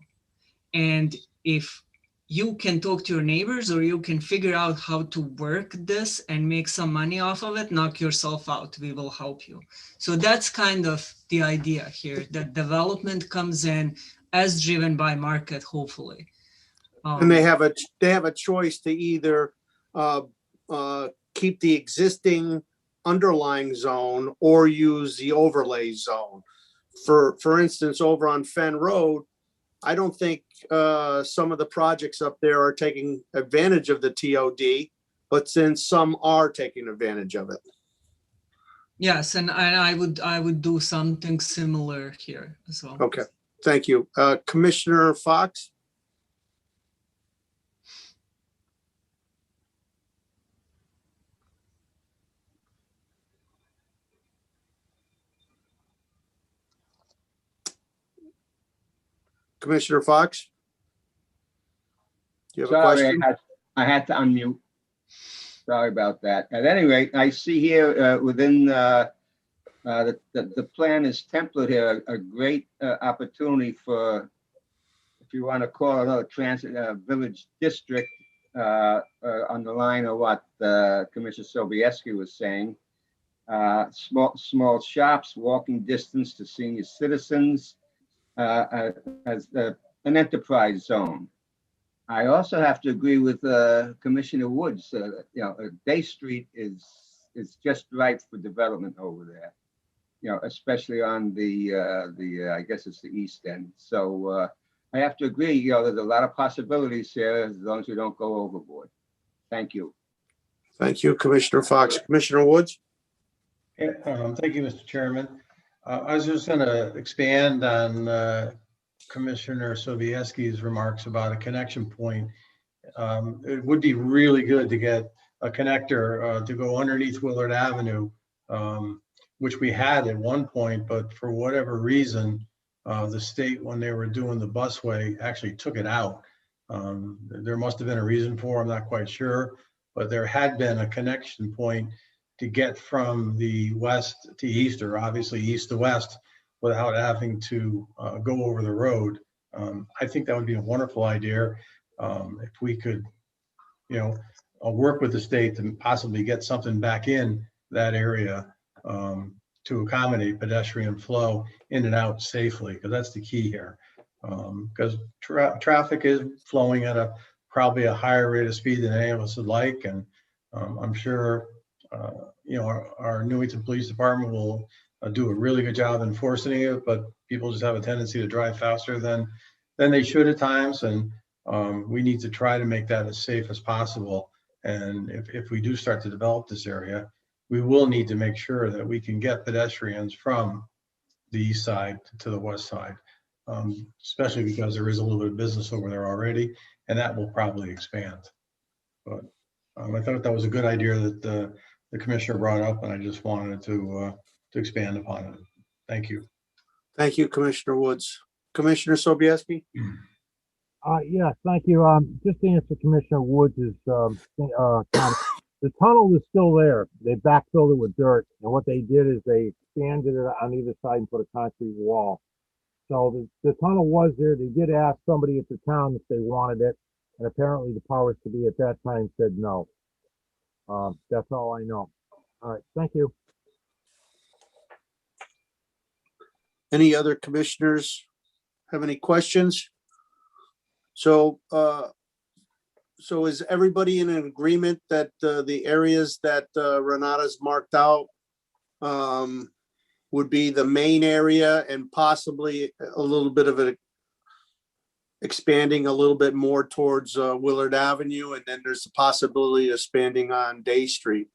And if you can talk to your neighbors or you can figure out how to work this and make some money off of it, knock yourself out, we will help you. So that's kind of the idea here, that development comes in as driven by market, hopefully. And they have a choice to either keep the existing underlying zone or use the overlay zone. For instance, over on Fenn Road, I don't think some of the projects up there are taking advantage of the TOD, but since some are taking advantage of it. Yes, and I would do something similar here as well. Okay, thank you. Commissioner Fox? Commissioner Fox? Do you have a question? I had to unmute. Sorry about that. At any rate, I see here within the plan is template here, a great opportunity for, if you want to call it another transit village district on the line of what Commissioner Sobieski was saying. Small shops, walking distance to senior citizens, as an enterprise zone. I also have to agree with Commissioner Woods. Day Street is just ripe for development over there. Especially on the I guess it's the east end. So I have to agree. There's a lot of possibilities here as long as we don't go overboard. Thank you. Thank you, Commissioner Fox. Commissioner Woods? Yeah, thank you, Mr. Chairman. I was just going to expand on Commissioner Sobieski's remarks about a connection point. It would be really good to get a connector to go underneath Willard Avenue, which we had at one point, but for whatever reason, the state, when they were doing the busway, actually took it out. There must have been a reason for it, I'm not quite sure, but there had been a connection point to get from the west to east, or obviously east to west, without having to go over the road. I think that would be a wonderful idea if we could, work with the state to possibly get something back in that area to accommodate pedestrian flow in and out safely, because that's the key here. Because traffic is flowing at probably a higher rate of speed than any of us would like, and I'm sure our Newington Police Department will do a really good job enforcing it, but people just have a tendency to drive faster than they should at times, and we need to try to make that as safe as possible. And if we do start to develop this area, we will need to make sure that we can get pedestrians from the east side to the west side, especially because there is a little bit of business over there already, and that will probably expand. But I thought that was a good idea that the commissioner brought up, and I just wanted to expand upon it. Thank you. Thank you, Commissioner Woods. Commissioner Sobieski? Yeah, thank you. Just to answer Commissioner Woods' comment, the tunnel is still there. They backfilled it with dirt, and what they did is they expanded it on either side and put a concrete wall. So the tunnel was there. They did ask somebody at the town if they wanted it, and apparently the powers to be at that time said no. That's all I know. All right, thank you. Any other commissioners have any questions? So is everybody in an agreement that the areas that Renata's marked out would be the main area, and possibly a little bit of it expanding a little bit more towards Willard Avenue, and then there's a possibility of expanding on Day Street?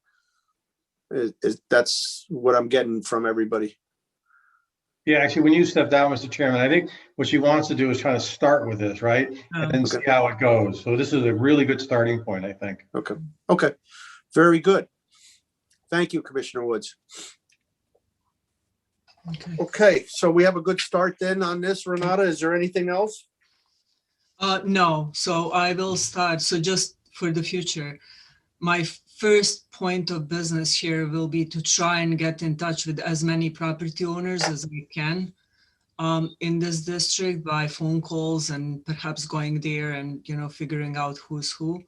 That's what I'm getting from everybody. Yeah, actually, when you step down, Mr. Chairman, I think what she wants to do is try to start with this, right? And then see how it goes. So this is a really good starting point, I think. Okay, okay, very good. Thank you, Commissioner Woods. Okay, so we have a good start then on this, Renata. Is there anything else? No, so I will start. So just for the future, my first point of business here will be to try and get in touch with as many property owners as we can in this district by phone calls and perhaps going there and, you know, figuring out who's who.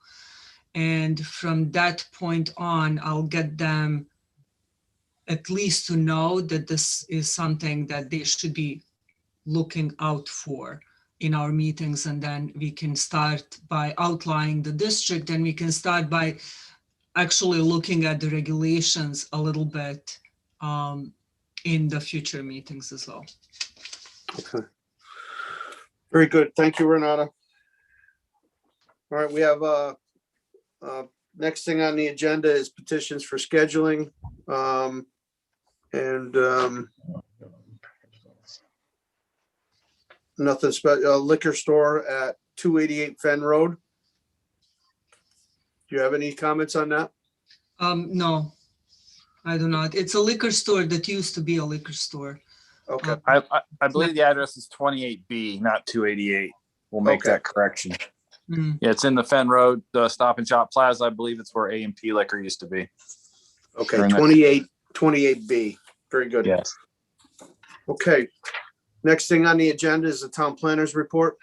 And from that point on, I'll get them at least to know that this is something that they should be looking out for in our meetings. And then we can start by outlining the district, and we can start by actually looking at the regulations a little bit in the future meetings as well. Okay. Very good. Thank you, Renata. All right, we have next thing on the agenda is petitions for scheduling. Nothing special. Liquor store at 288 Fen Road. Do you have any comments on that? No, I do not. It's a liquor store that used to be a liquor store. Okay. I believe the address is 28B, not 288. We'll make that correction. Mm. Yeah, it's in the Fen Road, the Stop and Shop Plaza. I believe it's where A&P Liquor used to be. Okay, During 28B. Very good. Yes. Okay. Next thing on the agenda is the town planner's report.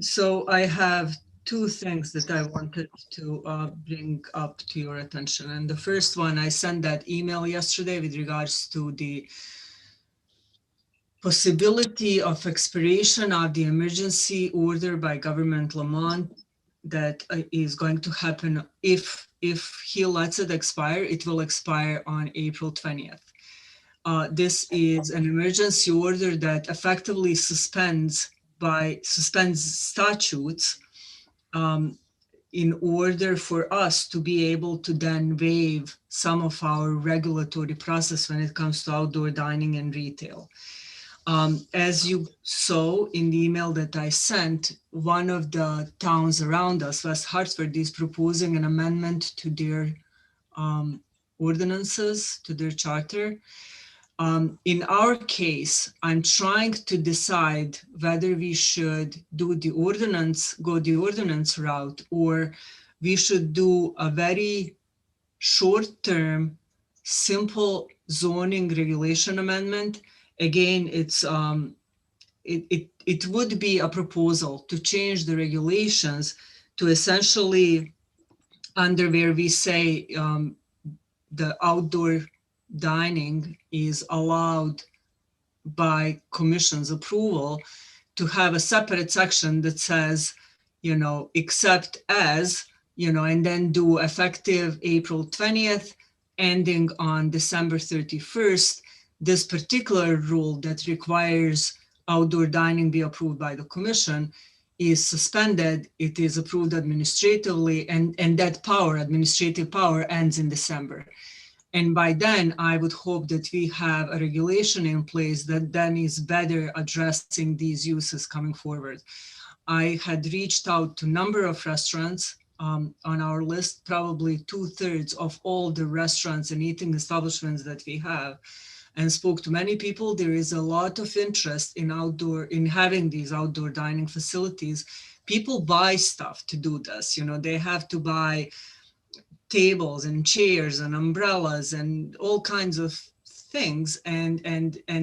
So I have two things that I wanted to bring up to your attention. And the first one, I sent that email yesterday with regards to the possibility of expiration of the emergency order by Government Lamont that is going to happen if he lets it expire. It will expire on April 20th. This is an emergency order that effectively suspends statutes in order for us to be able to then waive some of our regulatory process when it comes to outdoor dining and retail. As you saw in the email that I sent, one of the towns around us, West Hartford, is proposing an amendment to their ordinances, to their charter. In our case, I'm trying to decide whether we should go the ordinance route, or we should do a very short-term, simple zoning regulation amendment. Again, it would be a proposal to change the regulations to essentially under where we say the outdoor dining is allowed by commission's approval, to have a separate section that says, you know, except as, you know, and then do effective April 20th, ending on December 31st. This particular rule that requires outdoor dining be approved by the commission is suspended. It is approved administratively, and that administrative power ends in December. And by then, I would hope that we have a regulation in place that then is better addressing these uses coming forward. I had reached out to a number of restaurants on our list, probably 2/3 of all the restaurants and eating establishments that we have, and spoke to many people. There is a lot of interest in having these outdoor dining facilities. People buy stuff to do this. You know, they have to buy tables and chairs and umbrellas and all kinds of things, and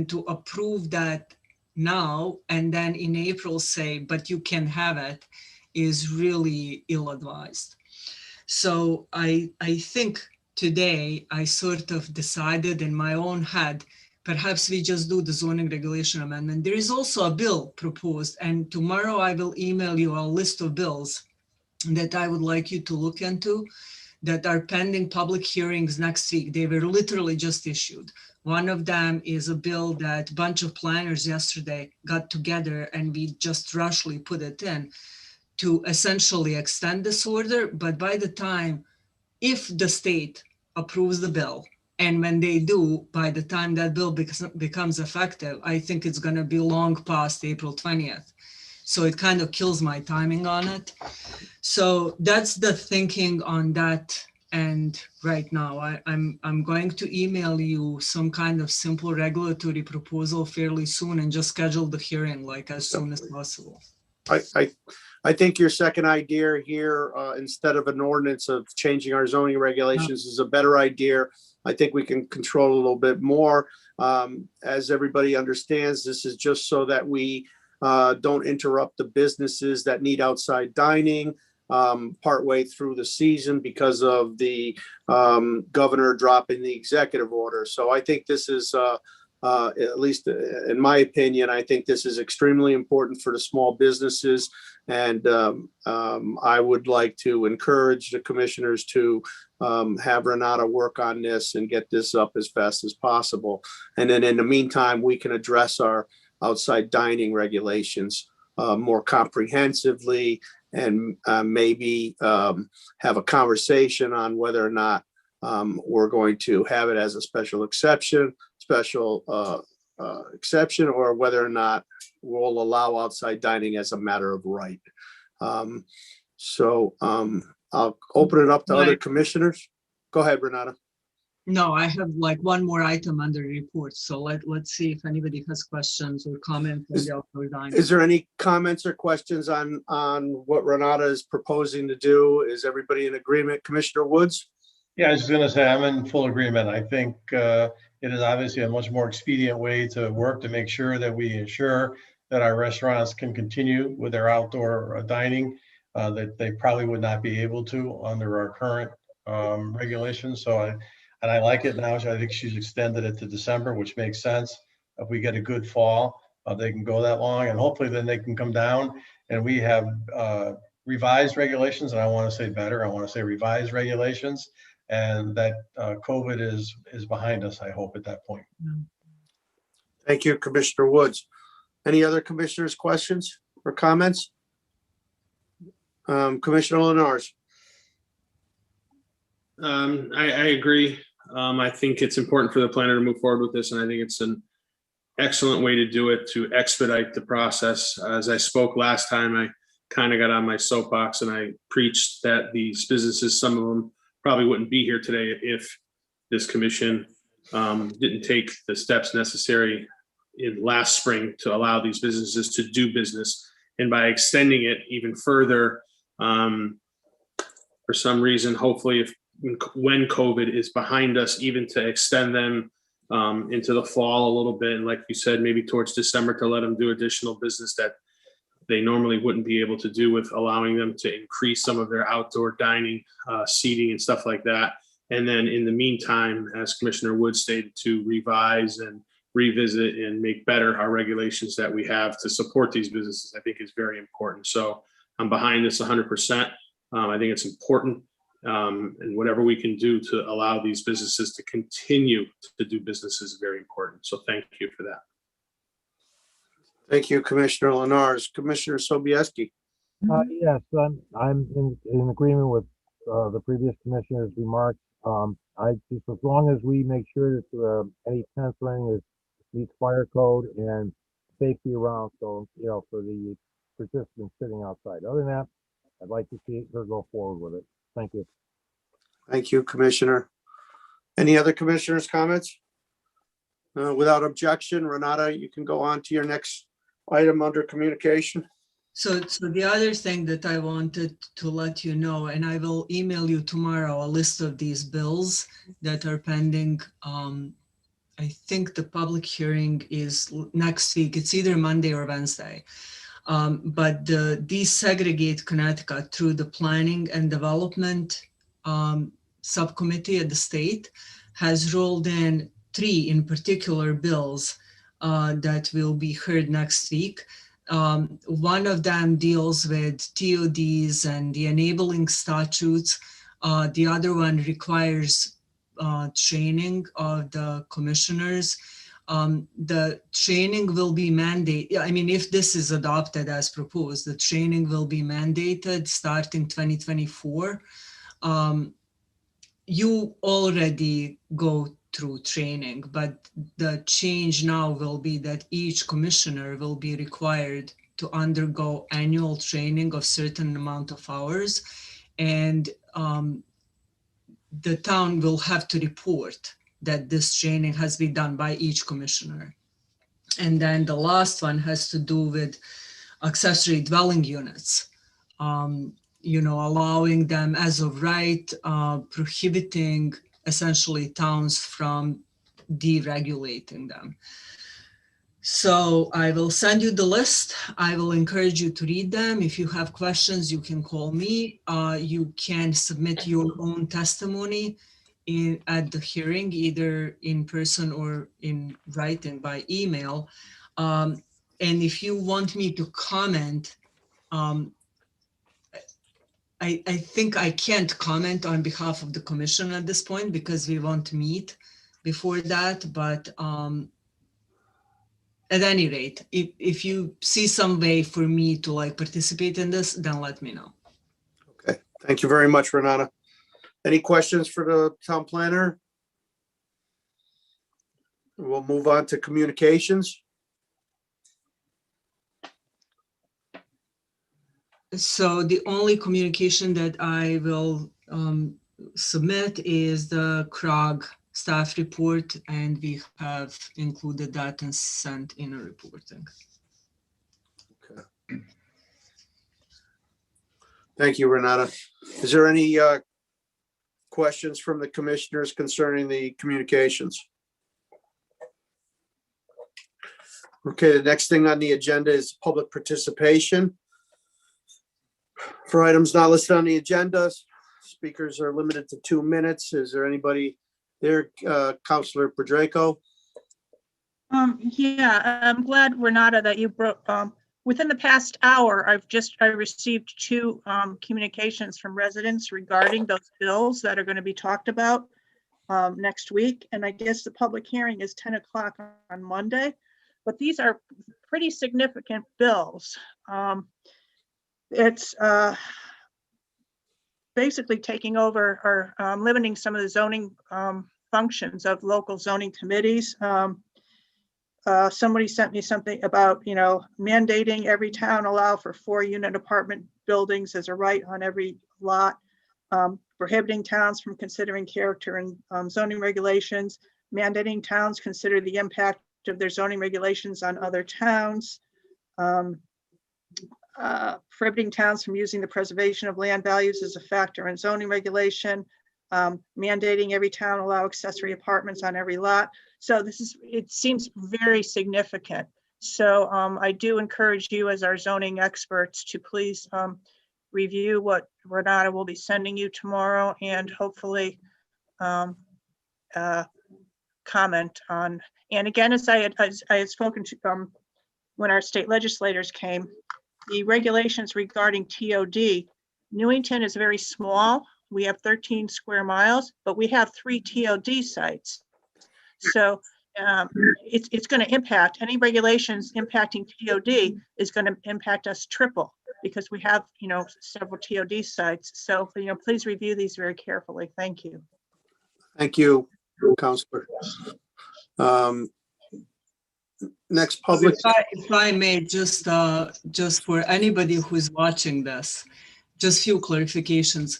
to approve that now and then in April say, but you can have it, is really ill-advised. So I think today I sort of decided in my own head, perhaps we just do the zoning regulation amendment. There is also a bill proposed, and tomorrow I will email you a list of bills that I would like you to look into that are pending public hearings next week. They were literally just issued. One of them is a bill that a bunch of planners yesterday got together, and we just rushly put it in to essentially extend this order. But by the time, if the state approves the bill And when they do, by the time that bill becomes effective, I think it's going to be long past April 20th. So it kind of kills my timing on it. So that's the thinking on that. And right now, I'm going to email you some kind of simple regulatory proposal fairly soon and just schedule the hearing like as soon as possible. I think your second idea here, instead of an ordinance of changing our zoning regulations, is a better idea. I think we can control a little bit more. As everybody understands, this is just so that we don't interrupt the businesses that need outside dining partway through the season because of the governor dropping the executive order. So I think this is, at least in my opinion, I think this is extremely important for the small businesses. And I would like to encourage the commissioners to have Renata work on this and get this up as fast as possible. And then in the meantime, we can address our outside dining regulations more comprehensively and maybe have a conversation on whether or not we're going to have it as a special exception, or whether or not we'll allow outside dining as a matter of right. I'll open it up to other commissioners. Go ahead, Renata. No, I have like one more item under report. So let's see if anybody has questions or comments on the outdoor dining. Is there any comments or questions on what Renata is proposing to do? Is everybody in agreement? Commissioner Woods? Yeah, I was just going to say I'm in full agreement. I think it is obviously a much more expedient way to work to make sure that we ensure that our restaurants can continue with their outdoor dining that they probably would not be able to under our current regulations. So I like it now. I think she's extended it to December, which makes sense. If we get a good fall, they can go that long, and hopefully then they can come down and we have revised regulations. And I want to say better. I want to say revised regulations, and that COVID is behind us, I hope, at that point. Thank you, Commissioner Woods. Any other commissioners' questions or comments? Commissioner Lenars. I agree. I think it's important for the planner to move forward with this, and I think it's an excellent way to do it to expedite the process. As I spoke last time, I kind of got on my soapbox and I preached that these businesses, some of them probably wouldn't be here today if this commission didn't take the steps necessary in last spring to allow these businesses to do business. And by extending it even further, for some reason, hopefully when COVID is behind us, even to extend them into the fall a little bit. And like you said, maybe towards December to let them do additional business that they normally wouldn't be able to do, with allowing them to increase some of their outdoor dining, seating and stuff like that. And then in the meantime, as Commissioner Wood stated, to revise and revisit and make better our regulations that we have to support these businesses, I think is very important. So I'm behind this 100%. I think it's important. And whatever we can do to allow these businesses to continue to do business is very important. So thank you for that. Thank you, Commissioner Lenars. Commissioner Sobieski. Yes, I'm in agreement with the previous commissioner's remarks. I just, as long as we make sure that any tent renting meets fire code and safety around, so for the participants sitting outside. Other than that, I'd like to see her go forward with it. Thank you. Thank you, Commissioner. Any other commissioners' comments? Without objection, Renata, you can go on to your next item under communication. So the other thing that I wanted to let you know, and I will email you tomorrow a list of these bills that are pending. I think the public hearing is next week. It's either Monday or Wednesday. But the Desegregate Connecticut through the Planning and Development Subcommittee at the state has rolled in 3 in particular bills that will be heard next week. One of them deals with TODs and the enabling statutes. The other one requires training of the commissioners. The training will be mandated. I mean, if this is adopted as proposed, the training will be mandated starting 2024. You already go through training, but the change now will be that each commissioner will be required to undergo annual training of certain amount of hours, and the town will have to report that this training has been done by each commissioner. And then the last one has to do with accessory dwelling units, allowing them as of right, prohibiting essentially towns from deregulating them. So I will send you the list. I will encourage you to read them. If you have questions, you can call me. You can submit your own testimony at the hearing, either in person or in writing by email. And if you want me to comment, I think I can't comment on behalf of the commission at this point because we won't meet before that, but at any rate, if you see some way for me to participate in this, then let me know. Okay, thank you very much, Renata. Any questions for the town planner? We'll move on to communications. So the only communication that I will submit is the CROG staff report, and we have included that and sent in a reporting. Okay. Thank you, Renata. Is there any questions from the commissioners concerning the communications? Okay, the next thing on the agenda is public participation. For items not listed on the agenda, speakers are limited to 2 minutes. Is there anybody there? Councilor Pedreco? Yeah, I'm glad, Renata, that you broke, within the past hour, I received 2 communications from residents regarding those bills that are going to be talked about next week. And I guess the public hearing is 10 o'clock on Monday, but these are pretty significant bills. It's basically taking over or limiting some of the zoning functions of local zoning committees. Somebody sent me something about, mandating every town allow for 4-unit apartment buildings as a right on every lot, prohibiting towns from considering character and zoning regulations, mandating towns consider the impact of their zoning regulations on other towns, prohibiting towns from using the preservation of land values as a factor in zoning regulation, mandating every town allow accessory apartments on every lot. So it seems very significant. So I do encourage you as our zoning experts to please review what Renata will be sending you tomorrow, and hopefully comment on. And again, as I had spoken to when our state legislators came, the regulations regarding TOD, Newington is very small. We have 13 square miles, but we have 3 TOD sites. So it's going to impact, any regulations impacting TOD is going to impact us triple because we have, several TOD sites. So, please review these very carefully. Thank you. Thank you, Councilor. Next public. If I may, just for anybody who is watching this, just few clarifications.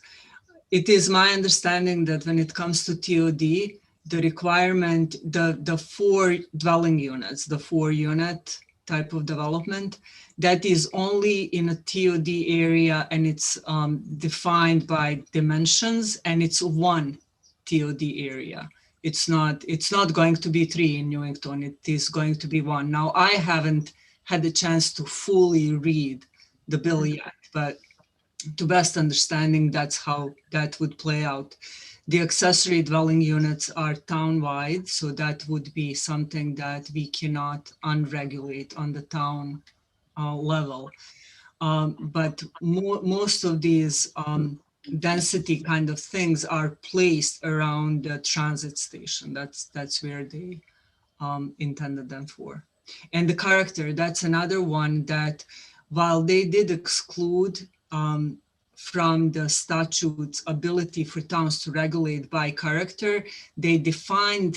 It is my understanding that when it comes to TOD, the requirement, the 4 dwelling units, the 4-unit type of development, that is only in a TOD area, and it's defined by dimensions, and it's 1 TOD area. It's not going to be 3 in Newington. It is going to be 1. Now, I haven't had the chance to fully read the bill yet, but to best understanding, that's how that would play out. The accessory dwelling units are town-wide, so that would be something that we cannot unregulate on the town level. But most of these density kind of things are placed around the transit station. That's where they intended them for. And the character, that's another one that, while they did exclude from the statute's ability for towns to regulate by character. They defined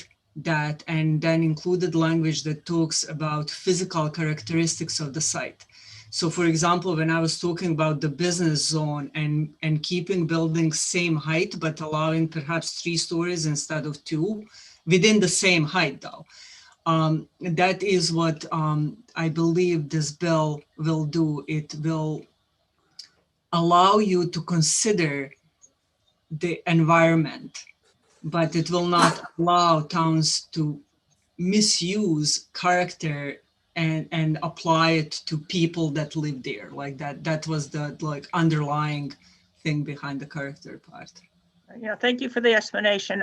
that and then included language that talks about physical characteristics of the site. So for example, when I was talking about the business zone and keeping buildings same height, but allowing perhaps 3 stories instead of 2, within the same height though. That is what I believe this bill will do. It will allow you to consider the environment, but it will not allow towns to misuse character and apply it to people that live there. Like that was the like underlying thing behind the character part. Yeah, thank you for the explanation.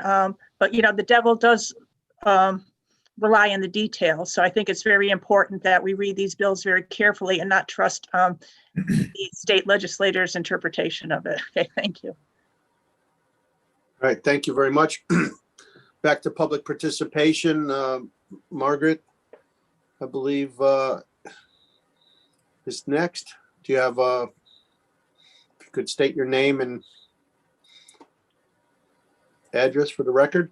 But you know, the devil does rely on the details. So I think it's very important that we read these bills very carefully and not trust the state legislators' interpretation of it. Okay, thank you. All right, thank you very much. Back to public participation. Margaret, I believe, is next. Do you have, if you could state your name and address for the record?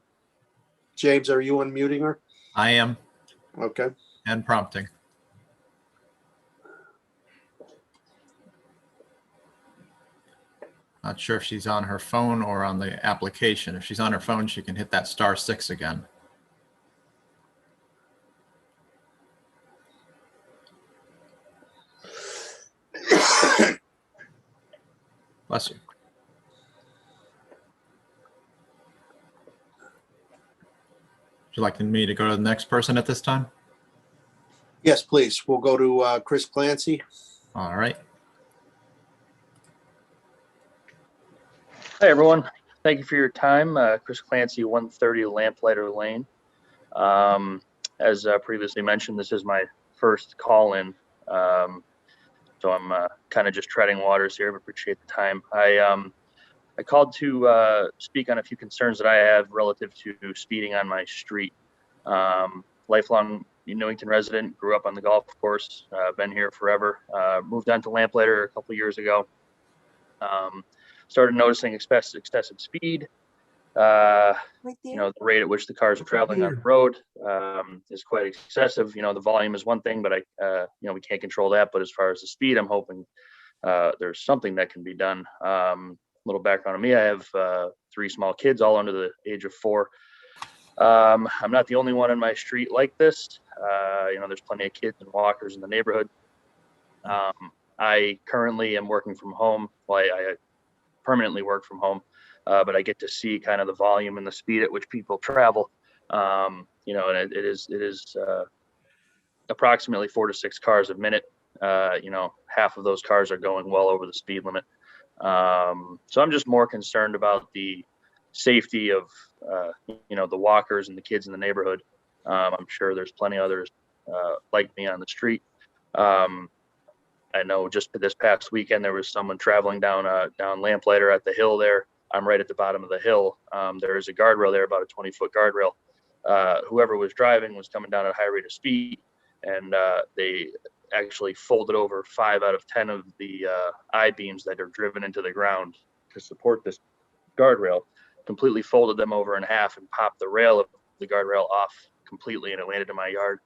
James, are you unmuting her? I am. Okay. And prompting. Not sure if she's on her phone or on the application. If she's on her phone, she can hit that *6 again. Bless you. Would you like me to go to the next person at this time? Yes, please. We'll go to Chris Clancy. All right. Hi, everyone. Thank you for your time. Chris Clancy, 130 Lamplighter Lane. As previously mentioned, this is my first call in. So I'm kind of just treading waters here, but appreciate the time. I called to speak on a few concerns that I have relative to speeding on my street. Lifelong Newington resident, grew up on the golf course, been here forever. Moved on to Lamplighter a couple years ago. Started noticing excessive speed. The rate at which the cars are traveling on the road is quite excessive. The volume is one thing, but we can't control that. But as far as the speed, I'm hoping there's something that can be done. Little background on me: I have 3 small kids, all under the age of 4. I'm not the only one in my street like this. There's plenty of kids and walkers in the neighborhood. I currently am working from home. Well, I permanently work from home, but I get to see kind of the volume and the speed at which people travel. And it is approximately 4 to 6 cars a minute. Half of those cars are going well over the speed limit. So I'm just more concerned about the safety of, the walkers and the kids in the neighborhood. I'm sure there's plenty others like me on the street. I know just this past weekend, there was someone traveling down Lamplighter at the hill there. I'm right at the bottom of the hill. There is a guardrail there, about a 20-foot guardrail. Whoever was driving was coming down at a high rate of speed, and they actually folded over 5 out of 10 of the I-beams that are driven into the ground to support this guardrail, completely folded them over in half and popped the rail of the guardrail off completely, and it landed in my yard.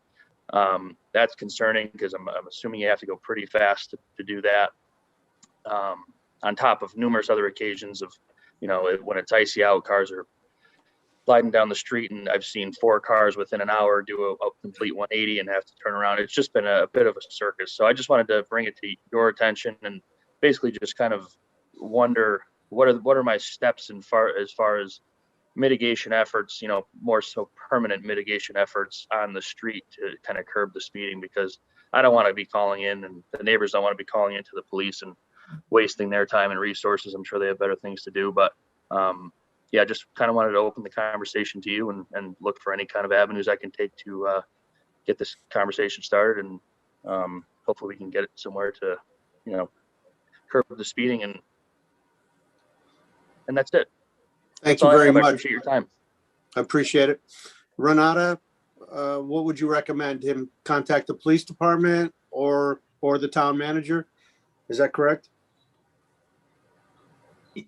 That's concerning because I'm assuming you have to go pretty fast to do that. On top of numerous other occasions of, when it's icy out, cars are gliding down the street, and I've seen 4 cars within an hour do a complete 180 and have to turn around. It's just been a bit of a circus. So I just wanted to bring it to your attention and basically just kind of wonder what are my steps as far as mitigation efforts, more so permanent mitigation efforts on the street to kind of curb the speeding, because I don't want to be calling in, and the neighbors don't want to be calling into the police and wasting their time and resources. I'm sure they have better things to do, but just kind of wanted to open the conversation to you and look for any kind of avenues I can take to get this conversation started, and hopefully we can get it somewhere to, curb the speeding, and that's it. Thank you very much. I appreciate your time. I appreciate it. Renata, what would you recommend? Him contact the police department or the town manager? Is that correct?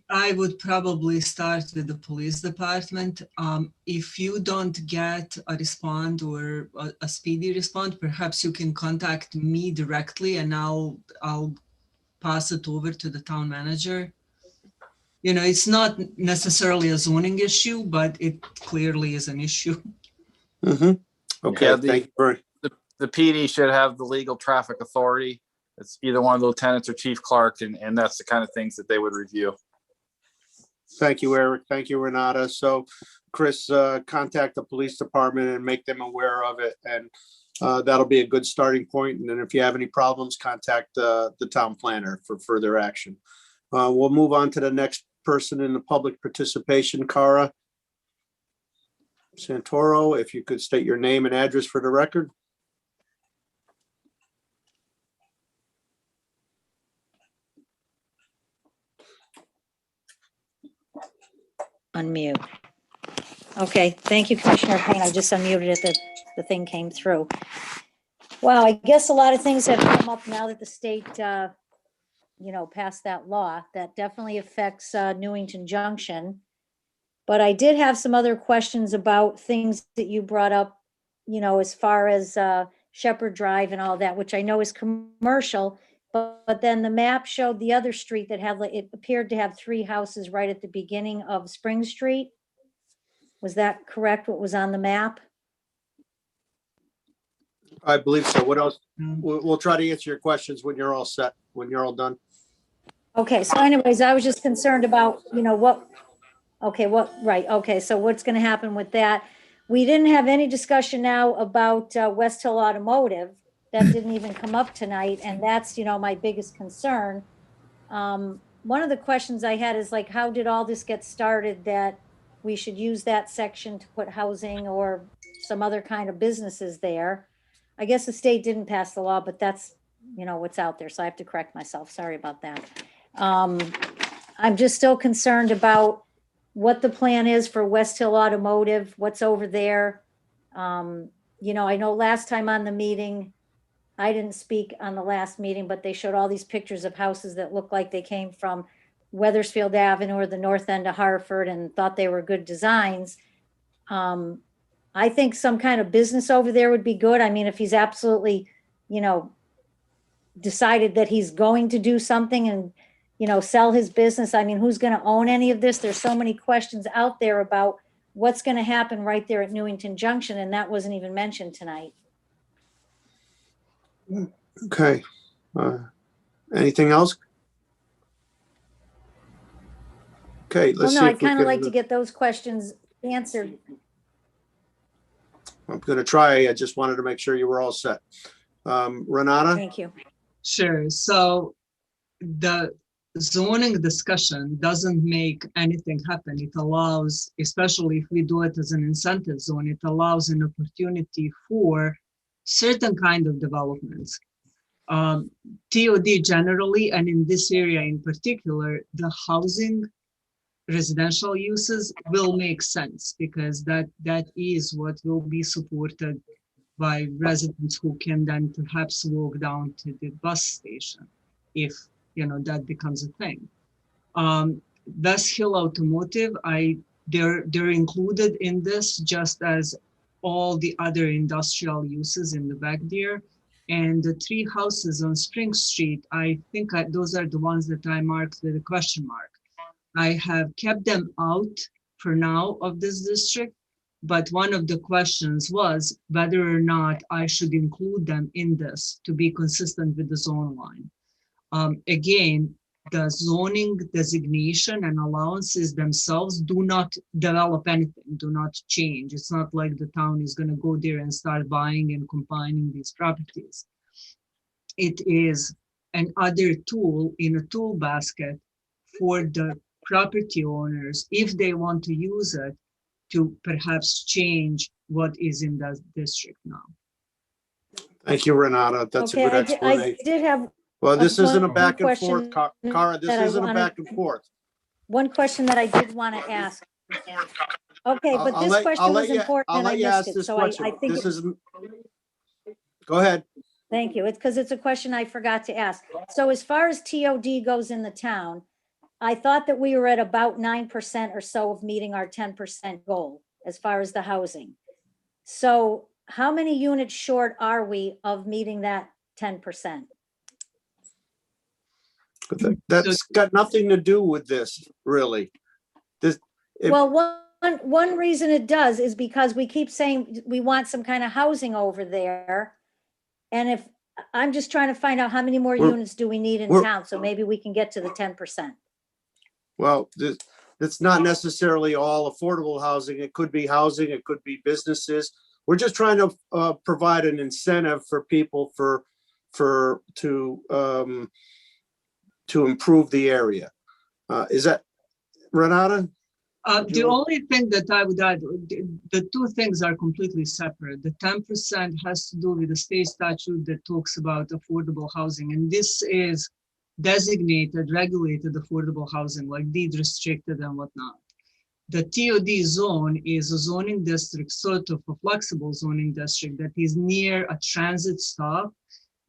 I would probably start with the police department. If you don't get a response or a speedy response, perhaps you can contact me directly and I'll pass it over to the town manager. You know, it's not necessarily a zoning issue, but it clearly is an issue. Okay, Yeah, thank you very. the PD should have the legal traffic authority. It's either one of the lieutenants or Chief Clark, and that's the kind of things that they would review. Thank you, Eric. Thank you, Renata. So, Chris, contact the police department and make them aware of it, and that'll be a good starting point. And then if you have any problems, contact the town planner for further action. We'll move on to the next person in the public participation, Cara Santoro. If you could state your name and address for the record. Unmute. Okay, thank you, Commissioner Payne. I just unmuted it, the thing came through. Wow, I guess a lot of things have come up now that the state, passed that law. That definitely affects Newington Junction. But I did have some other questions about things that you brought up, as far as Shepherd Drive and all that, which I know is commercial. But then the map showed the other street that had, it appeared to have 3 houses right at the beginning of Spring Street. Was that correct, what was on the map? I believe so. What else? We'll try to answer your questions when you're all set, when you're all done. Okay, so anyways, I was just concerned about, so what's gonna happen with that? We didn't have any discussion now about West Hill Automotive. That didn't even come up tonight, and that's, my biggest concern. One of the questions I had is like, how did all this get started that we should use that section to put housing or some other kind of businesses there? I guess the state didn't pass the law, but that's, what's out there, so I have to correct myself. Sorry about that. I'm just still concerned about what the plan is for West Hill Automotive, what's over there. I know last time on the meeting, I didn't speak on the last meeting, but they showed all these pictures of houses that looked like they came from Weathersfield Avenue or the north end of Hartford and thought they were good designs. I think some kind of business over there would be good. I mean, if he's absolutely, decided that he's going to do something and, sell his business. I mean, who's going to own any of this? There's so many questions out there about what's going to happen right there at Newington Junction, and that wasn't even mentioned tonight. Okay. Anything else? Okay, let's see. Well, no, I'd kind of like to get those questions answered. I'm going to try. I just wanted to make sure you were all set. Renata? Thank you. Sure. So the zoning discussion doesn't make anything happen. It allows, especially if we do it as an incentive zone, it allows an opportunity for certain kind of developments. TOD generally, and in this area in particular, the housing residential uses will make sense because that is what will be supported by residents who can then perhaps walk down to the bus station if that becomes a thing. West Hill Automotive, they're included in this just as all the other industrial uses in the back there. And the 3 houses on Spring Street, I think those are the ones that I marked with a question mark. I have kept them out for now of this district, but one of the questions was whether or not I should include them in this to be consistent with the zone line. Again, the zoning designation and allowances themselves do not develop anything, do not change. It's not like the town is going to go there and start buying and combining these properties. It is another tool in a tool basket for the property owners if they want to use it to perhaps change what is in that district now. Thank you, Renata. That's a good explanation. I did have. Well, this isn't a back and question forth, Cara. This isn't a back and forth. One question that I did want to ask. Okay, but this question was important and I missed it, so I think this is. Go ahead. Thank you. It's because it's a question I forgot to ask. So as far as TOD goes in the town, I thought that we were at about 9% or so of meeting our 10% goal as far as the housing. So how many units short are we of meeting that 10%? That's got nothing to do with this, really. Well, one reason it does is because we keep saying we want some kind of housing over there. And if, I'm just trying to find out how many more units do we need in town, so maybe we can get to the 10%. Well, it's not necessarily all affordable housing. It could be housing, it could be businesses. We're just trying to provide an incentive for people to improve the area. Is that, Renata? The only thing that I would add, the two things are completely separate. The 10% has to do with the state statute that talks about affordable housing, and this is designated, regulated affordable housing, like deed restricted and whatnot. The TOD zone is a zoning district, sort of a flexible zoning district that is near a transit stop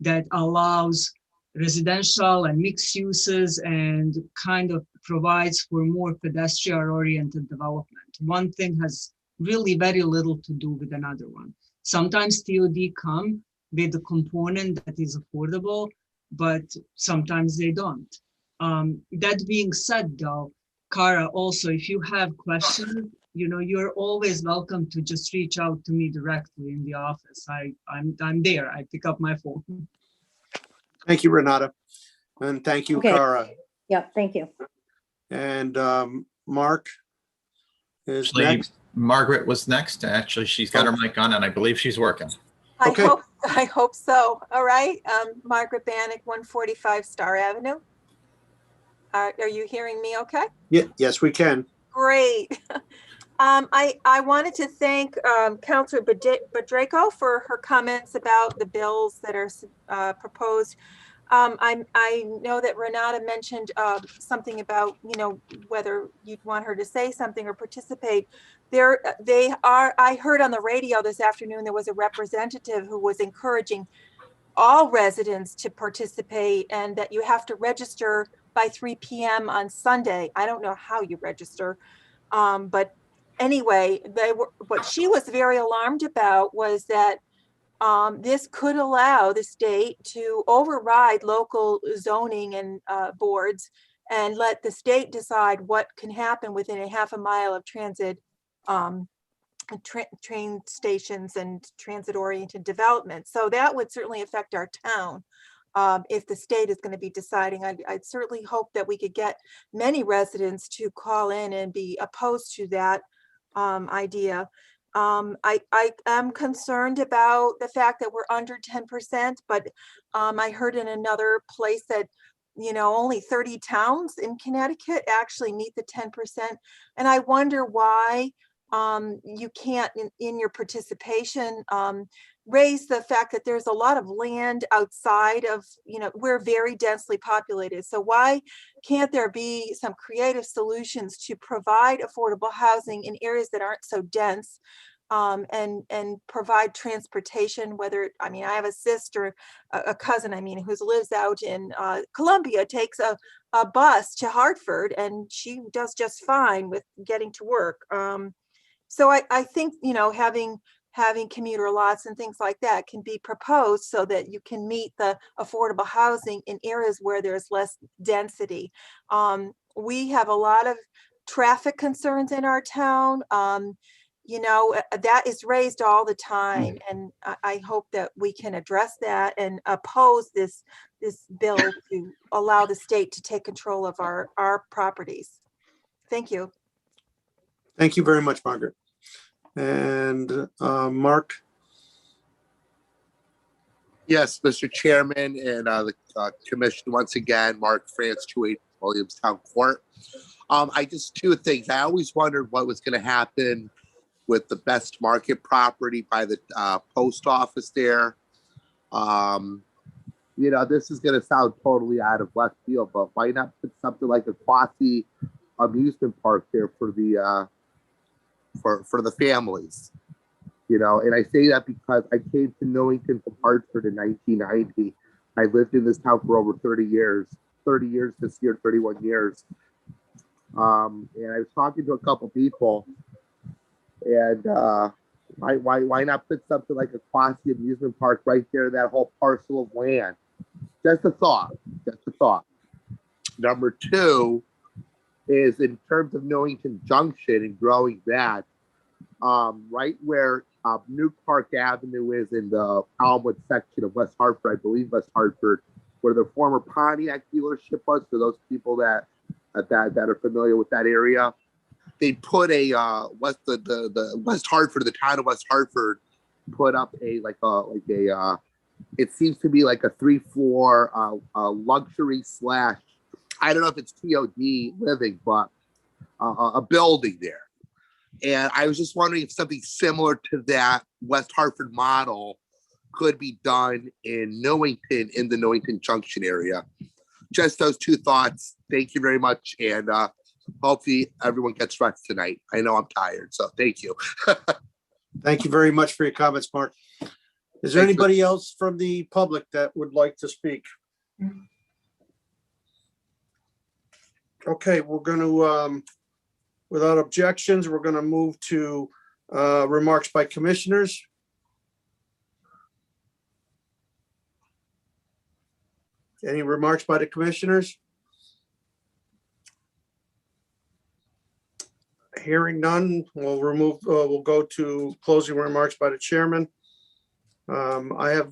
that allows residential and mixed uses and kind of provides for more pedestrian-oriented development. One thing has really very little to do with another one. Sometimes TOD come with a component that is affordable, but sometimes they don't. That being said, though, Cara, also, if you have questions, you're always welcome to just reach out to me directly in the office. I'm there. I pick up my phone. Thank you, Renata. And thank you, Okay. Cara. Yep, thank you. And Mark is Actually, next. Margaret was next. Actually, she's got her mic on and I believe she's working. I hope so. All right. Margaret Bannock, 145 Star Avenue. Are you hearing me okay? Yeah, yes, we can. Great. I wanted to thank Councilor Badreko for her comments about the bills that are proposed. I know that Renata mentioned something about, whether you'd want her to say something or participate. I heard on the radio this afternoon, there was a representative who was encouraging all residents to participate and that you have to register by 3 p.m. on Sunday. I don't know how you register, but anyway, what she was very alarmed about was that this could allow the state to override local zoning and boards and let the state decide what can happen within a half a mile of transit train stations and transit-oriented development. So that would certainly affect our town. If the state is going to be deciding, I'd certainly hope that we could get many residents to call in and be opposed to that idea. I am concerned about the fact that we're under 10%, but I heard in another place that only 30 towns in Connecticut actually meet the 10%. And I wonder why you can't in your participation raise the fact that there's a lot of land outside of, we're very densely populated. So why can't there be some creative solutions to provide affordable housing in areas that aren't so dense, and provide transportation, I have a sister, a cousin, who lives out in Columbia, takes a bus to Hartford and she does just fine with getting to work. So I think, having commuter lots and things like that can be proposed so that you can meet the affordable housing in areas where there's less density. We have a lot of traffic concerns in our town. That is raised all the time. And I hope that we can address that and oppose this bill to allow the state to take control of our properties. Thank you. Thank you very much, Margaret. And Mark? Yes, Mr. Chairman and the commission, once again, Mark France, 280 Williamstown Court. I just two things. I always wondered what was going to happen with the best market property by the post office there. This is going to sound totally out of left field, but why not put something like a quasi amusement park there for the families? And I say that because I came to Newington from Hartford in 1990. I lived in this town for over 30 years this year, 31 years. And I was talking to a couple people, and why not put something like a quasi amusement park right there in that whole parcel of land? Just a thought. Just a thought. Number two is in terms of Newington Junction and growing that, right where New Park Avenue is in the Almwood section of West Hartford, I believe West Hartford, where the former Pontiac dealership was. For those people that are familiar with that area, they put a the West Hartford, the town of West Hartford, put up it seems to be like a 3-floor luxury slash, I don't know if it's TOD living, but a building there. And I was just wondering if something similar to that West Hartford model could be done in Newington, in the Newington Junction area. Just those two thoughts. Thank you very much. And hopefully everyone gets rest tonight. I know I'm tired, so thank you. Thank you very much for your comments, Mark. Is there anybody else from the public that would like to speak? Okay, we're going to, without objections, we're going to move to remarks by commissioners. Any remarks by the commissioners? Hearing none, we'll go to closing remarks by the chairman. I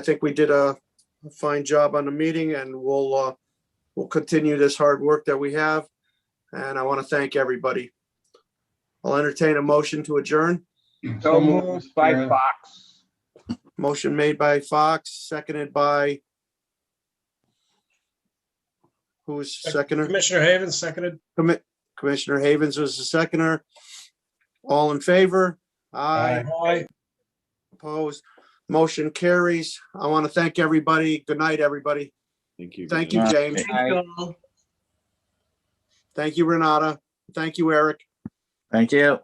think we did a fine job on the meeting, and we'll continue this hard work that we have. And I want to thank everybody. I'll entertain a motion to adjourn. So moved by Fox. Motion made by Fox, seconded by, who was seconder? Commissioner Havens seconded. Commissioner Havens was the seconder. All in favor? Aye. Aye. Opposed? Motion carries. I want to thank everybody. Good night, everybody. Thank you. Thank you, James. Thank you all. Thank you, Renata. Thank you, Eric. Thank you.